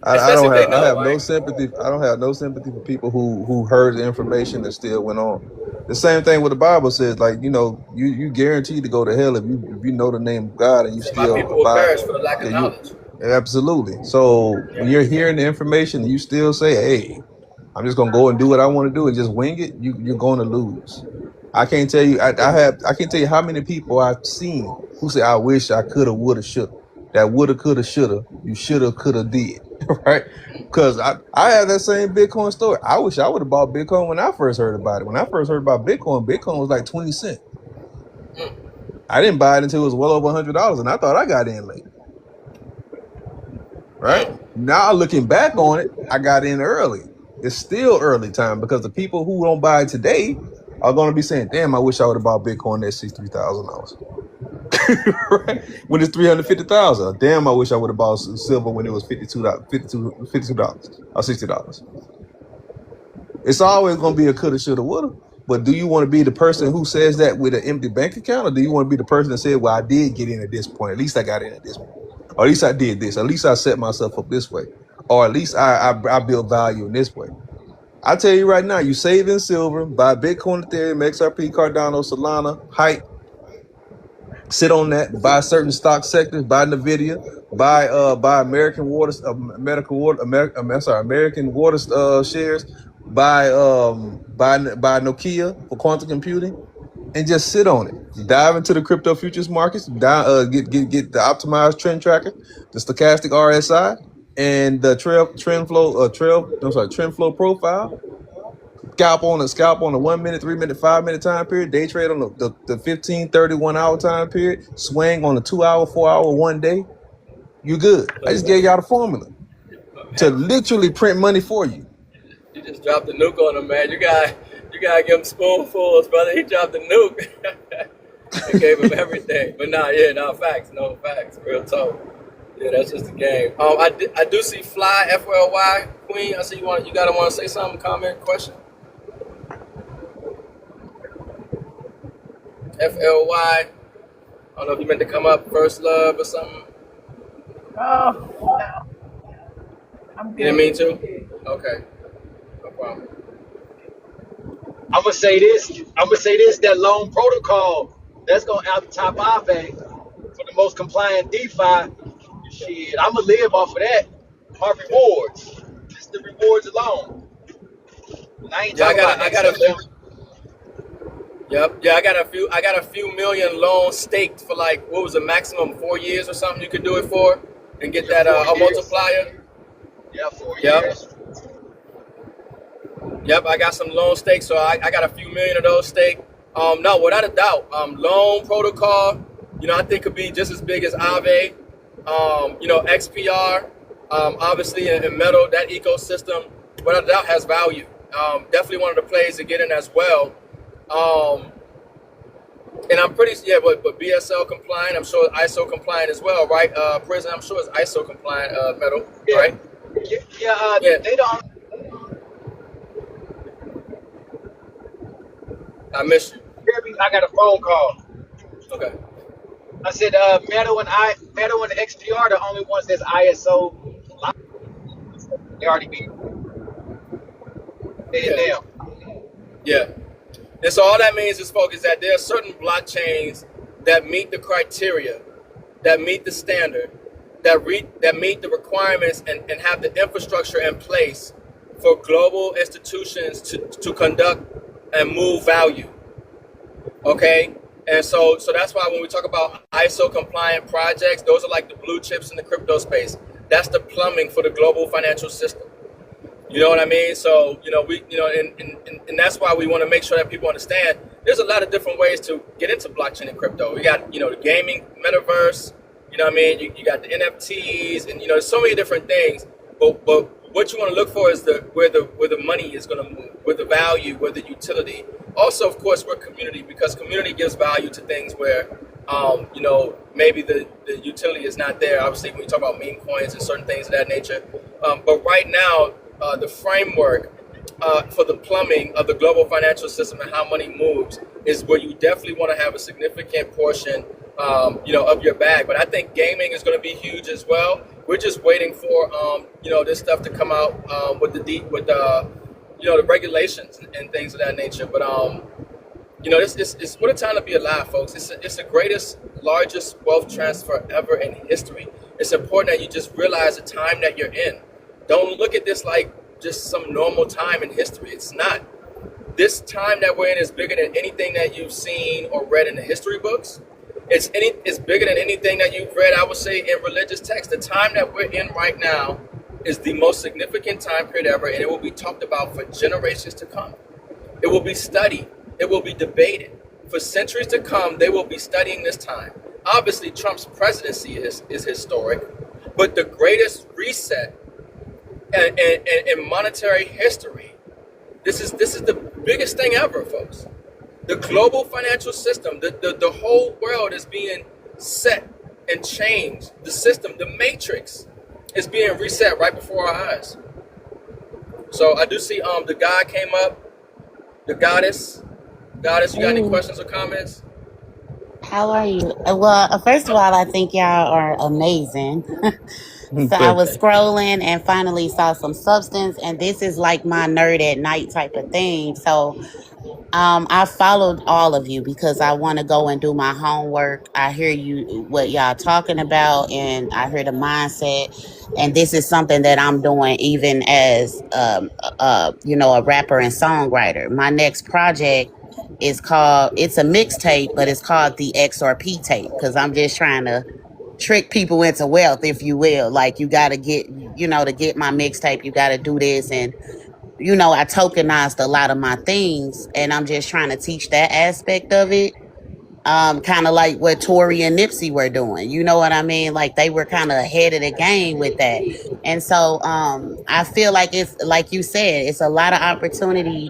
I have no sympathy. I don't have no sympathy for people who heard the information and still went on. The same thing what the Bible says, like, you know, you guaranteed to go to hell if you know the name of God and you still people will perish for the lack of knowledge. Absolutely. So when you're hearing the information and you still say, hey, I'm just gonna go and do what I want to do and just wing it, you're going to lose. I can't tell you. I can't tell you how many people I've seen who say, "I wish I coulda, woulda, shoulda." That woulda, coulda, shoulda. You shoulda, coulda, did. Right? Because I have that same Bitcoin story. I wish I would have bought Bitcoin when I first heard about it. When I first heard about Bitcoin, Bitcoin was like 20 cents. I didn't buy it until it was well over $100, and I thought I got in late. Right? Now looking back on it, I got in early. It's still early time because the people who don't buy it today are going to be saying, damn, I wish I would have bought Bitcoin at $63,000. Right? When it's $350,000. Damn, I wish I would have bought silver when it was $52 or $60. It's always going to be a coulda, shoulda, woulda. But do you want to be the person who says that with an empty bank account, or do you want to be the person that said, well, I did get in at this point. At least I got in at this point. Or at least I did this. At least I set myself up this way. Or at least I build value in this way. I tell you right now, you save in silver, buy Bitcoin, Ethereum, XRP, Cardano, Solana, Hype, Sit on that, buy certain stock sectors, buy Nvidia, buy American Water, medical water, American Water shares, buy Nokia for quantum computing, and just sit on it. Dive into the crypto futures markets, get the optimized trend tracker, the stochastic RSI, and the trend flow profile. Scalp on a 1 minute, 3 minute, 5 minute time period. Day trade on the 15, 31 hour time period. Swing on the 2 hour, 4 hour, 1 day. You good. I just gave y'all the formula to literally print money for you. You just dropped the nuke on him, man. You gotta give him spoonfuls, brother. He dropped the nuke. He gave him everything. But facts, real talk. Yeah, that's just the game. I do see Fly FLY Queen. I see you gotta want to say something, comment, question. FLY. I don't know if you meant to come up, First Love or something. Oh, I'm You didn't mean to? Okay, no problem. I'm gonna say this. That loan protocol that's gonna out top Ave for the most compliant DeFi. Shit, I'm gonna live off of that. My rewards, just the rewards alone. And I ain't Yeah, talking about I got a few. XLM. Yep. Yeah, I got a few million loans staked for like, what was the maximum, 4 years or something you could do it for and get that a multiplier. Yeah, 4 Yep. years. Yep, I got some loan stakes, so I got a few million of those staked. No, without a doubt, loan protocol, I think could be just as big as Aave. XPR, obviously in metal, that ecosystem, without a doubt has value. Definitely one of the plays to get in as well. And I'm pretty, but BSL compliant, I'm sure it's ISO compliant as well, right? Prison, I'm sure it's ISO compliant, metal, Yeah. right? Yeah. They don't. I missed you. I got a phone call. Okay. I said, Metal and XPR are the only ones that's ISO. They already be Yeah. now. Yeah. And so all that means is, folks, is that there are certain blockchains that meet the criteria, that meet the standard, that meet the requirements and have the infrastructure in place for global institutions to conduct and move value. Okay? And so that's why when we talk about ISO compliant projects, those are like the blue chips in the crypto space. That's the plumbing for the global financial system. You know what I mean? So, and that's why we want to make sure that people understand there's a lot of different ways to get into blockchain and crypto. We got, the gaming, metaverse, you know what I mean? You got the NFTs and, there's so many different things. But what you want to look for is where the money is going to move, where the value, where the utility. Also, of course, we're community, because community gives value to things where, maybe the utility is not there. Obviously, when we talk about meme coins and certain things of that nature. But right now, the framework for the plumbing of the global financial system and how money moves is where you definitely want to have a significant portion, of your bag. But I think gaming is going to be huge as well. We're just waiting for, this stuff to come out with the regulations and things of that nature. But it's what a time to be alive, folks. It's the greatest, largest wealth transfer ever in history. It's important that you just realize the time that you're in. Don't look at this like just some normal time in history. It's not. This time that we're in is bigger than anything that you've seen or read in the history books. It's bigger than anything that you've read, I would say, in religious texts. The time that we're in right now is the most significant time period ever, and it will be talked about for generations to come. It will be studied. It will be debated. For centuries to come, they will be studying this time. Obviously, Trump's presidency is historic, but the greatest reset in monetary history, this is the biggest thing ever, folks. The global financial system, the whole world is being set and changed. The system, the matrix, is being reset right before our eyes. So I do see the guy came up, the goddess. Goddess, you got any questions or comments? How are you? Well, first of all, I think y'all are amazing. So I was scrolling and finally saw some substance, and this is like my nerd at night type of thing. So I followed all of you because I want to go and do my homework. I hear you what y'all talking about, and I hear the mindset. And this is something that I'm doing even as a rapper and songwriter. My next project is called it's a mixtape, but it's called the XRP tape because I'm just trying to trick people into wealth, if you will. Like you got to get, to get my mixtape, you got to do this and I tokenized a lot of my things and I'm just trying to teach that aspect of it. Kind of like what Tori and Nipsey were doing. You know what I mean? Like they were kind of ahead of the game with that. And so I feel like it's like you said, it's a lot of opportunity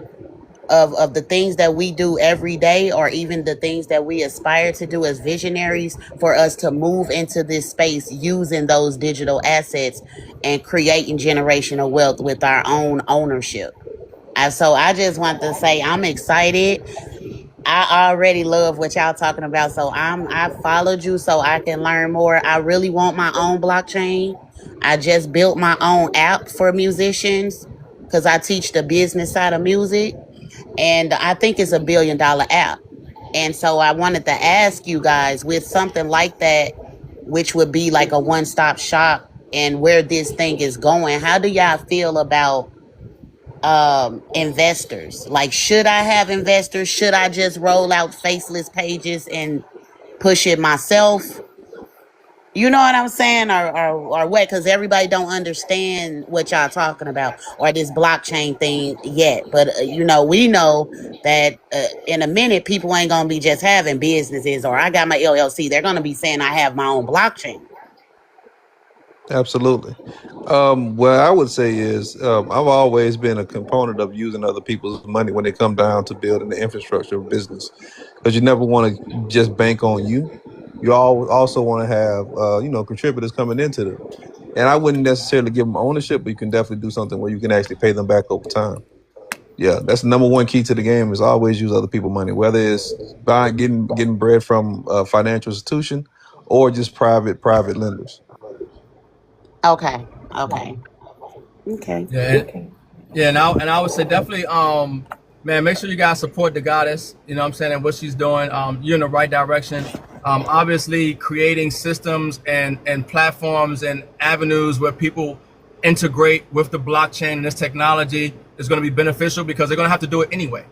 of the things that we do every day or even the things that we aspire to do as visionaries for us to move into this space using those digital assets and creating generational wealth with our own ownership. So I just want to say I'm excited. I already love what y'all talking about. So I followed you so I can learn more. I really want my own blockchain. I just built my own app for musicians because I teach the business side of music. And I think it's $1 billion app. And so I wanted to ask you guys with something like that, which would be like a one-stop shop and where this thing is going, how do y'all feel about investors? Like, should I have investors? Should I just roll out faceless pages and push it myself? You know what I'm saying? Or what? Because everybody don't understand what y'all talking about or this blockchain thing yet. But, we know that in a minute, people ain't going to be just having businesses or I got my LLC. They're going to be saying I have my own blockchain. Absolutely. What I would say is I've always been a component of using other people's money when it come down to building the infrastructure of business, because you never want to just bank on you. You also want to have contributors coming into them, and I wouldn't necessarily give them ownership, but you can definitely do something where you can actually pay them back over time. Yeah, that's the number one key to the game, is always use other people's money, whether it's getting bread from a financial institution or just private lenders. Okay. Okay. Okay. Yeah, yeah, and I would say definitely, man, make sure you guys support the goddess. You know what I'm saying, and what she's doing. You're in the right direction. Obviously, creating systems and platforms and avenues where people integrate with the blockchain and this technology is going to be beneficial because they're going to have to do it anyway.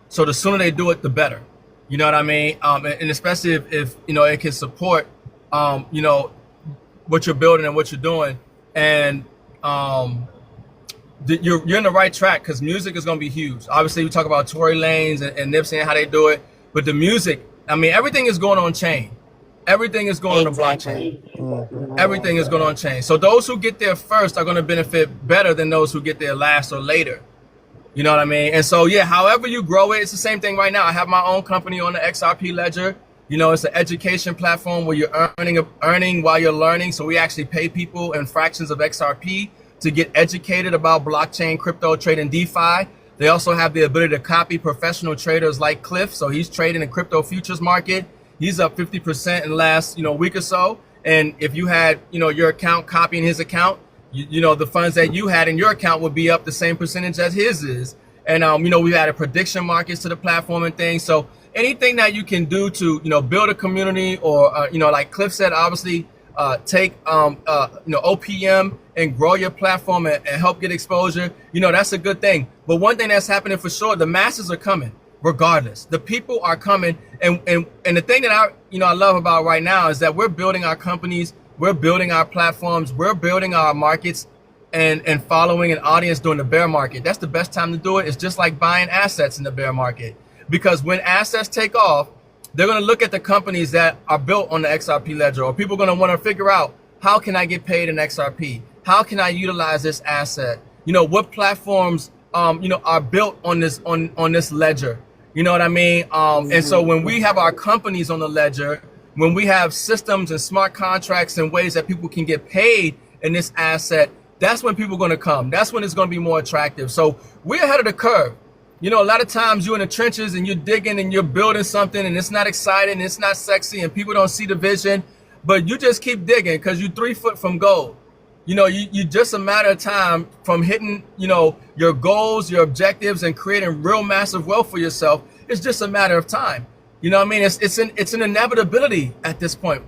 So the sooner they do it, the better. You know what I mean? And especially if it can support, what you're building and what you're doing, and you're in the right track because music is going to be huge. Obviously, we talk about Tory Lanez and Nipsey and how they do it, but the music, I mean, everything is going on chain. Everything is going on the blockchain. Everything is going on chain. So those who get there first are going to benefit better than those who get there last or later. You know what I mean? And so, yeah, however you grow it, it's the same thing right now. I have my own company on the XRP ledger. It's an education platform where you're earning while you're learning. So we actually pay people in fractions of XRP to get educated about blockchain, crypto, trading, DeFi. They also have the ability to copy professional traders like Cliff. So he's trading in crypto futures market. He's up 50% in the last, week or so. And if you had, your account copying his account, the funds that you had in your account would be up the same percentage as his is. And, we've added prediction markets to the platform and things. So anything that you can do to, build a community or, like Cliff said, obviously, take, OPM and grow your platform and help get exposure, that's a good thing. But one thing that's happening for sure, the masses are coming regardless. The people are coming. And the thing that I love about right now is that we're building our companies, we're building our platforms, we're building our markets and following an audience during the bear market. That's the best time to do it. It's just like buying assets in the bear market, because when assets take off, they're going to look at the companies that are built on the XRP ledger, or people are going to want to figure out, how can I get paid in XRP? How can I utilize this asset? What platforms, are built on this ledger? You know what I mean? And so when we have our companies on the ledger, when we have systems and smart contracts and ways that people can get paid in this asset, that's when people are going to come. That's when it's going to be more attractive. So we're ahead of the curve. A lot of times you're in the trenches and you're digging and you're building something and it's not exciting, and it's not sexy, and people don't see the vision, but you just keep digging because you're 3 foot from gold. You just a matter of time from hitting, your goals, your objectives, and creating real massive wealth for yourself. It's just a matter of time. You know what I mean? It's an inevitability at this point.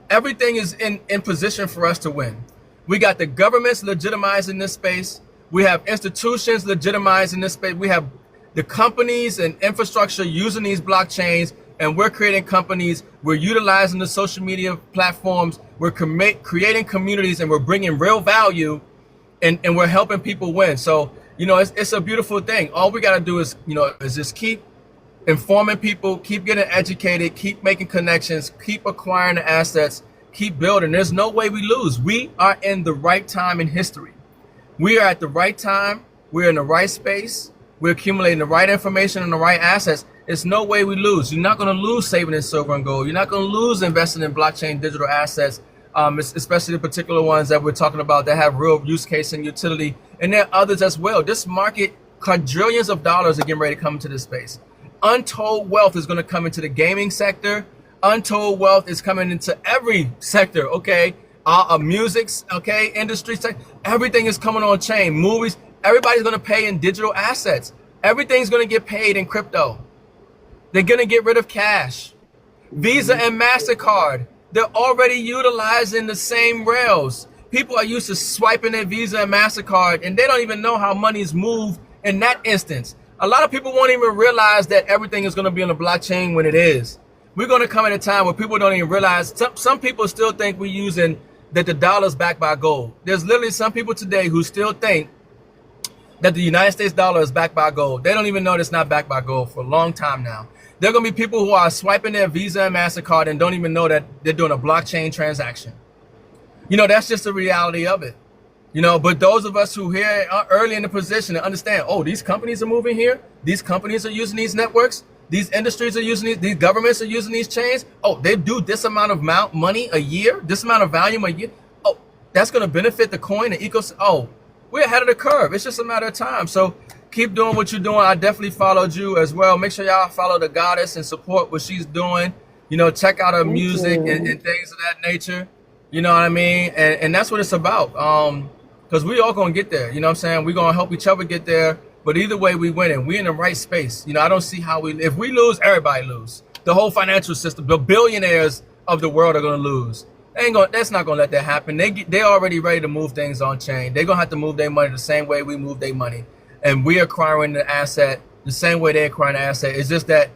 Everything is in position for us to win. We got the governments legitimizing this space. We have institutions legitimizing this space. We have the companies and infrastructure using these blockchains, and we're creating companies. We're utilizing the social media platforms. We're creating communities, and we're bringing real value, and we're helping people win. So, it's a beautiful thing. All we got to do is just keep informing people, keep getting educated, keep making connections, keep acquiring the assets, keep building. There's no way we lose. We are in the right time in history. We are at the right time. We're in the right space. We're accumulating the right information and the right assets. There's no way we lose. You're not going to lose saving in silver and gold. You're not going to lose investing in blockchain digital assets, especially the particular ones that we're talking about that have real use case and utility. And there are others as well. This market, quadrillions of dollars are getting ready to come into this space. Untold wealth is going to come into the gaming sector. Untold wealth is coming into every sector, okay? Music, okay? Industry, everything is coming on chain. Movies, everybody's going to pay in digital assets. Everything's going to get paid in crypto. They're going to get rid of cash. Visa and MasterCard, they're already utilizing the same rails. People are used to swiping their Visa and MasterCard, and they don't even know how money's moved in that instance. A lot of people won't even realize that everything is going to be on the blockchain when it is. We're going to come at a time where people don't even realize. Some people still think we're using that the dollar's backed by gold. There's literally some people today who still think that the United States dollar is backed by gold. They don't even know it's not backed by gold for a long time now. There are going to be people who are swiping their Visa and MasterCard and don't even know that they're doing a blockchain transaction. That's just the reality of it. But those of us who here are early in the position to understand, these companies are moving here. These companies are using these networks. These industries are using these governments are using these chains. They do this amount of money a year, this amount of volume a year. That's going to benefit the coin, the ecosystem. We're ahead of the curve. It's just a matter of time. So keep doing what you're doing. I definitely followed you as well. Make sure y'all follow the goddess and support what she's doing. Check out her music and things of that nature. You know what I mean? And that's what it's about. Because we all going to get there. You know what I'm saying? We're going to help each other get there. But either way, we winning. We're in the right space. I don't see how if we lose, everybody lose. The whole financial system, the billionaires of the world are going to lose. That's not going to let that happen. They're already ready to move things on chain. They're going to have to move their money the same way we move their money. And we are acquiring the asset the same way they're acquiring the asset. It's just that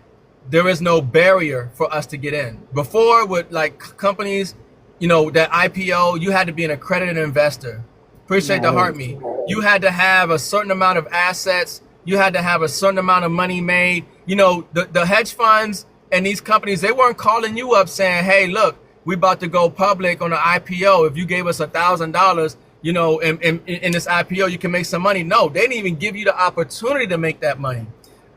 there is no barrier for us to get in. Before, with like companies, that IPO, you had to be an accredited investor. Appreciate the heart me. You had to have a certain amount of assets. You had to have a certain amount of money made. The hedge funds and these companies, they weren't calling you up saying, hey, look, we about to go public on an IPO. If you gave us $1,000, in this IPO, you can make some money. No, they didn't even give you the opportunity to make that money.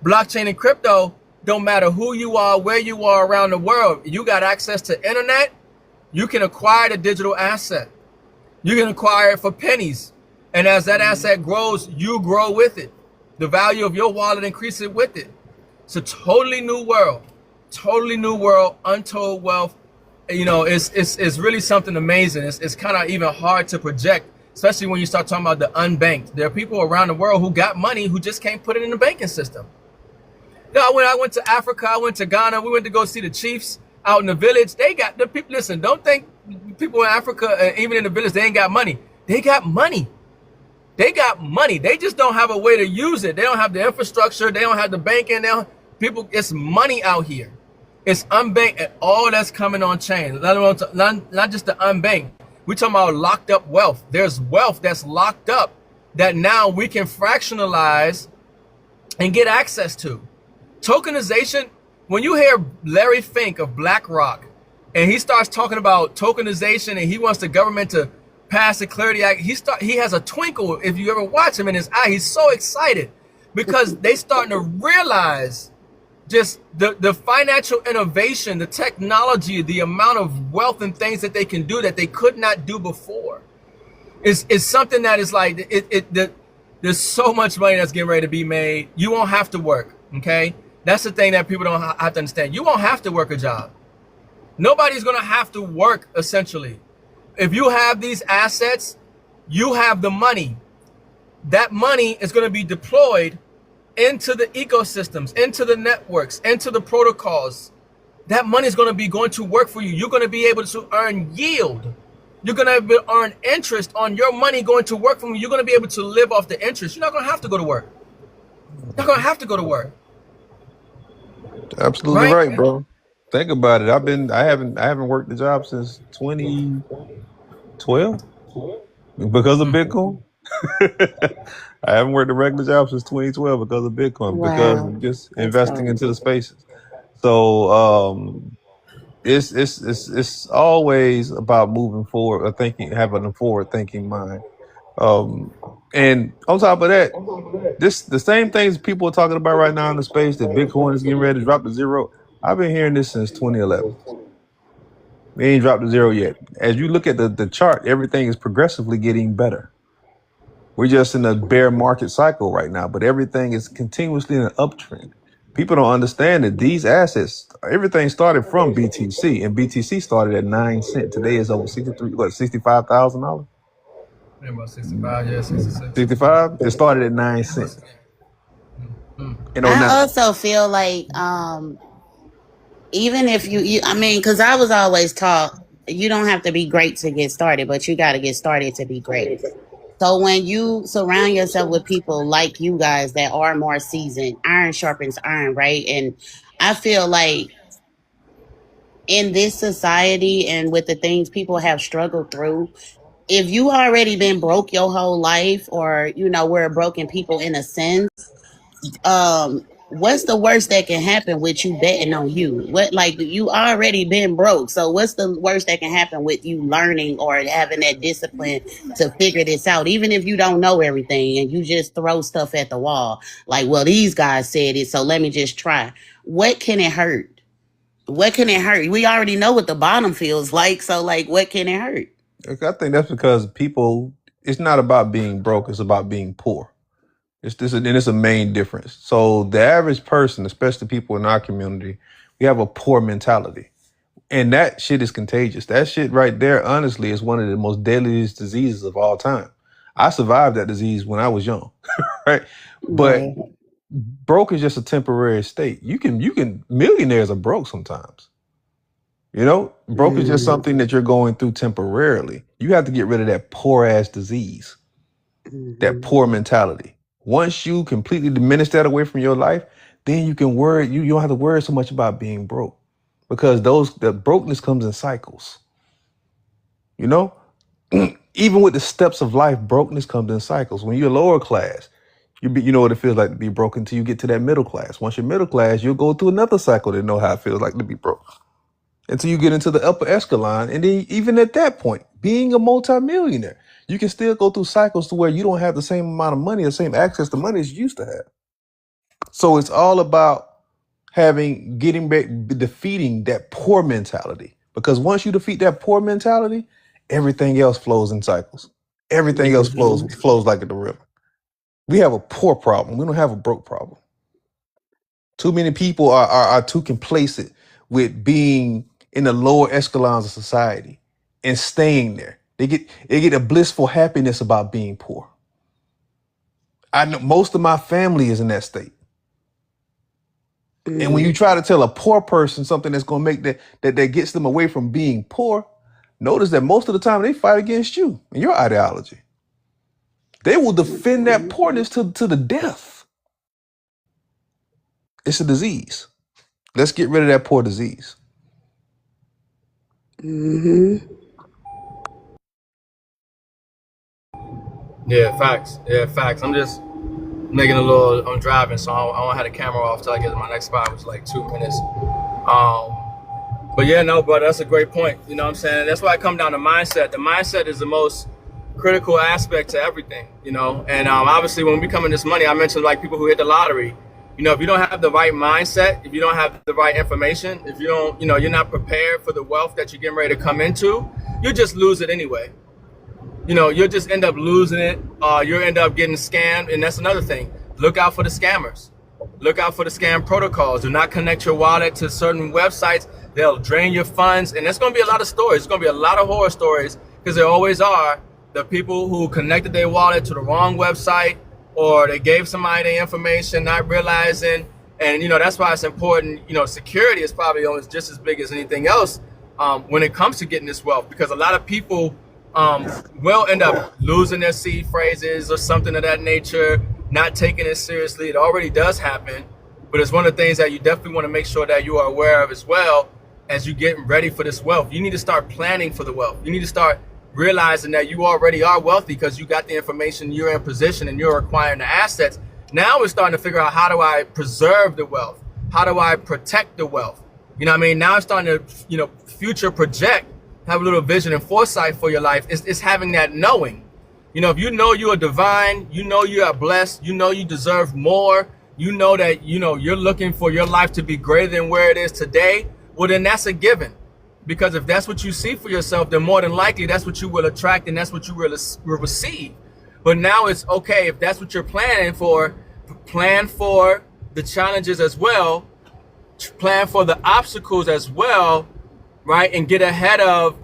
Blockchain and crypto, don't matter who you are, where you are around the world. You got access to internet. You can acquire the digital asset. You can acquire it for pennies. And as that asset grows, you grow with it. The value of your wallet increases with it. It's a totally new world, untold wealth. It's really something amazing. It's kind of even hard to project, especially when you start talking about the unbanked. There are people around the world who got money who just can't put it in the banking system. When I went to Africa, I went to Ghana, we went to go see the chiefs out in the village. They got the people. Listen, don't think people in Africa, even in the village, they ain't got money. They got money. They got money. They just don't have a way to use it. They don't have the infrastructure. They don't have the banking. It's money out here. It's unbanked, and all that's coming on chain. Not just the unbanked. We're talking about locked up wealth. There's wealth that's locked up that now we can fractionalize and get access to. Tokenization, when you hear Larry Fink of BlackRock, and he starts talking about tokenization and he wants the government to pass the Clarity Act, he has a twinkle, if you ever watch him, in his eye. He's so excited because they starting to realize just the financial innovation, the technology, the amount of wealth and things that they can do that they could not do before. It's something that is like, there's so much money that's getting ready to be made. You won't have to work, okay? That's the thing that people don't have to understand. You won't have to work a job. Nobody's going to have to work, essentially. If you have these assets, You have the money. That money is going to be deployed into the ecosystems, into the networks, into the protocols. That money is going to be going to work for you. You're going to be able to earn yield. You're going to earn interest on your money going to work for you. You're going to be able to live off the interest. You're not going to have to go to work. You're not going to have to go to work. Absolutely Right? right, bro. Think about it. I haven't worked the job since 2012 because of Bitcoin. I haven't worked a regular job since 2012 because of Bitcoin, because Wow. of just That's investing into the dope. spaces. So it's always about moving forward or thinking, having a forward thinking mind. Um, and on top of that, the same things people are talking about right now in the space that Bitcoin is getting ready to drop to zero. I've been hearing this since 2011. They ain't dropped to zero yet. As you look at the chart, everything is progressively getting better. We're just in a bear market cycle right now, but everything is continuously in an uptrend. People don't understand that these assets, everything started from BTC, and BTC started at 9 cents. Today is over 63, what, $65,000? Yeah, about 65, yeah, 66, 65. 65? It started at 9 cents. In I '09. also feel like even if you I mean, because I was always taught you don't have to be great to get started, but you got to get started to be great. So when you surround yourself with people like you guys that are more seasoned, iron sharpens iron, right? And I feel like in this society and with the things people have struggled through, if you already been broke your whole life, or we're broken people in a sense, what's the worst that can happen with you betting on you? What, like, you already been broke, so what's the worst that can happen with you learning or having that discipline to figure this out, even if you don't know everything and you just throw stuff at the wall, like, well, these guys said it, so let me just try. What can it hurt? What can it hurt? We already know what the bottom feels like, so, like, what can it hurt? I think that's because people, it's not about being broke, it's about being poor. It's a main difference. So the average person, especially people in our community, we have a poor mentality. And that shit is contagious. That shit right there, honestly, is one of the most deadliest diseases of all time. I survived that disease when I was young, right? But Right. broke is just a temporary state. You can millionaires are broke sometimes. Broke is just something that you're going through temporarily. You have to get rid of that poor ass disease, that Mm-hmm. poor mentality. Once you completely diminish that away from your life, then you can worry. You don't have to worry so much about being broke, because the brokenness comes in cycles. You know, even with the steps of life, brokenness comes in cycles. When you're lower class, you know what it feels like to be broke until you get to that middle class. Once you're middle class, you'll go through another cycle to know how it feels like to be broke, until you get into the upper echelon. And then even at that point, being a multimillionaire, you can still go through cycles to where you don't have the same amount of money, the same access to money as you used to have. So it's all about getting back, defeating that poor mentality. Because once you defeat that poor mentality, everything else flows in cycles. Everything else flows like the river. We have a poor problem. We don't have a broke problem. Too many people are too complacent with being in the lower echelons of society and staying there. They get a blissful happiness about being poor. I know most of my family is in that state. And when you try to tell a poor person something that's going to make that gets them away from being poor, notice that most of the time they fight against you and your ideology. They will defend that poorness to the death. It's a disease. Let's get rid of that poor disease. Mm-hmm. Yeah, facts. Yeah, facts. I'm just making I'm driving, so I don't have the camera off till I get to my next spot, which is like 2 minutes. But yeah, no, brother, that's a great point. You know what I'm saying? That's why I come down to mindset. The mindset is the most critical aspect to everything, And obviously, when we come in this money, I mentioned like people who hit the lottery. If you don't have the right mindset, if you don't have the right information, if you don't, you're not prepared for the wealth that you're getting ready to come into, you just lose it anyway. You'll just end up losing it. You'll end up getting scammed, and that's another thing. Look out for the scammers. Look out for the scam protocols. Do not connect your wallet to certain websites. They'll drain your funds, and there's going to be a lot of stories. It's going to be a lot of horror stories, because there always are, the people who connected their wallet to the wrong website, or they gave somebody their information not realizing. And that's why it's important. Security is probably almost just as big as anything else when it comes to getting this wealth, because a lot of people will end up losing their seed phrases or something of that nature, not taking it seriously. It already does happen, but it's one of the things that you definitely want to make sure that you are aware of as well as you get ready for this wealth. You need to start planning for the wealth. You need to start realizing that you already are wealthy because you got the information, you're in position, and you're acquiring the assets. Now we're starting to figure out, how do I preserve the wealth? How do I protect the wealth? You know what I mean? Now it's starting to, future project, have a little vision and foresight for your life. It's having that knowing. If you know you are divine, you know you are blessed, you know you deserve more, you know that, you're looking for your life to be greater than where it is today, well, then that's a given. Because if that's what you see for yourself, then more than likely that's what you will attract and that's what you will receive. But now it's okay, if that's what you're planning for, plan for the challenges as well, plan for the obstacles as well, right? And get ahead of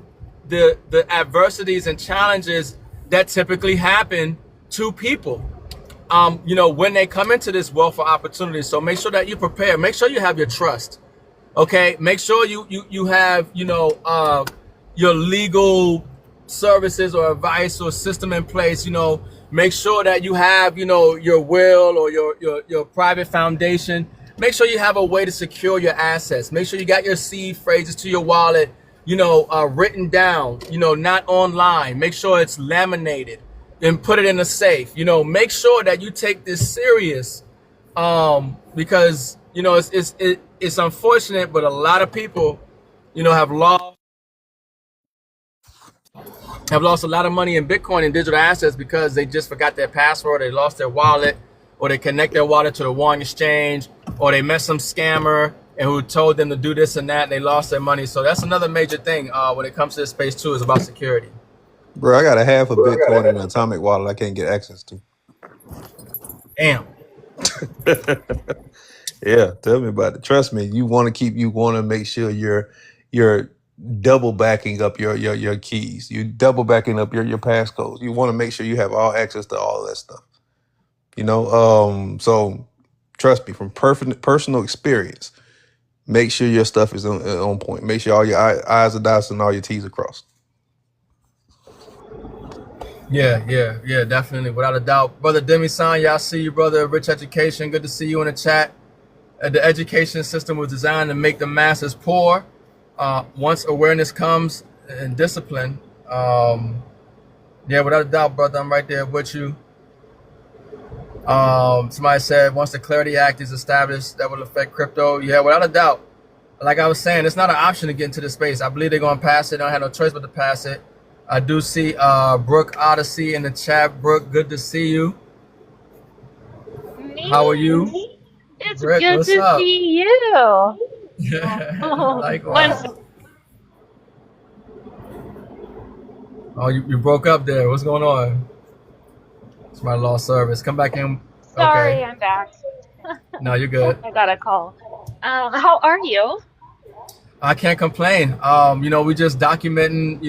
the adversities and challenges that typically happen to people, when they come into this wealth of opportunity. So make sure that you prepare. Make sure you have your trust. Okay, make sure you have your legal services or advice or system in place. Make sure that you have your will or your private foundation. Make sure you have a way to secure your assets. Make sure you got your seed phrases to your wallet written down, not online. Make sure it's laminated and put it in a safe. Make sure that you take this serious, because it's unfortunate, but a lot of people have lost a lot of money in Bitcoin and digital assets because they just forgot their password, they lost their wallet, or they connect their wallet to the wrong exchange, or they met some scammer and who told them to do this and that, and they lost their money. So that's another major thing when it comes to this space too, is about security. Bro, I got a half a Bitcoin in an atomic wallet I can't get access to. Damn. Yeah, tell me about it. Trust me, you want to make sure you're double backing up your keys. You double backing up your passcodes. You want to make sure you have all access to all of that stuff. So trust me, from personal experience, make sure your stuff is on point. Make sure all your I's are dotted and all your T's are crossed. Yeah, definitely, without a doubt. Brother Demi-san, y'all see you, brother. Rich Education, good to see you in the chat. The education system was designed to make the masses poor. Once awareness comes and discipline, without a doubt, brother, I'm right there with you. Somebody said, once the Clarity Act is established, that will affect crypto. Yeah, without a doubt. Like I was saying, it's not an option to get into this space. I believe they're going to pass it. They don't have no choice but to pass it. I do see Brooke Odyssey in the chat. Brooke, good to see you. Me? How are you? It's Brooke, good what's to up? see you. Likewise. Oh, you broke up there. What's going on? It's my lost service. Come back in. Sorry, Okay. I'm back. No, you're good. I got a call. How are you? I can't complain. We just documenting,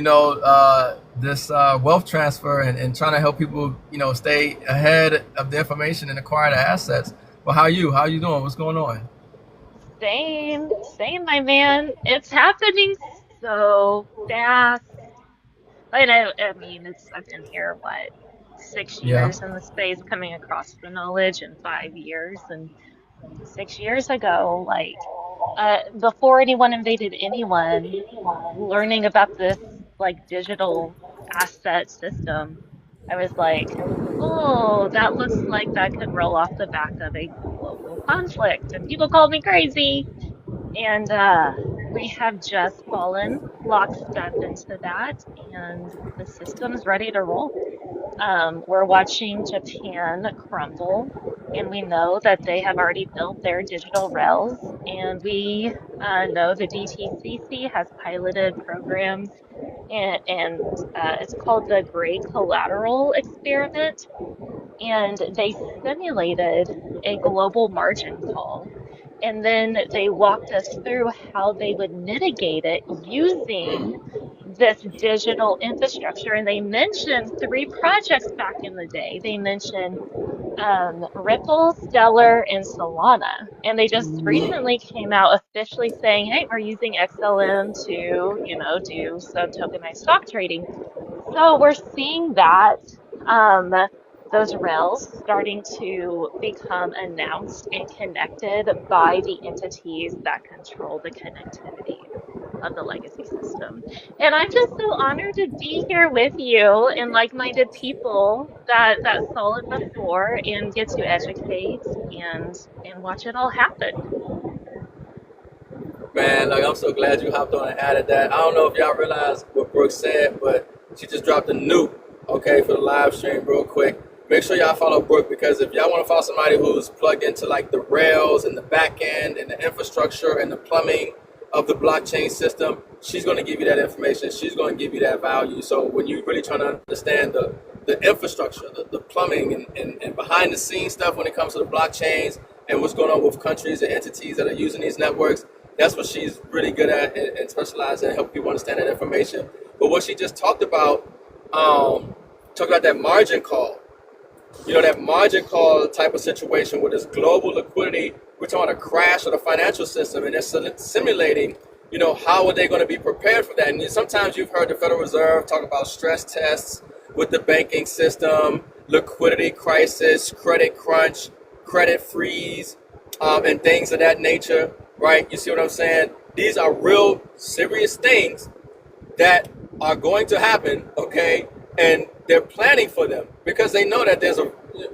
this wealth transfer and trying to help people, stay ahead of the information and acquire the assets. But how are you? How are you doing? What's going on? Same, my man. It's happening so fast. I mean, I've been here, what, six Yeah. years in the space, coming across the knowledge in 5 years. And 6 years ago, before anyone invaded anyone, learning about this digital asset system, I was like, oh, that looks like that could roll off the back of a global conflict. And people called me crazy. And we have just fallen lockstep into that, and the system's ready to roll. We're watching Japan crumble, and we know that they have already built their digital rails, and we know the DTCC has piloted programs, and it's called the Gray Collateral Experiment, and they simulated a global margin call. And then they walked us through how they would mitigate it using this digital infrastructure. And they mentioned three projects back in the day. They mentioned Ripple, Stellar, and Solana. And they just recently came out officially saying, hey, we're using XLM to, do some tokenized stock trading. So we're seeing that um, those rails starting to become announced and connected by the entities that control the connectivity of the legacy system. And I'm just so honored to be here with you and like-minded people that saw it before and get to educate and watch it all happen. Man, like I'm so glad you hopped on and added that. I don't know if y'all realize what Brooke said, but she just dropped a nuke, okay, for the live stream real quick. Make sure y'all follow Brooke, because if y'all want to follow somebody who's plugged into like the rails and the back end and the infrastructure and the plumbing of the blockchain system, she's going to give you that information. She's going to give you that value. So when you're really trying to understand the infrastructure, the plumbing and behind the scenes stuff when it comes to the blockchains and what's going on with countries and entities that are using these networks, that's what she's really good at and specializes in helping people understand that information. But what she just talked about that margin call, that margin call type of situation where there's global liquidity, we're talking a crash of the financial system, and they're simulating, how are they going to be prepared for that? And sometimes you've heard the Federal Reserve talk about stress tests with the banking system, liquidity crisis, credit crunch, credit freeze, and things of that nature, right? You see what I'm saying? These are real serious things that are going to happen, okay? And they're planning for them because they know that there's a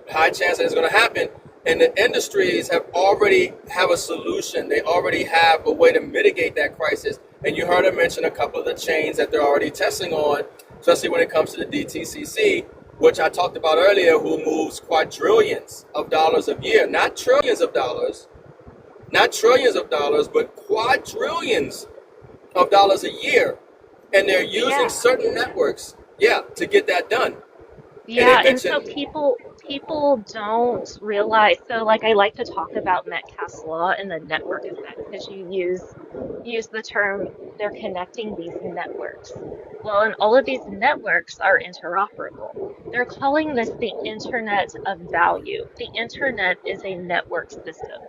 high chance that it's going to happen. And the industries already have a solution. They already have a way to mitigate that crisis. And you heard her mention a couple of the chains that they're already testing on, especially when it comes to the DTCC, which I talked about earlier, who moves quadrillions of dollars a year, not trillions of dollars, but quadrillions of dollars a year. And they're using Yeah. certain networks, to get that done. And they Yeah, and so mentioned, people don't realize. So like I like to talk about Metcalfe's law and the network effect because you use the term they're connecting these networks. Well, and all of these networks are interoperable. They're calling this the Internet of Value. The Internet is a network system.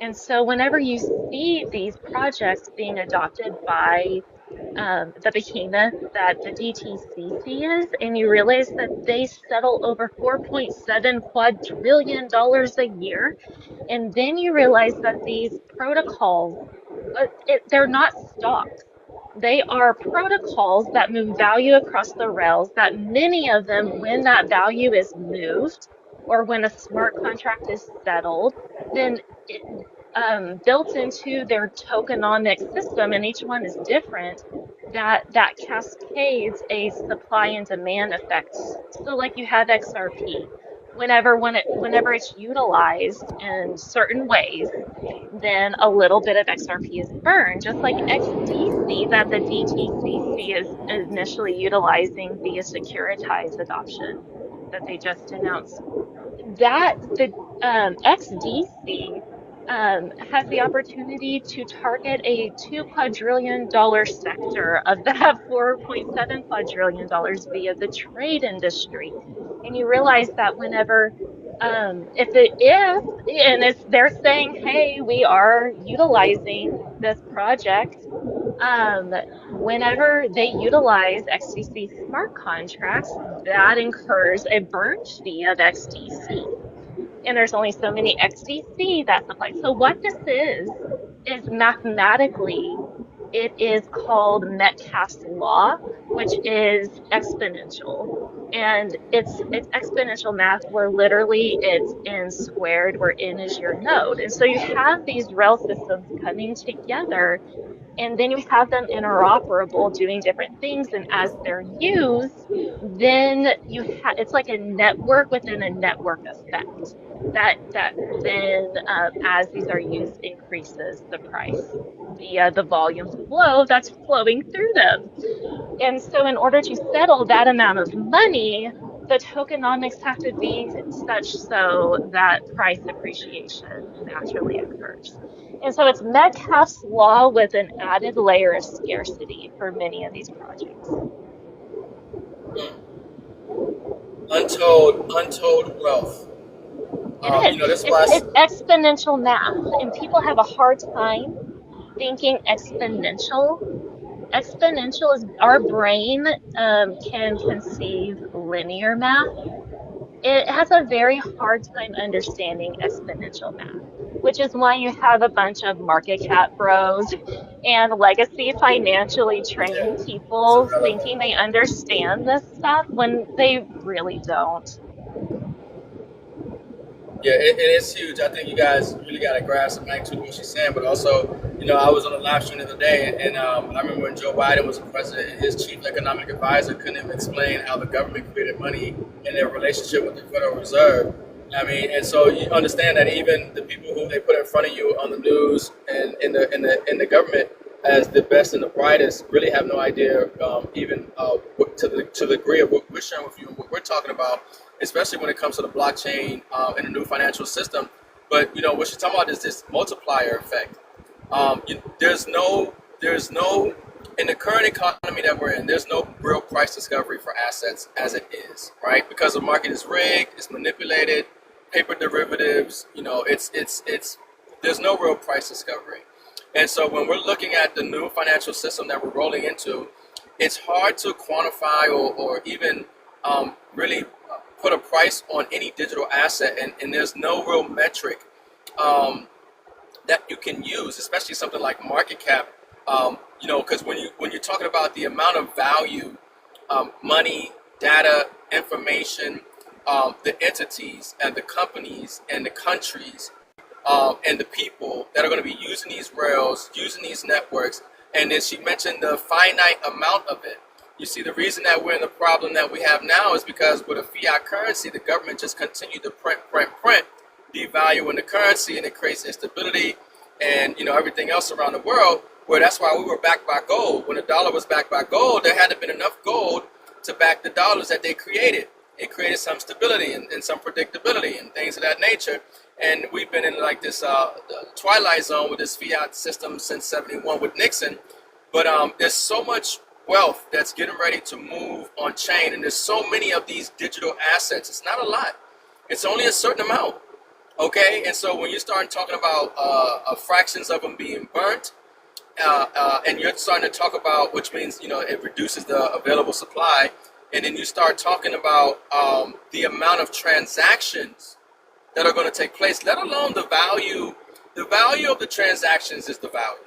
And so whenever you see these projects being adopted by the behemoth that the DTCC is, and you realize that they settle over $4.7 quadrillion a year. And then you realize that these protocols, they're not stocks. They are protocols that move value across the rails, that many of them, when that value is moved or when a smart contract is settled, then it, built into their tokenomic system, and each one is different, that cascades a supply and demand effect. So like you have XRP, whenever it's utilized in certain ways, then a little bit of XRP is burned, just like XDC that the DTCC is initially utilizing via securitized adoption that they just announced. That the XDC has the opportunity to target a $2 quadrillion sector of that $4.7 quadrillion via the trade industry. And you realize that whenever if they're saying, hey, we are utilizing this project, whenever they utilize XDC smart contracts, that incurs a burn fee of XDC. And there's only so many XDC that's applied. So what this is mathematically, it is called Metcalfe's law, which is exponential. And it's exponential math where literally it's n squared, where n is your node. And so you have these rail systems coming together, and then you have them interoperable doing different things, and as they're used, then it's like a network within a network effect that then as these are used increases the price via the volume flow that's flowing through them. And so in order to settle that amount of money, the tokenomics have to be such so that price appreciation naturally occurs. And so it's Metcalfe's law with an added layer of scarcity for many of these projects. Untold wealth. It is. This It's was it's exponential math, and people have a hard time thinking exponential. Exponential is our brain can conceive linear math. It has a very hard time understanding exponential math, which is why you have a bunch of market cap bros and legacy financially trained it's people thinking irrelevant. they understand this stuff when they really don't. Yeah, it is huge. I think you guys really got to grasp the magnitude of what she's saying. But also, I was on a live stream the other day, and I remember when Joe Biden was the president, his chief economic advisor couldn't even explain how the government created money in their relationship with the Federal Reserve. I mean, and so you understand that even the people who they put in front of you on the news and in the government as the best and the brightest really have no idea, even to the degree of what we're sharing with you and what we're talking about, especially when it comes to the blockchain and the new financial system. But what you're talking about is this multiplier effect. There's no in the current economy that we're in, there's no real price discovery for assets as it is, right? Because the market is rigged, it's manipulated, paper derivatives. It's there's no real price discovery. And so when we're looking at the new financial system that we're rolling into, it's hard to quantify or even really put a price on any digital asset, and there's no real metric um, that you can use, especially something like market cap. Because when you're talking about the amount of value, money, data, information, the entities and the companies and the countries and the people that are going to be using these rails, using these networks. And then she mentioned the finite amount of it. You see, the reason that we're in the problem that we have now is because with a fiat currency, the government just continued to print, devaluing the currency, and it creates instability and everything else around the world. Where that's why we were backed by gold. When the dollar was backed by gold, there hadn't been enough gold to back the dollars that they created. It created some stability and some predictability and things of that nature. And we've been in like this twilight zone with this fiat system since '71 with Nixon. But there's so much wealth that's getting ready to move on chain, and there's so many of these digital assets. It's not a lot. It's only a certain amount. Okay, and so when you start talking about fractions of them being burnt, and you're starting to talk about, which means it reduces the available supply, and then you start talking about the amount of transactions that are going to take place, let alone the value. The value of the transactions is the value,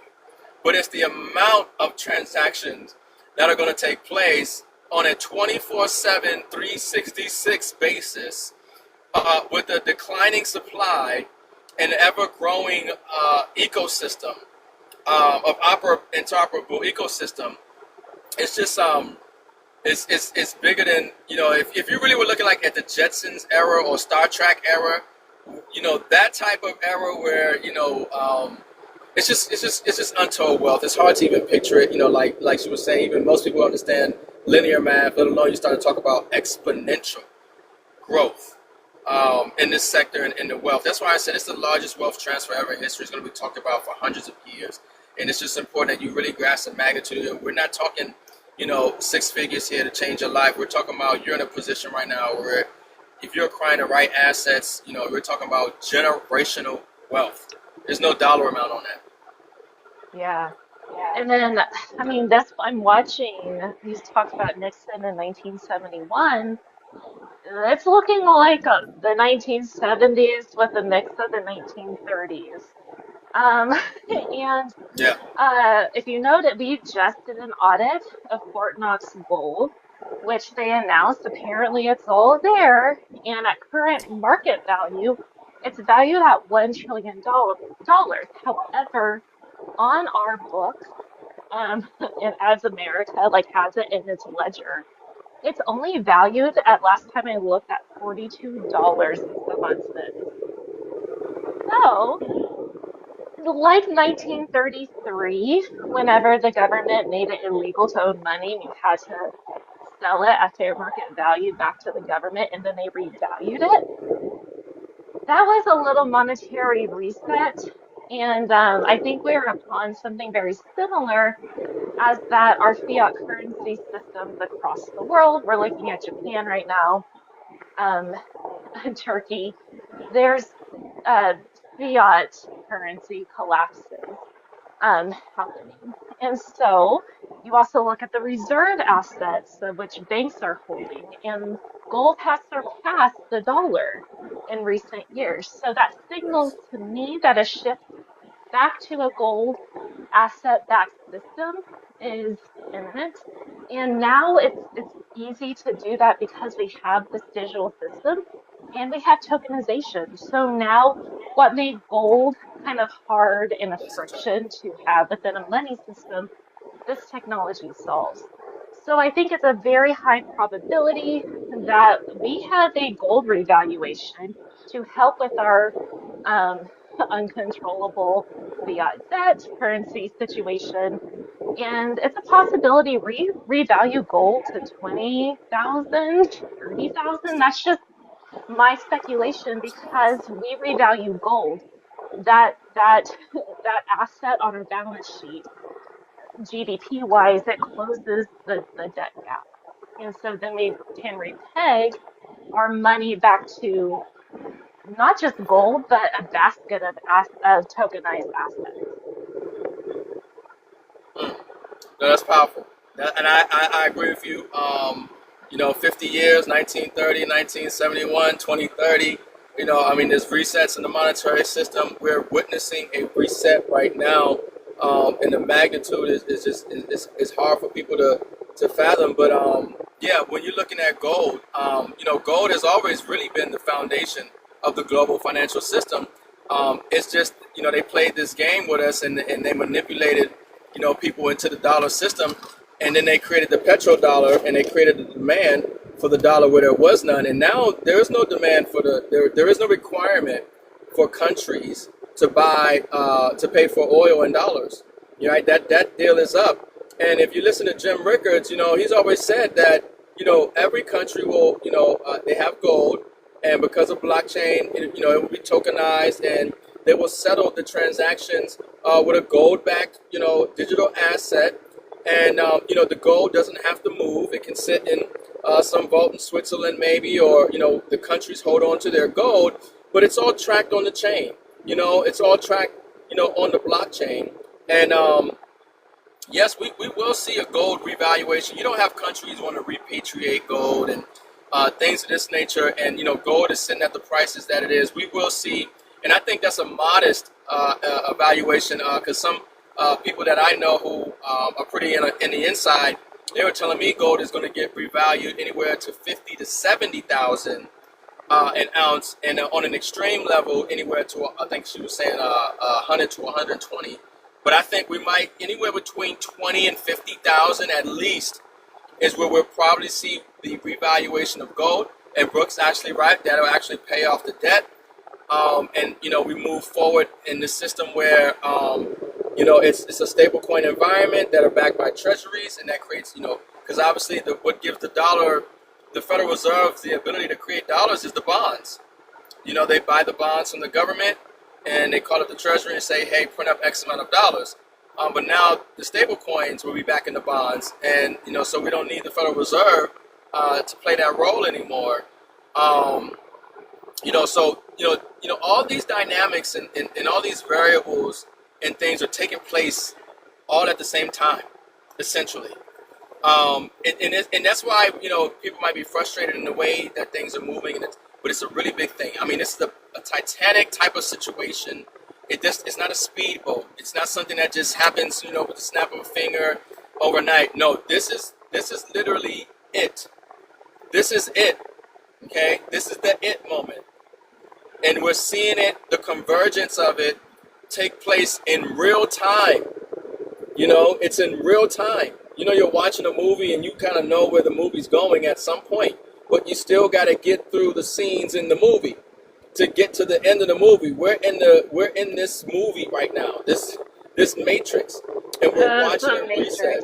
but it's the amount of transactions that are going to take place on a 24/7, 366 basis with a declining supply and ever-growing ecosystem of interoperable ecosystem. It's just it's bigger than if you really were looking like at the Jetsons era or Star Trek era, that type of era where it's just untold wealth. It's hard to even picture it. Like she was saying, even most people understand linear math, let alone you start to talk about exponential growth in this sector and in the wealth. That's why I said it's the largest wealth transfer ever in history. It's going to be talked about for hundreds of years. And it's just important that you really grasp the magnitude of it. We're not talking, six figures here to change your life. We're talking about you're in a position right now where if you're acquiring the right assets, we're talking about generational wealth. There's no dollar amount on that. Yeah. And then, I mean, that's I'm watching. He's talked about Nixon in 1971. It's looking like the 1970s with a mix of the 1930s. Um, and Yeah. if you noted, we just did an audit of Fort Knox gold, which they announced apparently it's all there, and at current market value, it's valued at $1 trillion. However, on our books, and as America like has it in its ledger, it's only valued at last time I looked at $42 and some odd cents. So, like 1933, whenever the government made it illegal to own money and you had to sell it at fair market value back to the government and then they revalued it. That was a little monetary reset. And I think we're upon something very similar as that our fiat currency systems across the world, we're looking at Japan right now, um, Turkey, there's uh, fiat currency collapses happening. And so you also look at the reserve assets of which banks are holding, and gold has surpassed the dollar in recent years. So that signals to me that a shift back to a gold asset-backed system is imminent. And now it's easy to do that because we have this digital system and we have tokenization. So now what made gold kind of hard and a friction to have within a money system, this technology solves. So I think it's a very high probability that we have a gold revaluation to help with our um, uncontrollable fiat debt currency situation. And it's a possibility revalue gold to 20,000, 30,000. That's just my speculation because we revalue gold. That asset on our balance sheet, GDP wise, it closes the debt gap. And so then we can repeg our money back to not just gold, but a basket of tokenized assets. No, that's powerful. And I agree with you. 50 years, 1930, 1971, 2030. I mean, there's resets in the monetary system. We're witnessing a reset right now, and the magnitude is hard for people to fathom. But yeah, when you're looking at gold, gold has always really been the foundation of the global financial system. It's just they played this game with us, and they manipulated people into the dollar system, and then they created the petrodollar, and they created the demand for the dollar where there was none. And now there is no demand for there is no requirement for countries to buy to pay for oil in dollars. Right? That deal is up. And if you listen to Jim Rickards, he's always said that every country will they have gold, and because of blockchain, it will be tokenized, and they will settle the transactions with a gold-backed, digital asset. And, the gold doesn't have to move. It can sit in some vault in Switzerland maybe, or, the countries hold on to their gold, but it's all tracked on the chain. It's all tracked, on the blockchain. And, yes, we will see a gold revaluation. You don't have countries want to repatriate gold and things of this nature. And, gold is sitting at the prices that it is. We will see. And I think that's a modest evaluation because some people that I know who are pretty in the inside, they were telling me gold is going to get revalued anywhere to 50 to 70,000 an ounce, and on an extreme level, anywhere to I think she was saying 100 to 120. But I think we might anywhere between 20 and 50,000 at least is where we'll probably see the revaluation of gold. And Brooks actually right, that'll actually pay off the debt. And we move forward in the system where it's a stable coin environment that are backed by treasuries, and that creates because obviously what gives the dollar, the Federal Reserve, the ability to create dollars is the bonds. They buy the bonds from the government, and they call up the treasury and say, hey, print up X amount of dollars. But now the stable coins will be back in the bonds, and so we don't need the Federal Reserve to play that role anymore. All these dynamics and all these variables and things are taking place all at the same time, essentially. And that's why, people might be frustrated in the way that things are moving, but it's a really big thing. I mean, this is a Titanic type of situation. It's not a speedboat. It's not something that just happens, with the snap of a finger overnight. No, this is literally it. This is it. Okay? This is the it moment. And we're seeing it, the convergence of it, take place in real time. It's in real time. You're watching a movie and you kind of know where the movie's going at some point, but you still got to get through the scenes in the movie to get to the end of the movie. We're in this movie right now, this Matrix, and we're watching it reset.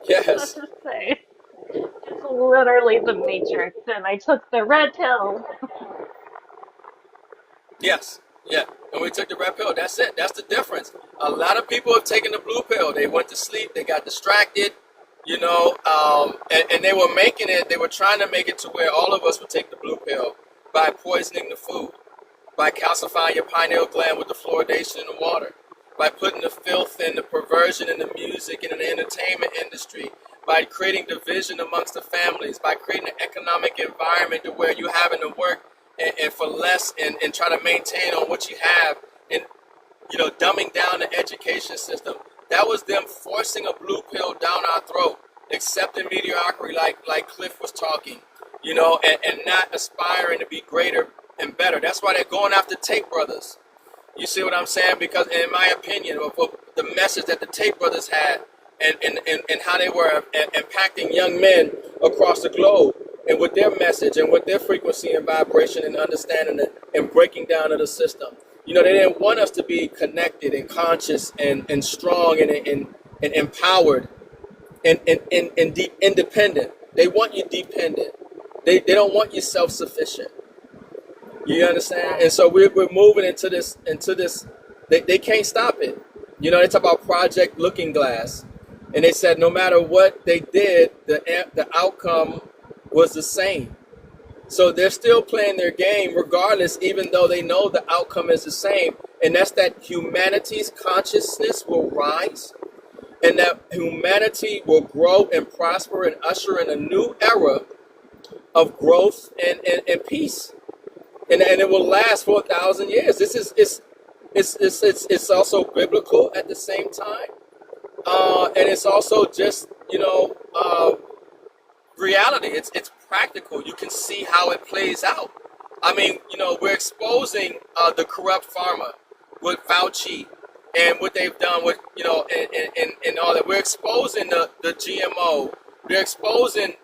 Yes. Say. It's literally the Matrix, and I took the red pill. Yes, yeah. And we took the red pill. That's it. That's the difference. A lot of people have taken the blue pill. They went to sleep. They got distracted, and they were making it. They were trying to make it to where all of us would take the blue pill by poisoning the food, by calcifying your pineal gland with the fluoridation in the water, by putting the filth and the perversion in the music and in the entertainment industry, by creating division amongst the families, by creating an economic environment to where you're having to work and for less and try to maintain on what you have, and dumbing down the education system. That was them forcing a blue pill down our throat, accepting mediocrity like Cliff was talking, and not aspiring to be greater and better. That's why they're going after Tate brothers. You see what I'm saying? Because in my opinion, of the message that the Tate brothers had and how they were impacting young men across the globe, and with their message and with their frequency and vibration and understanding and breaking down of the system. They didn't want us to be connected and conscious and strong and empowered and independent. They want you dependent. They don't want you self-sufficient. You understand? And so we're moving into this they can't stop it. They talk about Project Looking Glass. And they said no matter what they did, the outcome was the same. So they're still playing their game regardless, even though they know the outcome is the same. And that's that humanity's consciousness will rise, and that humanity will grow and prosper and usher in a new era of growth and peace. And it will last for 1,000 years. This is it's also biblical at the same time, and it's also just reality. It's practical. You can see how it plays out. I mean, we're exposing the corrupt pharma with Fauci and what they've done with and all that. We're exposing the GMO. We're exposing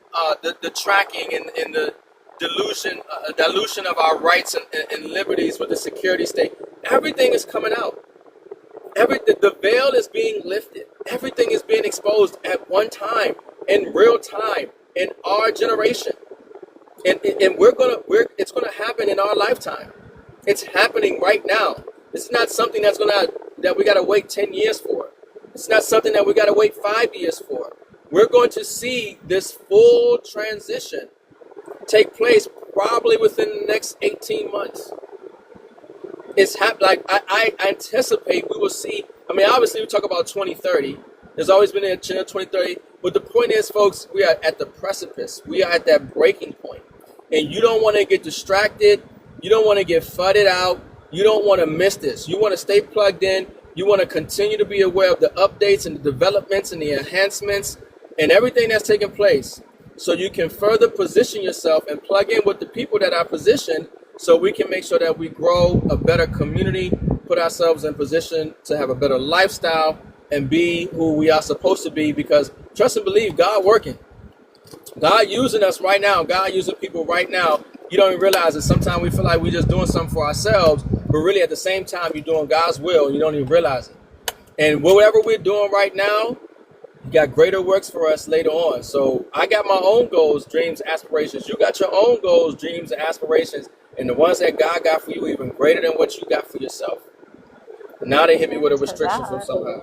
the tracking and the dilution of our rights and liberties with the security state. Everything is coming out. The veil is being lifted. Everything is being exposed at one time, in real time, in our generation, and it's gonna happen in our lifetime. It's happening right now. It's not something that we gotta wait 10 years for. It's not something that we gotta wait 5 years for. We're going to see this full transition take place probably within the next 18 months. It's like I anticipate we will see. I mean, obviously we talk about 2030. There's always been a agenda 2030, but the point is, folks, we are at the precipice. We are at that breaking point, and you don't want to get distracted. You don't want to get fudded out. You don't want to miss this. You want to stay plugged in. You want to continue to be aware of the updates and the developments and the enhancements and everything that's taking place, so you can further position yourself and plug in with the people that are positioned, so we can make sure that we grow a better community, put ourselves in position to have a better lifestyle and be who we are supposed to be, because trust and believe, God working. God using us right now. God using people right now. You don't even realize that sometimes we feel like we're just doing something for ourselves, but really at the same time you're doing God's will and you don't even realize it. And whatever we're doing right now, you got greater works for us later on. So I got my own goals, dreams, aspirations. You got your own goals, dreams, and aspirations. And the ones that God got for you even greater than what you got for yourself. Now they hit me with a Amen to restriction from that. somehow.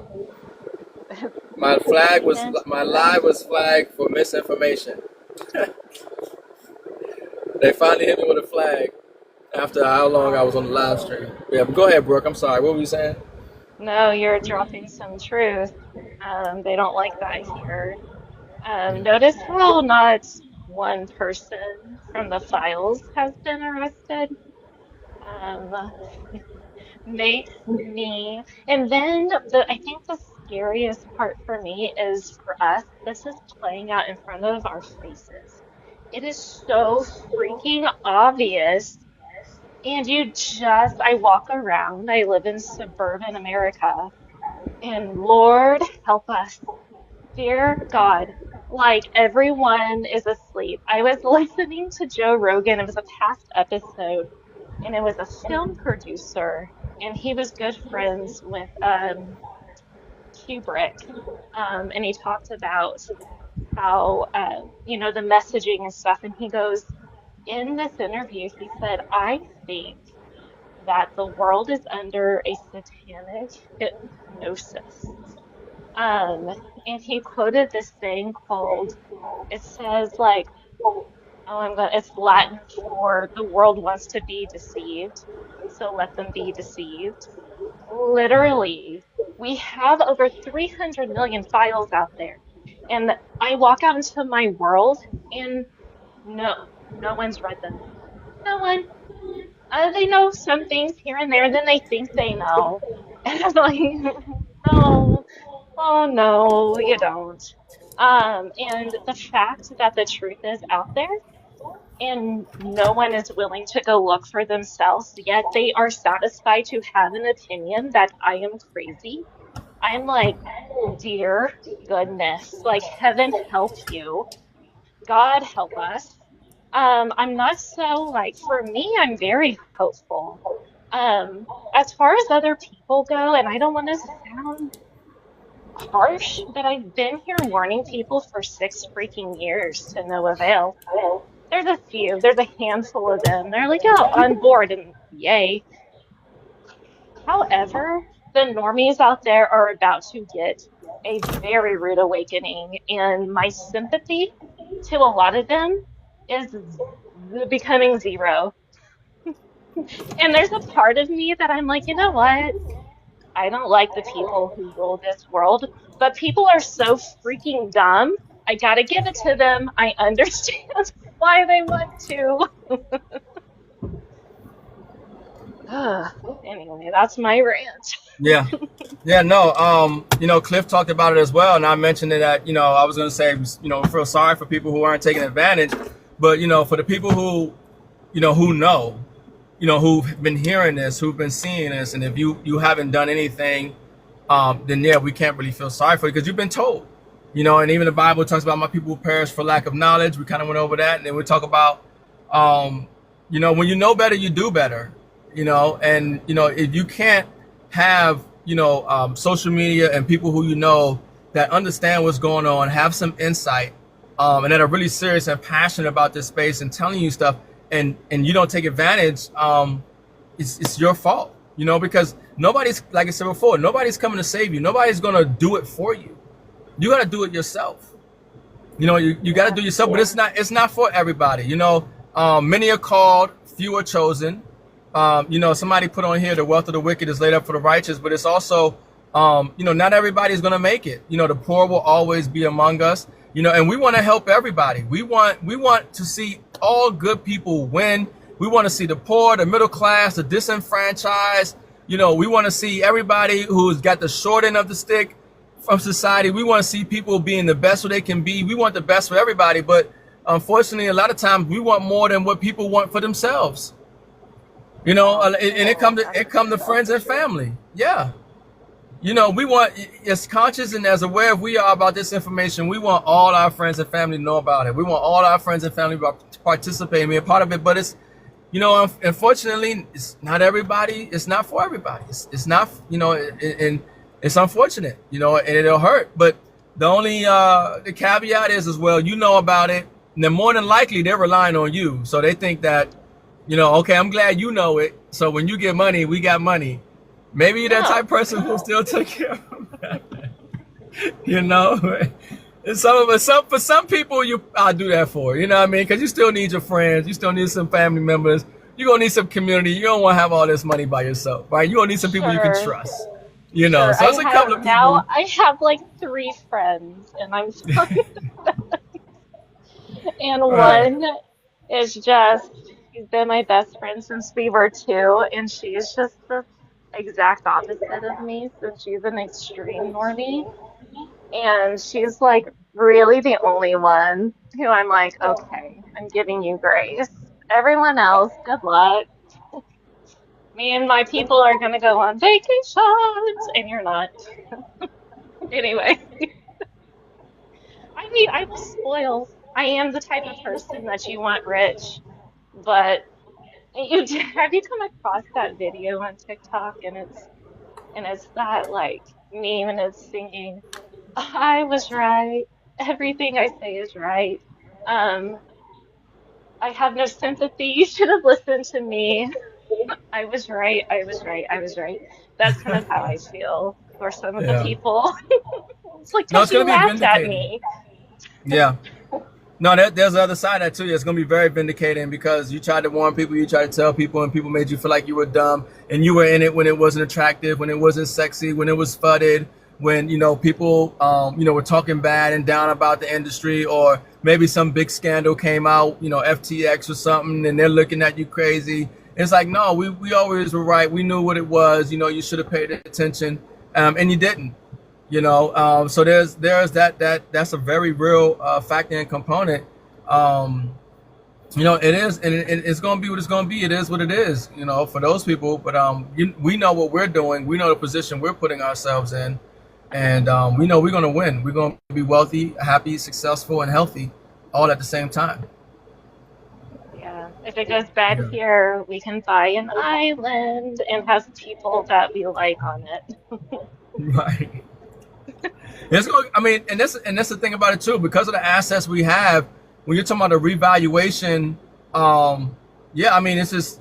Amen to My that. live was flagged for misinformation. They finally hit me with a flag after how long I was on the live stream. Yeah, but go ahead, Brooke. I'm sorry. What were you saying? No, you're dropping some truth. They don't like that here. Notice how not one person from the files has been arrested. Um, makes me, and then I think the scariest part for me is for us, this is playing out in front of our faces. It is so freaking obvious. And I walk around, I live in suburban America, and Lord help us. Dear God, like everyone is asleep. I was listening to Joe Rogan. It was a past episode, and it was a film producer, and he was good friends with Kubrick. And he talked about how, the messaging and stuff. And he goes, in this interview, he said, I think that the world is under a satanic hypnosis. Um, and he quoted this thing called, it says like, it's Latin for the world wants to be deceived, so let them be deceived. Literally, we have over 300 million files out there. And I walk out into my world and no, no one's read them. No one. They know some things here and there, and then they think they know. And I'm like, no, oh no, you don't. And the fact that the truth is out there and no one is willing to go look for themselves, yet they are satisfied to have an opinion that I am crazy. I'm like, dear goodness, like heaven help you. God help us. I'm not so like for me, I'm very hopeful. As far as other people go, and I don't want to sound harsh, but I've been here warning people for 6 freaking years to no avail. There's a few, there's a handful of them. They're like, oh, on board and yay. However, the normies out there are about to get a very rude awakening, and my sympathy to a lot of them is becoming zero. And there's a part of me that I'm like, you know what? I don't like the people who rule this world, but people are so freaking dumb. I gotta give it to them. I understand why they want to. Anyway, that's my rant. Yeah. Yeah, no, Cliff talked about it as well, and I mentioned it that, I was going to say, feel sorry for people who aren't taking advantage, but, for the people who, who've been hearing this, who've been seeing this, and if you haven't done anything, then yeah, we can't really feel sorry for you because you've been told, and even the Bible talks about my people who perish for lack of knowledge. We kind of went over that, and then we talk about, when you know better, you do better, and, if you can't have, social media and people who that understand what's going on, have some insight, and that are really serious and passionate about this space and telling you stuff, and you don't take advantage, it's your fault, because nobody's, like I said before, nobody's coming to save you. Nobody's gonna do it for you. You gotta do it yourself. You gotta do yourself, but it's not for everybody. Many are called, few are chosen. Somebody put on here, the wealth of the wicked is laid up for the righteous, but it's also, not everybody's going to make it. The poor will always be among us, and we want to help everybody. We want to see all good people win. We want to see the poor, the middle class, the disenfranchised. We want to see everybody who's got the short end of the stick from society. We want to see people being the best who they can be. We want the best for everybody, but unfortunately, a lot of times we want more than what people want for themselves. And it come to friends and family. Yeah. We want, as conscious and as aware as we are about this information, we want all our friends and family to know about it. We want all our friends and family to participate and be a part of it. But it's, unfortunately, it's not everybody. It's not for everybody. It's not, and it's unfortunate, and it'll hurt. But the only, the caveat is as well, about it. And then more than likely, they're relying on you. So they think that, okay, I'm glad you know it. So when you get money, we got money. Maybe you're that type of person who still took care of that. And for some people, I'll do that for. You know what I mean? Because you still need your friends. You still need some family members. You're going to need some community. You don't want to have all this money by yourself, right? You're going to need some people you can trust. Sure. So it's a couple of people. Now I have like 3 friends, and I'm fine. And one is just, she's been my best friend since we were 2, and she's just the exact opposite of me. So she's an extreme normie, and she's like really the only one who I'm like, okay, I'm giving you grace. Everyone else, good luck. Me and my people are gonna go on vacations, and you're not. Anyway, I mean, I will spoil. I am the type of person that you want rich, but have you come across that video on TikTok, and it's that like meme, and it's singing, I was right. everything I say is right. Um, I have no sympathy. You should have listened to me. I was right. I was right. I was right. That's kind of how I feel for some of the Yeah. people. It's like, No, because it's gonna you be laughed at vindicating. me. Yeah. No, there's the other side of that too. It's gonna be very vindicating because you tried to warn people, you tried to tell people, and people made you feel like you were dumb, and you were in it when it wasn't attractive, when it wasn't sexy, when it was fudded, when people, were talking bad and down about the industry, or maybe some big scandal came out, FTX or something, and they're looking at you crazy. It's like, no, we always were right. We knew what it was. You should have paid attention, and you didn't. So there's that's a very real factor and component. It is, and it's going to be what it's going to be. It is what it is, for those people. But we know what we're doing. We know the position we're putting ourselves in, and we know we're going to win. We're going to be wealthy, happy, successful, and healthy, all at the same time. Yeah. If it goes bad Yeah. here, we can buy an island and have people that we like on it. Right. And that's the thing about it too, because of the assets we have. When you're talking about a revaluation, yeah, it's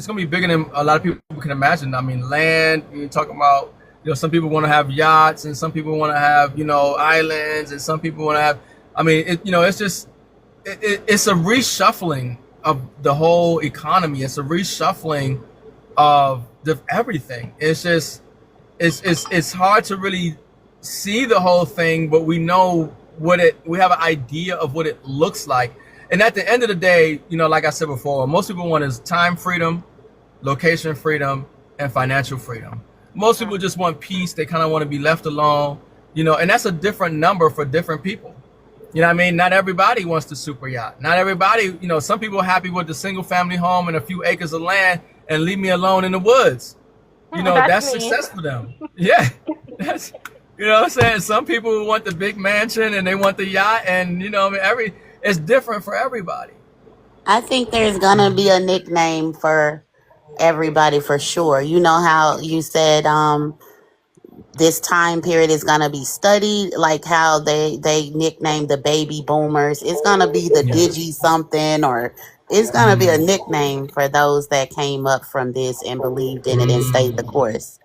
gonna be bigger than a lot of people can imagine. I mean, land. You're talking about, some people want to have yachts, and some people want to have, islands, and some people want to have. It's just it's a reshuffling of the whole economy. It's a reshuffling of everything. It's just it's hard to really see the whole thing, but we know we have an idea of what it looks like. And at the end of the day, like I said before, most people want is time freedom, location freedom, and financial freedom. Most people just want peace. They kind of want to be left alone, and that's a different number for different people. You know what I mean? Not everybody wants the super yacht. Not everybody, some people are happy with the single family home and a few acres of land and leave me alone in the woods. That's That's me. success for them. Yeah. That's, what I'm saying? Some people want the big mansion and they want the yacht, and it's different for everybody. I think there's gonna be a nickname for everybody for sure. You know how you said this time period is gonna be studied, like how they nicknamed the baby boomers. It's gonna be the Yes. digi something, or it's gonna be a nickname for those that came up from this and believed in it and stayed the course.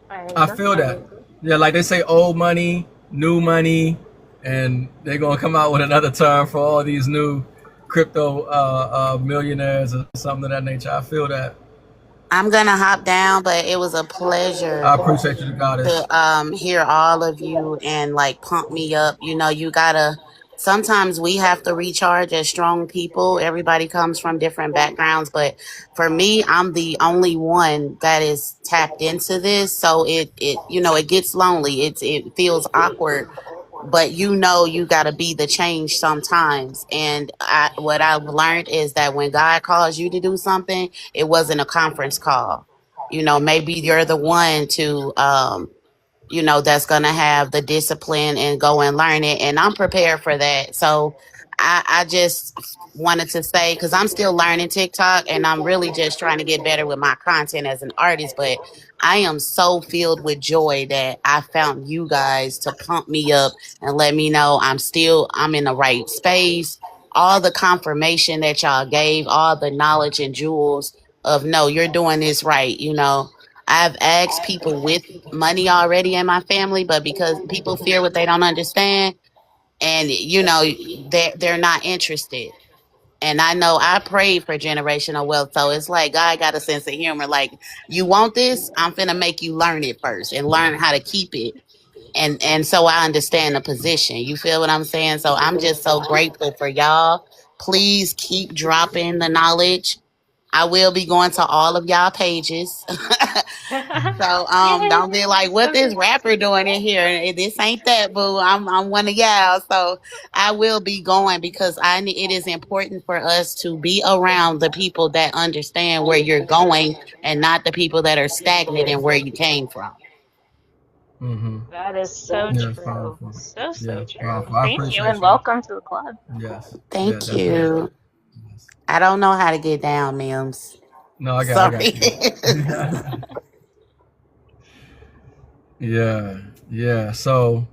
I I feel agree. that. Yeah, like they say old money, new money, and they're gonna come out with another term for all these new crypto millionaires or something of that nature. I feel that. I'm gonna hop down, but it was a I pleasure appreciate you, the goddess. to hear all of you and like pump me up. You gotta sometimes we have to recharge as strong people. Everybody comes from different backgrounds, but for me, I'm the only one that is tapped into this. So it gets lonely. It feels awkward, but you gotta be the change sometimes. And what I've learned is that when God calls you to do something, it wasn't a conference call. Maybe you're the one to that's going to have the discipline and go and learn it. And I'm prepared for that. So I just wanted to say, because I'm still learning TikTok and I'm really just trying to get better with my content as an artist. But I am so filled with joy that I found you guys to pump me up and let me know I'm in the right space. All the confirmation that y'all gave, all the knowledge and jewels of no, you're doing this right. I've asked people with money already in my family, but because people fear what they don't understand, and they're not interested. And I know I prayed for generational wealth, so it's like God got a sense of humor. Like, you want this? I'm finna make you learn it first and learn how to keep it. And so I understand the position. You feel what I'm saying? So I'm just so grateful for y'all. Please keep dropping the knowledge. I will be going to all of y'all pages. So Yay! don't be like, what this rapper doing in here? This ain't that, boo. I'm one of y'all. So I will be going because it is important for us to be around the people that understand where you're going and not the people that are stagnant in where you came from. Mm-hmm. That is so Yeah, it's true. powerful. So, Yeah, so true. powerful. I Thank you and appreciate you. welcome to the club. Yes. Yeah, Thank definitely. you. Yes. I don't know how to get down, Mims. No, I got Sorry. you. Yeah, yeah. So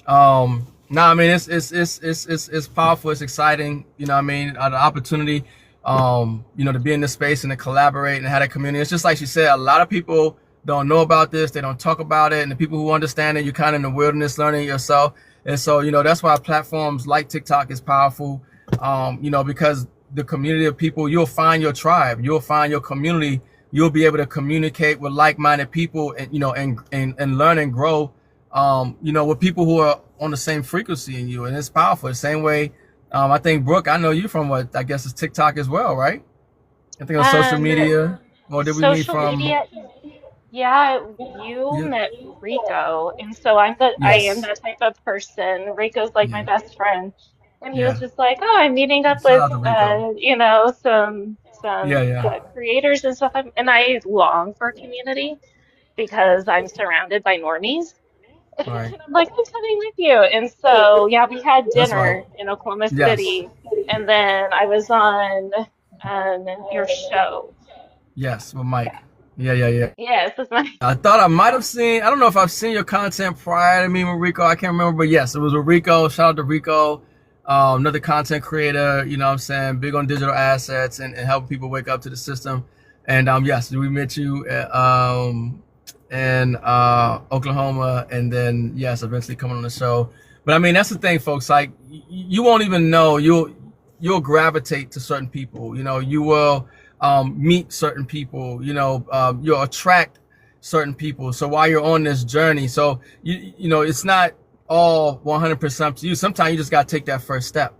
No, I mean it's powerful. It's exciting. You know, what I mean, the opportunity, you know, to be in this space and to collaborate and have a community. It's just like she said. A lot of people don't know about this. They don't talk about it, and the people who understand it, you're kind of in the wilderness learning yourself. And so, you know, that's why platforms like TikTok is powerful. You know, because the community of people, you'll find your tribe, you'll find your community. You'll be able to communicate with like-minded people, and you know, and learn and grow, you know, with people who are on the same frequency in you, and it's powerful. The same way, I think Brooke, I know you from what I guess is TikTok as well, right? I think on social Um, media, or did we meet social from? media, yeah, you Yeah, met Rico, and so I am yes, that type of person. Rico's like my yeah, best friend, and he was yeah. just like, "Oh, I'm meeting up Shout with out to Rico. some Yeah, yeah, creators and stuff." And I long for community because I'm surrounded by normies. right. And I'm like, I'm coming with you. And so, yeah, we had That's right. dinner in Oklahoma Yes, City, and then I was on your show. yes, with Mike. Yeah, yeah, yeah. Yes, it's my I thought I might have seen. I don't know if I've seen your content prior to me with Rico. I can't remember, but yes, it was with Rico. Shout out to Rico, another content creator. You know what I'm saying, big on digital assets and helping people wake up to the system. And yes, we met you in Oklahoma, and then yes, eventually coming on the show. But I mean, that's the thing, folks. Like you won't even know. You'll gravitate to certain people. You know, you will meet certain people. You know, you'll attract certain people. So while you're on this journey, so you know, it's not all 100% to you. Sometimes you just got to take that first step.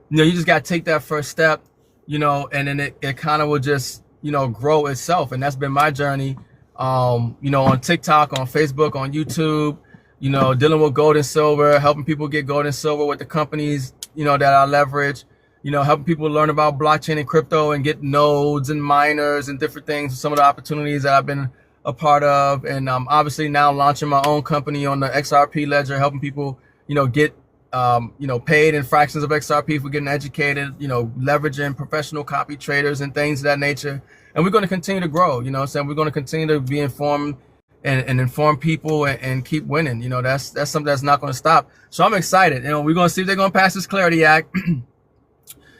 You know, you just got to take that first step, you know, and then it kind of will just, you know, grow itself. And that's been my journey, you know, on TikTok, on Facebook, on YouTube, you know, dealing with gold and silver, helping people get gold and silver with the companies, you know, that I leverage, you know, helping people learn about blockchain and crypto and get nodes and miners and different things, some of the opportunities that I've been a part of. And obviously now launching my own company on the XRP ledger, helping people, you know, get you know, paid in fractions of XRP for getting educated, you know, leveraging professional copy traders and things of that nature. And we're going to continue to grow, you know what I'm saying? We're going to continue to be informed and inform people and keep winning. You know, that's something that's not going to stop. So I'm excited. You know, we're going to see if they're going to pass this Clarity Act,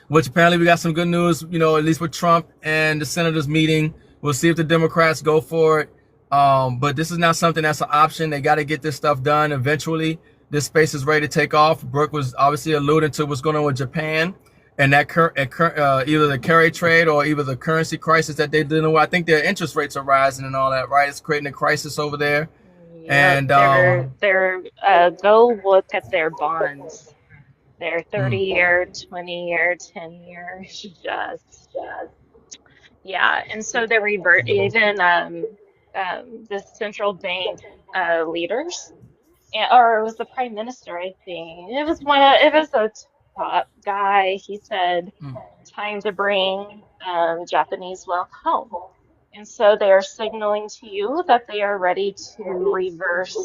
which apparently we got some good news, you know, at least with Trump and the senators meeting. We'll see if the Democrats go for it. But this is not something that's an option. They got to get this stuff done eventually. This space is ready to take off. Brooke was obviously alluding to what's going on with Japan and that either the carry trade or either the currency crisis that they're dealing with. I think their interest rates are rising and all that, right? It's creating a crisis over there. Yep, And they're go look at their bonds. Their mm, 30-year, 20-year, 10-year, just yeah. And so they revert even the central bank leaders, or it was the prime minister, I think. It was a top guy. He said, mm, time to bring Japanese wealth home. And so they are signaling to you that they are ready to reverse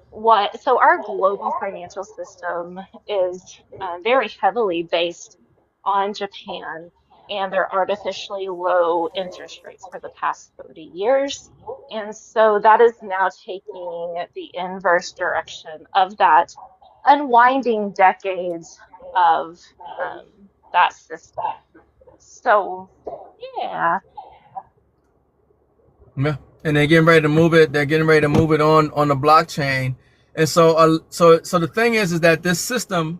what. So our global financial system is very heavily based on Japan and their artificially low interest rates for the past 30 years. And so that is now taking the inverse direction of that, unwinding decades of that system. So, yeah. yeah. And they're getting ready to move it. They're getting ready to move it on the blockchain. And so, so the thing is that this system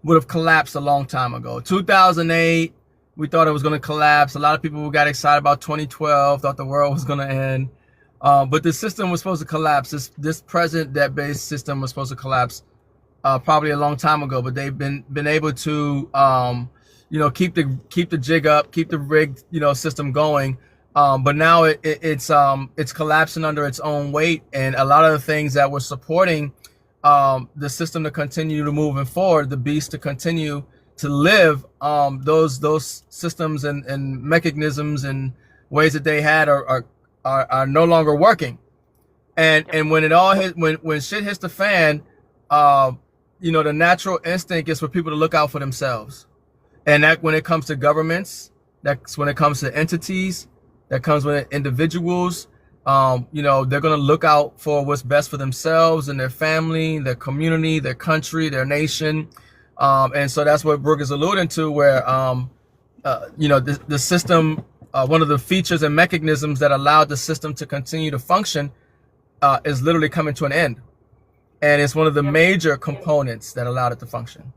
would have collapsed a long time ago. 2008, we thought it was going to collapse. A lot of people got excited about 2012, thought the world was going to end. But the system was supposed to collapse. This present debt-based system was supposed to collapse probably a long time ago. But they've been able to, you know, keep the jig up, keep the rig, you know, system going. But now it's collapsing under its own weight, and a lot of the things that were supporting the system to continue to moving forward, the beast to continue to live, those systems and mechanisms and ways that they had are no longer working. Yep. And when it all hit, when shit hits the fan, uh, you know, the natural instinct is for people to look out for themselves. And that when it comes to governments, that's when it comes to entities, that comes with individuals, They're going to look out for what's best for themselves and their family, their community, their country, their nation. And so that's what Brooke is alluding to, where, the system, one of the features and mechanisms that allowed the system to continue to function is literally coming to an end. And it's one of the Yep. major components that allowed it to function.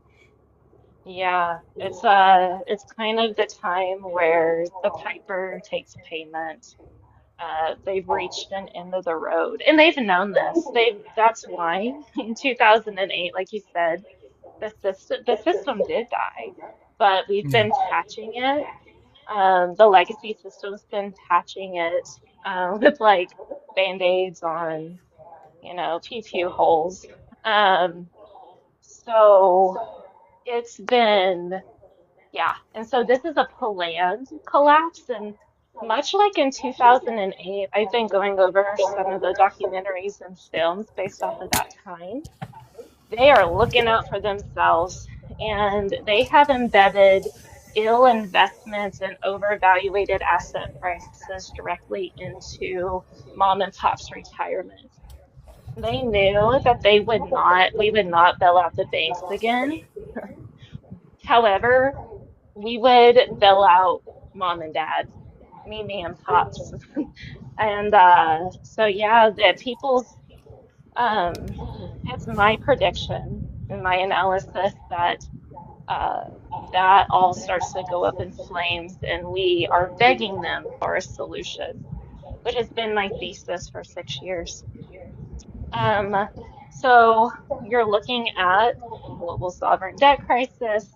Yeah, it's kind of the time where the piper takes payment. They've reached an end of the road, and they've known this. That's why in 2008, like you said, the system did die, but we've Yeah. been patching it. The legacy system's been patching it with like band-aids on, pew holes. Um, so it's been, yeah. And so this is a planned collapse. And much like in 2008, I've been going over some of the documentaries and films based off of that time. They are looking out for themselves, and they have embedded ill investments and overvaluated asset prices directly into mom and pop's retirement. They knew that we would not bail out the banks again. However, we would bail out mom and dad, me and pops. And so yeah, the people's um it's my prediction and my analysis that uh that all starts to go up in flames, and we are begging them for a solution, which has been my thesis for 6 years. Um, so you're looking at global sovereign debt crisis,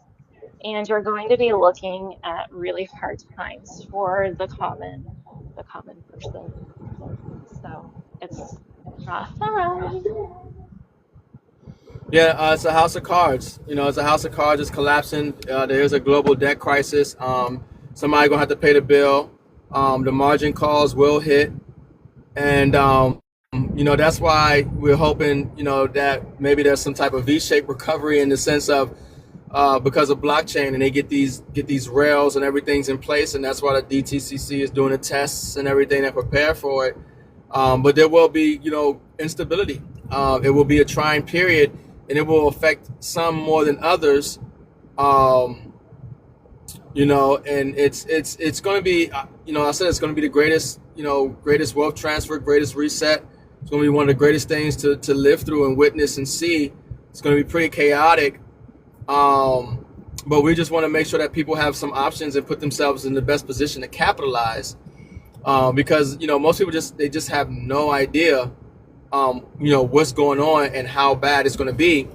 and you're going to be looking at really hard times for the common person. So it's not fun. Yeah, it's a house of cards. It's a house of cards. It's collapsing. There's a global debt crisis. Somebody gonna have to pay the bill. The margin calls will hit, and that's why we're hoping, that maybe there's some type of V-shaped recovery in the sense of because of blockchain, and they get these rails and everything's in place, and that's why the DTCC is doing the tests and everything to prepare for it. But there will be, instability. It will be a trying period, and it will affect some more than others. Um, and it's going to be, I said it's going to be the greatest wealth transfer, greatest reset. It's going to be one of the greatest things to live through and witness and see. It's going to be pretty chaotic. But we just want to make sure that people have some options and put themselves in the best position to capitalize. Because most people just have no idea what's going on and how bad it's going to be,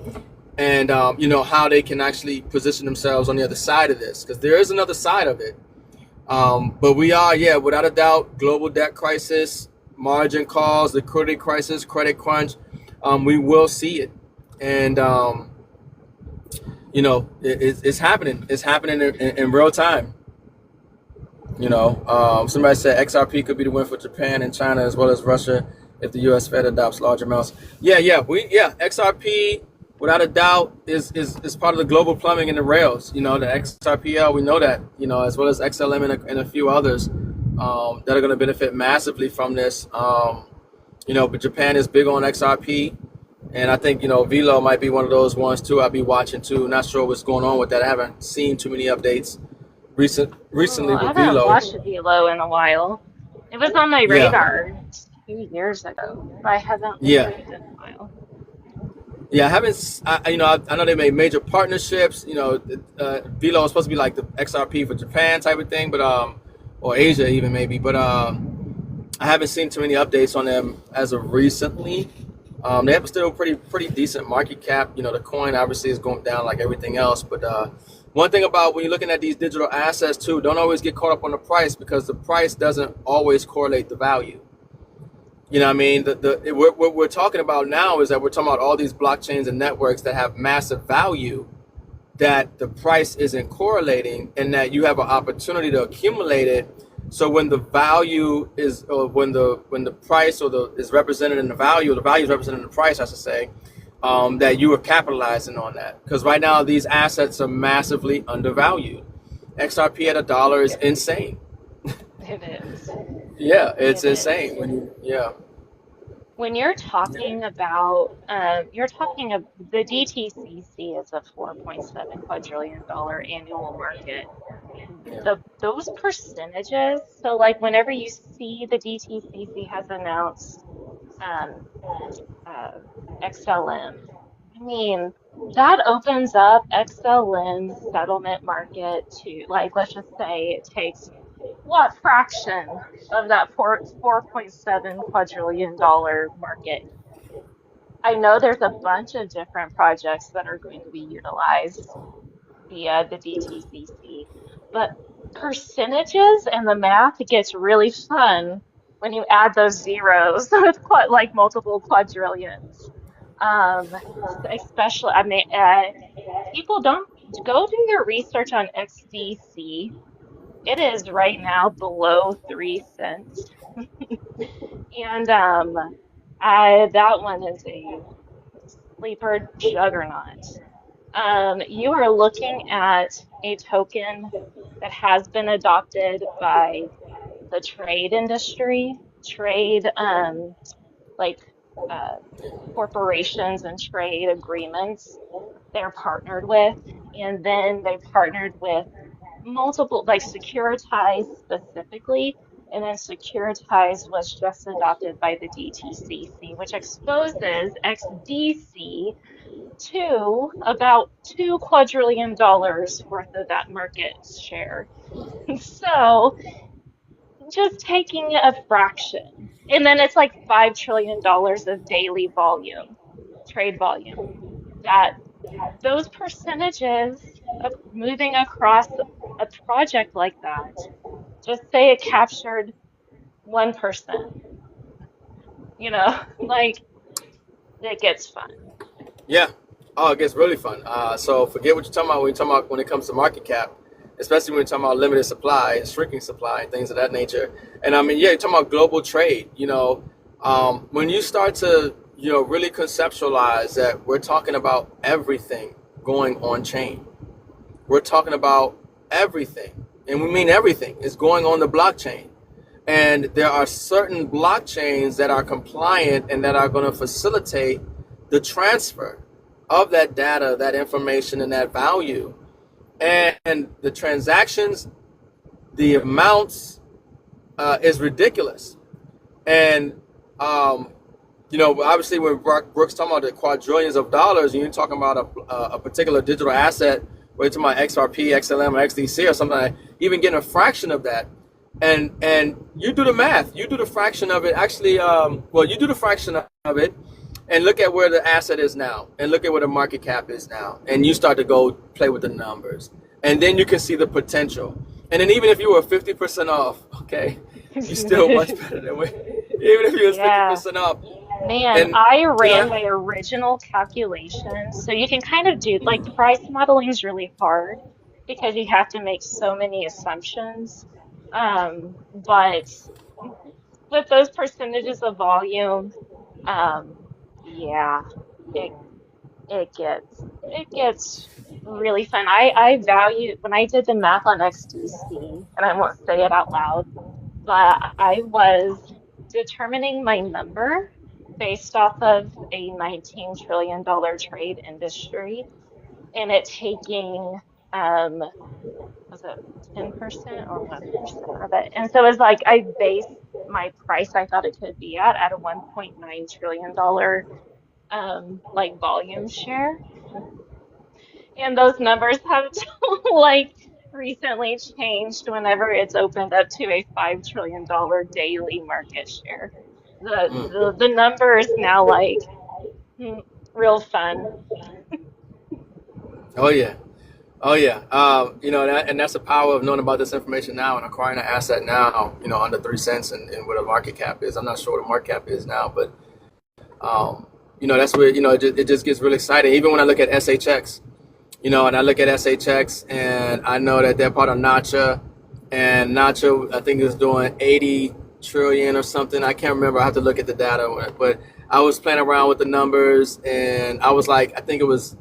and how they can actually position themselves on the other side of this, because there is another side of it. But we are, without a doubt, global debt crisis, margin calls, liquidity crisis, credit crunch. We will see it, and it's happening. It's happening in real time. Somebody said XRP could be the win for Japan and China as well as Russia if the U.S. Fed adopts large amounts. XRP without a doubt is part of the global plumbing in the rails. The XRPL, we know that. As well as XLM and a few others that are going to benefit massively from this. But Japan is big on XRP. And I think, Velo might be one of those ones too. I'll be watching too. Not sure what's going on with that. I haven't seen too many updates recently Oh, I with haven't Velo. watched Velo in a while. It was on my Yeah, radar 2 years ago, but I haven't looked yeah, at it in a while. yeah. I haven't. I know they made major partnerships. Velo is supposed to be like the XRP for Japan type of thing, but or Asia even maybe. But I haven't seen too many updates on them as of recently. They have still pretty decent market cap. The coin obviously is going down like everything else. But one thing about when you're looking at these digital assets too, don't always get caught up on the price, because the price doesn't always correlate the value. You know what I mean? What we're talking about now is that we're talking about all these blockchains and networks that have massive value, that the price isn't correlating, and that you have an opportunity to accumulate it. So when the value is, or when the price is represented in the value, or the value is represented in the price, I should say, that you are capitalizing on that. Because right now these assets are massively undervalued. XRP at $1 is Yep, insane. it is. Yeah, it's It insane is. when you, yeah. When you're talking about, the DTCC is a $4.7 quadrillion annual market. Yeah. Those percentages, so like whenever you see the DTCC has announced um, uh, XLM, I mean, that opens up XLM's settlement market to, like, let's just say it takes what fraction of that $4.7 quadrillion market. I know there's a bunch of different projects that are going to be utilized via the DTCC, but percentages and the math gets really fun when you add those zeros with like multiple quadrillions. Um, Especially, I mean, people don't go do your research on XDC. It is right now below 3 cents, and that one is a sleeper juggernaut. You are looking at a token that has been adopted by the trade industry, trade like uh, corporations and trade agreements they're partnered with, and then they partnered with multiple, like Securitize specifically, and then Securitize was just adopted by the DTCC, which exposes XDC to about $2 quadrillion worth of that market share. So just taking a fraction, and then it's like $5 trillion of daily volume, trade volume. That those percentages of moving across a project like that, just say it captured 1%, like it gets fun. Yeah. Oh, it gets really fun. So forget what you're talking about when you're talking about when it comes to market cap, especially when you're talking about limited supply and shrinking supply and things of that nature. And I mean, yeah, you're talking about global trade. When you start to really conceptualize that we're talking about everything going on chain. We're talking about everything, and we mean everything is going on the blockchain. And there are certain blockchains that are compliant and that are going to facilitate the transfer of that data, that information, and that value. And the transactions, the amounts is ridiculous. And, obviously when Brooks talking about the quadrillions of dollars, and you're talking about a particular digital asset, whether you're talking about XRP, XLM, or XDC or something like that, even getting a fraction of that. And you do the math. You do the fraction of it. Actually, you do the fraction of it, and look at where the asset is now, and look at where the market cap is now, and you start to go play with the numbers, and then you can see the potential. And then even if you were 50% off, okay, you're still much better than we. Even if you was Yeah. 50% off, Man, and I you ran know, my original calculations. So you can kind of do like price modeling is really hard because you have to make so many assumptions. But with those percentages of volume, yeah, it it gets really fun. I value when I did the math on XDC, and I won't say it out loud, but I was determining my number based off of a $19 trillion trade industry and it taking, um, was it 10% or 1% of it? And so it's like I based my price I thought it could be at a $1.9 trillion like volume share. And those numbers have like recently changed whenever it's opened up to a $5 trillion daily market share. The number is now like hmm, real fun. oh yeah, oh yeah, and that's the power of knowing about this information now and acquiring an asset now, under 3 cents, and what a market cap is. I'm not sure what a market cap is now, but that's where it just gets really exciting. Even when I look at SHX, and I look at SHX, and I know that they're part of Nacha, and Nacha I think is doing 80 trillion or something. I can't remember. I have to look at the data, but I was playing around with the numbers, and I was like, I think it was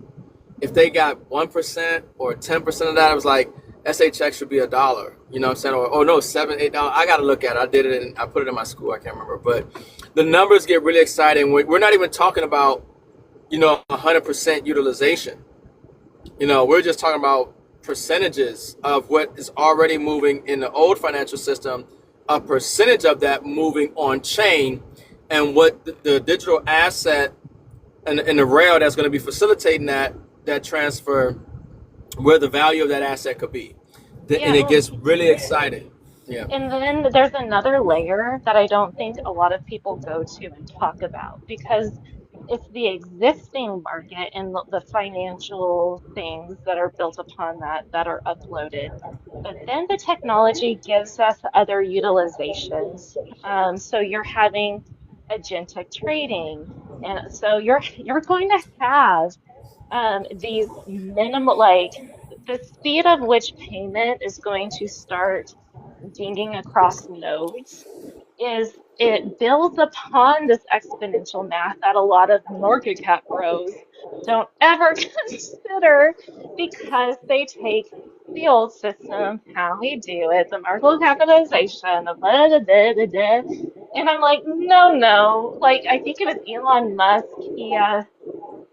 if they got 1% or 10% of that, I was like, SHX should be $1. You know what I'm saying? Or oh no, $7, $8. I gotta look at it. I did it and I put it in my school. I can't remember, but the numbers get really exciting. We're not even talking about 100% utilization. We're just talking about percentages of what is already moving in the old financial system, a percentage of that moving on chain, and what the digital asset and the rail that's going to be facilitating that transfer, where the value of that asset could be. And Yeah, it well, gets really exciting. Yeah. and then there's another layer that I don't think a lot of people go to and talk about because it's the existing market and the financial things that are built upon that that are uploaded. But then the technology gives us other utilizations. So you're having agentic trading, and so you're going to have these minimal, like the speed of which payment is going to start dinging across nodes is it builds upon this exponential math that a lot of market cap bros don't ever consider because they take the old system, how we do it, the market capitalization, the blah, blah, blah, blah, blah. And I'm like, no, no. Like, I think it was Elon Musk.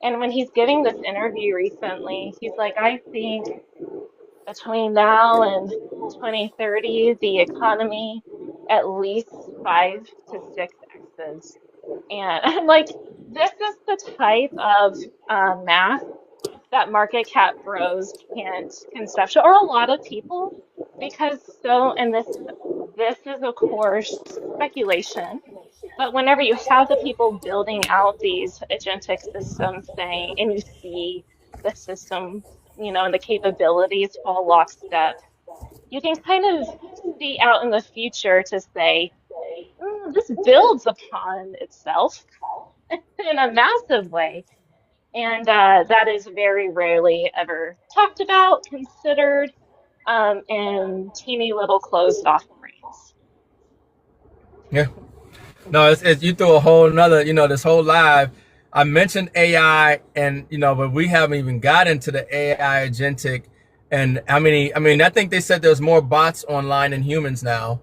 And when he's giving this interview recently, he's like, I think between now and 2030, the economy at least 5 to 6 X's. And I'm like, this is the type of math that market cap bros can't conceptualize, or a lot of people, because and this is of course speculation, but whenever you have the people building out these agentic systems saying, and you see the system, and the capabilities fall lockstep, you can kind of see out in the future to say, this builds upon itself in a massive way. And that is very rarely ever talked about, considered, in teeny little closed off brains. Yeah. No, it's you threw a whole nother, this whole live. I mentioned AI, and but we haven't even got into the AI agentic and how many. I mean, I think they said there's more bots online than humans now.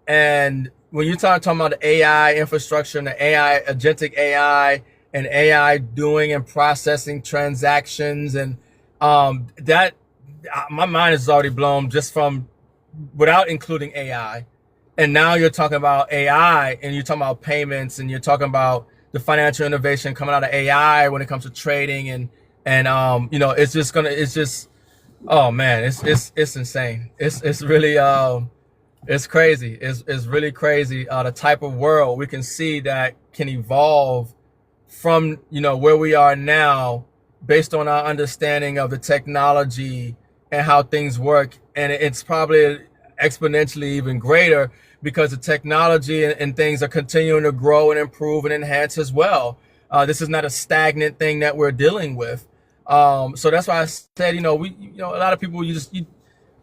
And when you're talking about the AI infrastructure and the AI agentic AI and AI doing and processing transactions, and that my mind is already blown just from without including AI. And now you're talking about AI and you're talking about payments and you're talking about the financial innovation coming out of AI when it comes to trading and it's just oh man, it's insane. It's really it's crazy. It's really crazy. The type of world we can see that can evolve from where we are now, based on our understanding of the technology and how things work, and it's probably exponentially even greater because the technology and things are continuing to grow and improve and enhance as well. This is not a stagnant thing that we're dealing with. So that's why I said, a lot of people, you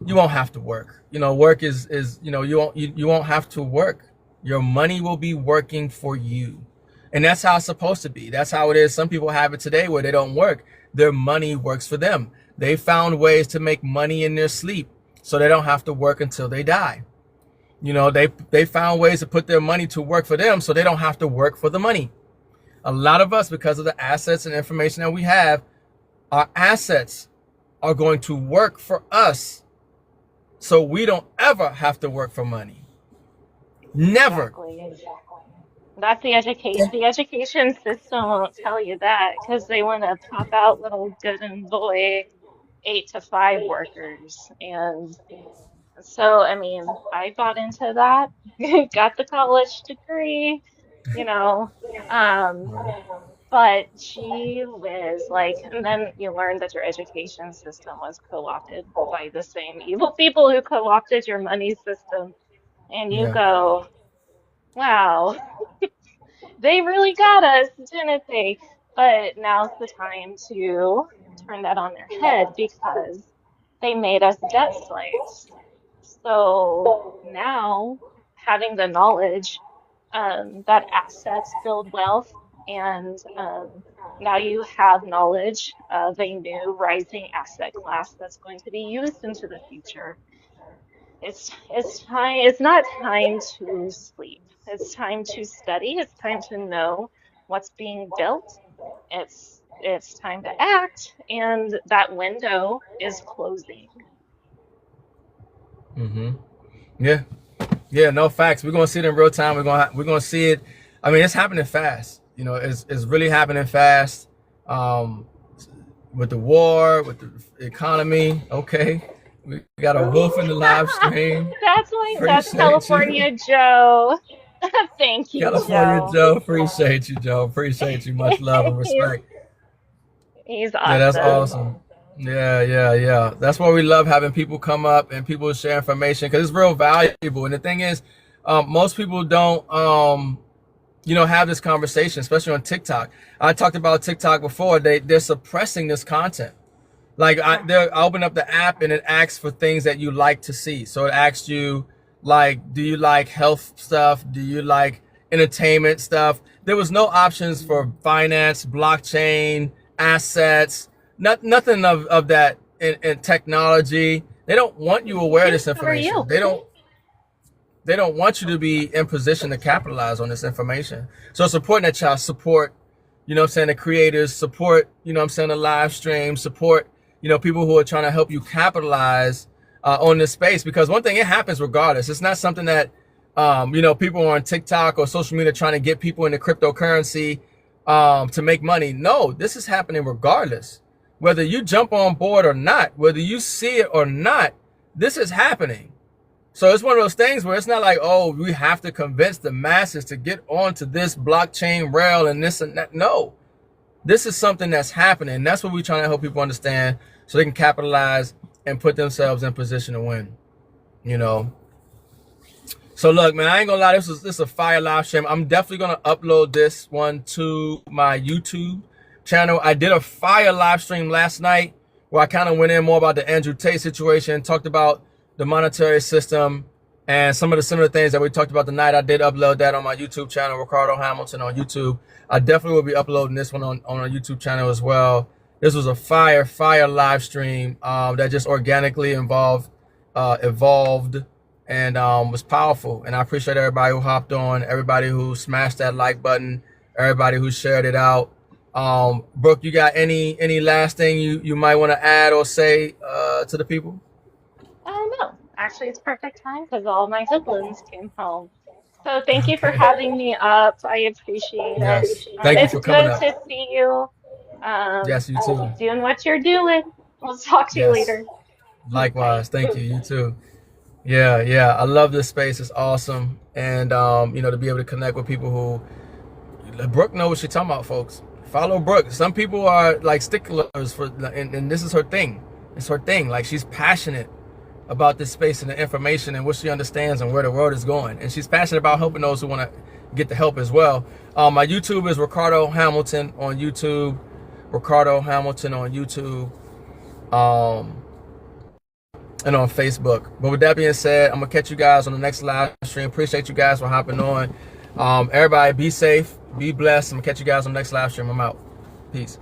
won't have to work. Work is you won't have to work. Your money will be working for you. And that's how it's supposed to be. That's how it is. Some people have it today where they don't work. Their money works for them. They found ways to make money in their sleep so they don't have to work until they die. They found ways to put their money to work for them so they don't have to work for the money. A lot of us, because of the assets and information that we have, our assets are going to work for us so we don't ever have to work for money. Never. Exactly. That's the education system won't tell you that because they want to pop out little good and boy 8 to 5 workers. And so, I mean, I bought into that, got the college degree, you know, um, but gee whiz, like, and then you learn that your education system was co-opted by the same evil people who co-opted your money system. And you Yeah. go, wow, they really got us, didn't they? But now's the time to turn that on their head because they made us debt slaves. So now, having the knowledge that assets build wealth, And now you have knowledge of a new rising asset class that's going to be used into the future. It's time, it's not time to sleep. It's time to study. It's time to know what's being built. It's time to act, and that window is closing. Mm-hmm. Yeah. Yeah, no facts. We're gonna see it in real time. We're gonna see it. I mean, it's happening fast. You know, it's really happening fast. Um, with the war, with the economy. Okay, we got a wolf in the live stream. That's Appreciate you, California Joe. Thank you, California Joe. Joe. Appreciate you, Joe. Appreciate you. Much love and He's respect. he's Yeah, that's awesome. awesome. Yeah, yeah, yeah. That's why we love having people come up and people share information because it's real valuable. And the thing is, most people don't, have this conversation, especially on TikTok. I talked about TikTok before. They're suppressing this content. Like I open up the app and it asks for things that you like to see. So it asks you, like, do you like health stuff? Do you like entertainment stuff? There was no options for finance, blockchain, assets, nothing of that in technology. They don't want you aware of Hey, this how are information. you? They don't want you to be in position to capitalize on this information. So it's important that y'all support, the creators, support, the live stream, support, people who are trying to help you capitalize on this space. Because one thing, it happens regardless. It's not something that, people on TikTok or social media trying to get people into cryptocurrency to make money. No, this is happening regardless. Whether you jump on board or not, whether you see it or not, this is happening. So it's one of those things where it's not like, oh, we have to convince the masses to get onto this blockchain rail and this and that. No, this is something that's happening. That's what we're trying to help people understand so they can capitalize and put themselves in position to win, you know. So look, man, I ain't gonna lie, this is a fire live stream. I'm definitely gonna upload this one to my YouTube channel. I did a fire live stream last night where I kind of went in more about the Andrew Tate situation, talked about the monetary system and some of the similar things that we talked about tonight. I did upload that on my YouTube channel, Ricardo Hamilton on YouTube. I definitely will be uploading this one on our YouTube channel as well. This was a fire live stream that just organically evolved and was powerful. And I appreciate everybody who hopped on, everybody who smashed that like button, everybody who shared it out. Brooke, you got any last thing you might want to add or say to the people? Oh no, actually it's perfect time because all my hoodlums came home. So thank you for Okay. having me up. I appreciate it. Yes. Thank you It's for coming good up. to see you. Yes, you too. Keep doing what you're doing. We'll talk to you Yes. later. Bye. Likewise. Thank you. You too. Yeah, yeah. I love this space. It's awesome. And to be able to connect with people who Brooke knows what she's talking about, folks. Follow Brooke. Some people are like sticklers for and this is her thing. It's her thing. Like, she's passionate about this space and the information and what she understands and where the world is going. And she's passionate about helping those who want to get the help as well. My YouTube is Ricardo Hamilton on YouTube. Ricardo Hamilton on YouTube. And on Facebook. But with that being said, I'm gonna catch you guys on the next live stream. Appreciate you guys for hopping on. Everybody be safe, be blessed. I'm gonna catch you guys on the next live stream. I'm out. Peace.